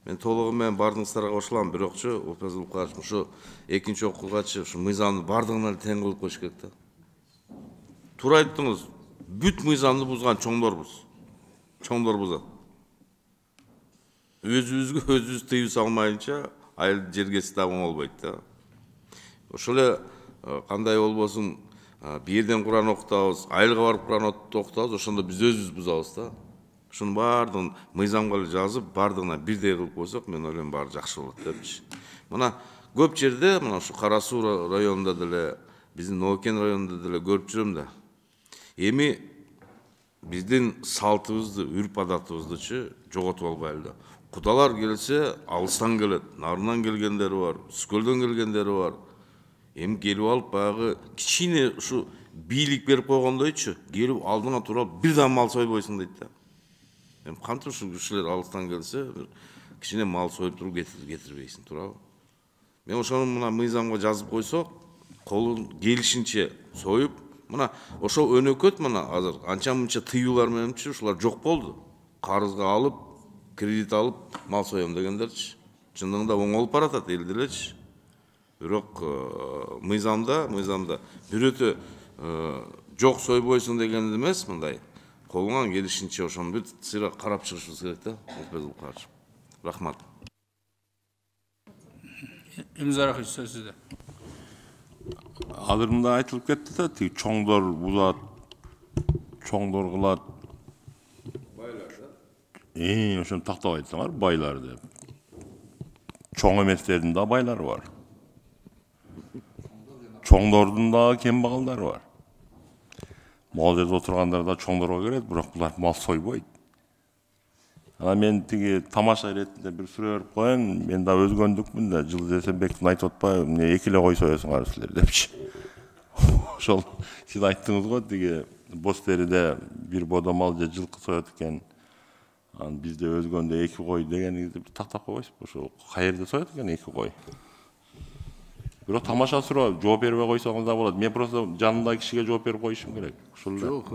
Мен толугу менен бардыгыңыздарга кошулам, бирокчу ошо экинчи окуугачы ушу мыйзамды бардыгына тең кылып коюш керек да. Туура айттыңыз, бүт мыйзамды бузган чоңдорбуз. Чоңдор бузат. Өзүбүз тыюу салмайынча айыл жергеси да болбойт да. Ошол эле кандай болбосун, бир жерден Куран окутабыз, айылга барып Куран окутабыз, ошондо биз өзүбүз бузабыз да. Ошонун баардыгын мыйзамга жазып, бардыгына бирдей кылып койсок, мен ойлойм баары жакшы болот депчи. Мына көп жерде, мына ушу Кара Суу районунда деле, биздин Ноокен районунда деле көрүп жүрөм да. Эми биздин салтыбызды, үрп адатыбыздычы жоготуп албайлы да. Кудалар келсе, алыстан келет, нарынан келгендери бар, Үскөлдөн келгендери бар. Эми келип алып баягы кичине ушу бийлик берип койгондойчу, келип алдыңа туруп бир да мал сойбойсуң дейт да. Эми кантип ушу кишилер алыстан келсе, кичине мал союп туруп кетирбейсиң, туурабы? Мен ошону мына мыйзамга жазып койсок, колун келишинче союп, мына ошол өнөкөт мына азыр анча-мынча тыюулар мененчи ушулар жок болду. Карызга алып, кредит алып, мал соём дегендерчи. Чындыгында оңолуп баратат элде элечи. Бирок мыйзамда бирөөтө жок сойбойсуң деген эмес, мындай колуңан келишинче ошону бир сыйра карап чыгышыбыз керек да. Рахмат. Имзарахович, сөз сизде. Азыр мында айтылып кетти да, тиги чоңдор бузат, чоңдор кылат. Байлар да? Ошону тактап айтсаңар, байлар деп. Чоң эместердин да байлары бар. Чоңдордун да кембагалдары бар. Мал жерде отургандар да чоңдорго келет, бирок булар мал сойбойт. Анан мен тиги тамаша иретинде бир суроо берип коеюн, мен да өзгөндүкмүн да, Жылдыз Эсенбековдун айтып атпайбы, эмне 2 эле кой соесуңар силер депчи. Ошол сиз айттыңыз го, тиги боз териде бир бодо мал же жылкы соет экен. Анан бизде өзгөндө 2 кой дегениңизди бир тактап койбойсузбу? Ошо каерде соет экен 2 кой? Бирок тамаша суроо, жооп бербей койсоңуз да болот. Мен просто жанымдагы кишиге жооп берип коюшум керек. Ошол эле. Жок,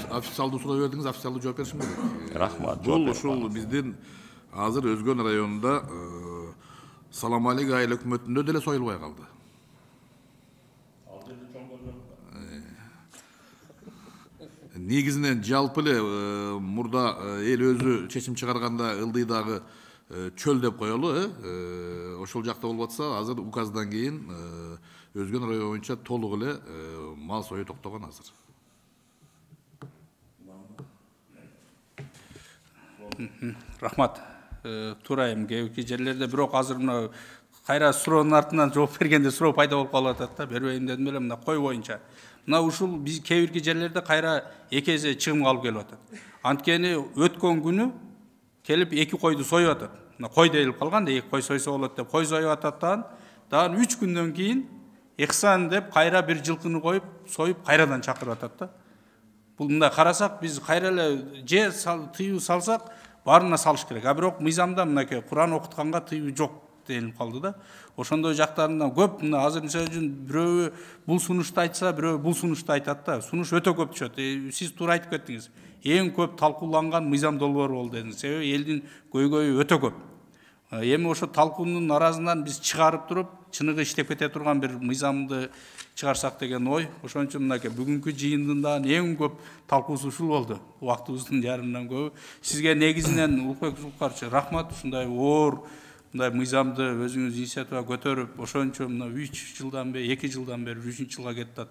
официалдуу суроо бердиңиз, официалдуу жооп беришим керек. Рахмат. Ушул биздин азыр Өзгөн районунда Саламалик айыл өкмөтүндө деле союлбай калды. Негизинен жалпы эле мурда эл өзү чечим чыгарганда ылдыйдагы чөл деп коелу, ошол жакта болуп атса, азыр указдан кийин Өзгөн району боюнча толук эле мал сою токтогон азыр. Рахмат. Туура эми кээбирки жерлерде, бирок азыр мына кайра суроонун артынан жооп бергенде суроо пайда болуп калып атат да, бербейм дедим эле мына кой боюнча. Мына ушул биз кээбирки жерлерде кайра эки эсе чыгымга алып келип атат. Анткени өткөн күнү келип 2 койду союп атат. Мына кой дейилип калган да, 2 кой сойсо болот деп кой союп атат, дагы 3 күндөн кийин Ихсан деп кайра бир жылкыны коюп, союп кайрадан чакырып атат да. Бул мындай карасак, биз кайра эле же тыюу салсак, баарына салыш керек. А бирок мыйзамда мынакей Куран окутканга тыюу жок делип калды да. Ошондой жактарынан көп, мына азыр мисалы үчүн бирөө бул сунушту айтса, бирөө бул сунушту айтат да. Сунуш өтө көп түшөт. Сиз туура айтып кеттиңиз. Эң көп талкууланган мыйзам долбоору болду дедиңиз. Себеби элдин көйгөйү өтө көп. Эми ошо талкуунун аразынан биз чыгарып туруп, чыныгы иштеп кете турган бир мыйзамды чыгарсак деген ой. Ошон үчүн мынакей бүгүнкү жыйындын да эң көп талкуусу ушул болду. Убактыбыздын жарымынан көбү. Сизге негизинен Улукбек Зулкарович рахмат, ушундай оор мындай мыйзамды өзүңүз инициатива көтөрүп, ошончо мына 3 жылдан бери, 2 жылдан бери 3 жылга кетти.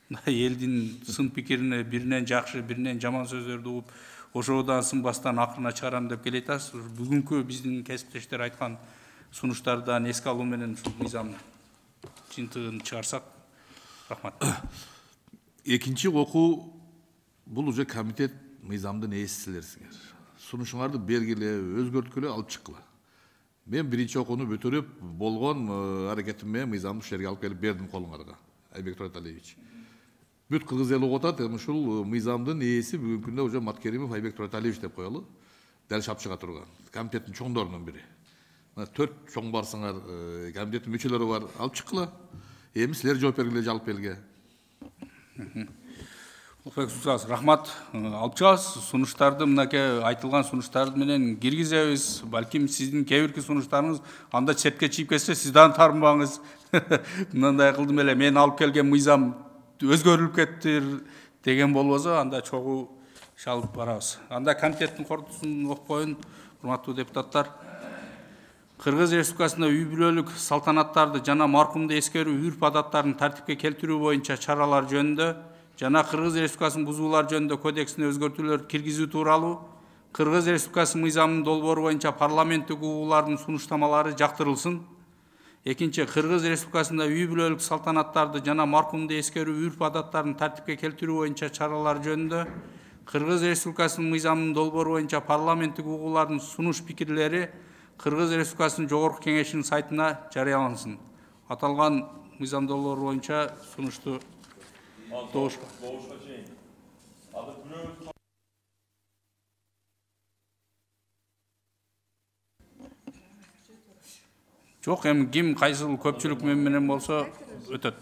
Мындай элдин сын пикирине биринен жакшы, биринен жаман сөздөрдү угуп, ошодон сынбастан акырына чыгарам деп келе атасыз. Бүгүнкү биздин кесиптештер айткан сунуштардан эске алуу менен ушул мыйзам жыйынтыгын чыгарсак, рахмат. Экинчи окуу бул уже комитет мыйзамдын ээси силерсиңер. Сунушуңарды бергиле, өзгөрткүлө, алып чыккыла. Мен биринчи окууну бүтүрүп болгон аракетим менен мыйзамды ушул жерге алып келип бердим колуңарга, Айбек Тураталиевич. Бүт кыргыз эли угуп атат, ушул мыйзамдын ээси бүгүнкү күндө уже Маткеримов Айбек Тураталиевич деп коелу. Дәл шапчыга турган. Комитеттин чоңдорунун бири. 4 чоң барсыңар, комитеттин мүчөлөрү бар, алып чыккыла. Эми силер жооп бергиле жалпы элге. Рахмат, алып чыгабыз. Сунуштарды мынакей айтылган сунуштарды менен киргизебиз. Балким сиздин кээ бирки сунуштарыңыз анда четке чийип кетсе, сиз дагы тарынбаңыз. Мындай кылдым эле, мен алып келген мыйзам өзгөрүлүп кетти деген болбосо, анда чогуу шалып барабыз. Анда комитеттин корутуусун окуп коеюн, урматтуу депутаттар. Кыргыз Республикасында үй бүлөлүк салтанаттарды жана маркумду эскерүү үрп адаттарын тартипке келтирүү боюнча чаралар жөнүндө жана Кыргыз Республикасынын бузуулар жөнүндө кодексине өзгөртүүлөр киргизүү тууралуу Кыргыз Республикасынын мыйзамынын долбоору боюнча парламенттик угуулардын сунуштамалары жактырылсын. Экинчи, Кыргыз Республикасында үй бүлөлүк салтанаттарды жана маркумду эскерүү үрп адаттарын тартипке келтирүү боюнча чаралар жөнүндө Кыргыз Республикасынын мыйзамынын долбоору боюнча парламенттик угуулардын сунуш пикирлери Кыргыз Республикасынын Жогорку Кеңешинин сайтына жарыялансын. Аталган мыйзам долбоору боюнча сунушту добушка. Жок, эми ким кайсыл көпчүлүк менен болсо өтөт.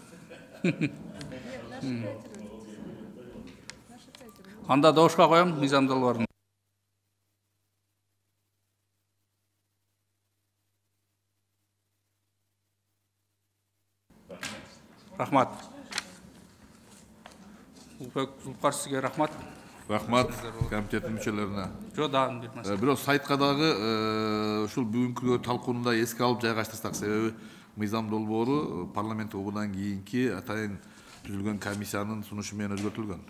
Анда добушка коем мыйзам долбоорун. Рахмат. Улпар, сизге рахмат. Рахмат комитеттин мүчөлөрүнө. Жо, дагы бир маселе. Бирок сайтка дагы ушул бүгүнкү талкуунда эске алып жайгаштырсак, себеби мыйзам долбоору парламент угуудан кийинки атайын түзүлгөн комиссиянын сунушу менен өзгөртүлгөн.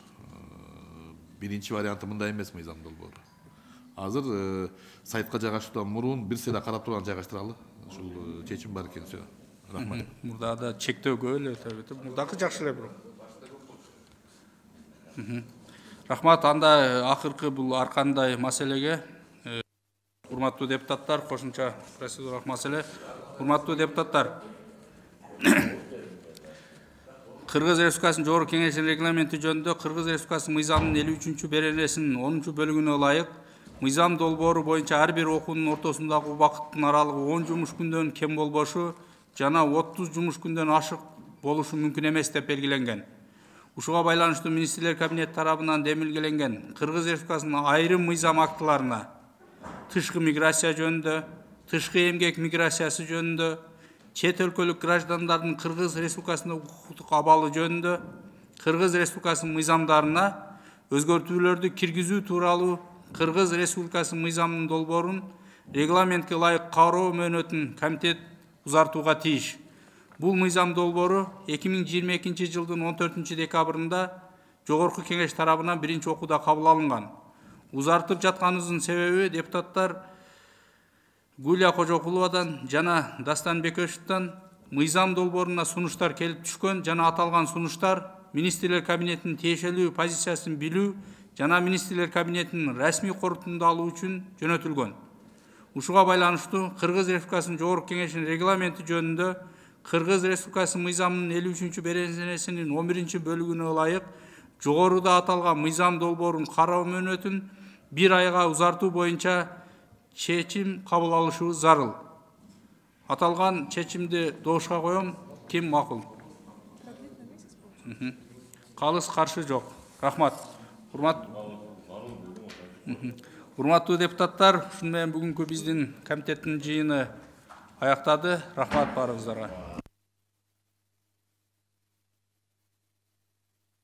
Биринчи варианты мындай эмес мыйзам долбоору. Азыр сайтка жайгаштыруудан мурун бир селе карап турган жайгаштыралы. Ушул чечим бар экен. Рахмат. Мурдада чектөөгө эле өтөбүт. Мурдакы жакшы эле бирок. Рахмат, анда акыркы бул ар кандай маселеге урматтуу депутаттар, кошумча процедуралык маселе. Урматтуу депутаттар, Кыргыз Республикасынын Жогорку Кеңешинин регламенти жөнүндө Кыргыз Республикасынын мыйзамынын 53-беренесинин 10 бөлүгүнө ылайык мыйзам долбоору боюнча ар бир окуунун ортосундагы убакыттын аралыгы 10 жумуш күндөн кем болбошу жана 30 жумуш күндөн ашык болушу мүмкүн эмес деп белгиленген. Ушуга байланыштуу министрлер кабинети тарабынан демилгеленген Кыргыз Республикасынын айрым мыйзам актыларына тышкы миграция жөнүндө, тышкы эмгек миграциясы жөнүндө, чет өлкөлүк граждандардын Кыргыз Республикасында укуктук абалы жөнүндө, Кыргыз Республикасынын мыйзамдарына өзгөртүүлөрдү киргизүү тууралуу Кыргыз Республикасынын мыйзамынын долбоорун регламентке ылайык кароо мөөнөтүн комитет узартууга тийиш. Бул мыйзам долбоору 2022 жылдын 14 декабрында Жогорку Кеңеш тарабынан биринчи окууда кабыл алынган. Узартып жатканыбыздын себеби депутаттар Гулия Кожокуловадан жана Дастан Бекешевден мыйзам долбооруна сунуштар келип түшкөн жана аталган сунуштар министрлер кабинетинин тиешелүү позициясын билүү жана министрлер кабинетинин расмий корутунду алуу үчүн жөнөтүлгөн. Ушуга байланыштуу Кыргыз Республикасынын Жогорку Кеңешинин регламенти жөнүндө Кыргыз Республикасынын мыйзамынын 53-беренесинин 11 бөлүгүнө ылайык жогоруда аталган мыйзам долбоорун кароо мөөнөтүн 1 айга узартуу боюнча чечим кабыл алышыбыз зарыл. Аталган чечимди добушка коем. Ким макул? Калыс каршы жок. Рахмат. Урматтуу депутаттар, ушуну менен бүгүнкү биздин комитеттин жыйыны аяктады. Рахмат баарыңыздарга.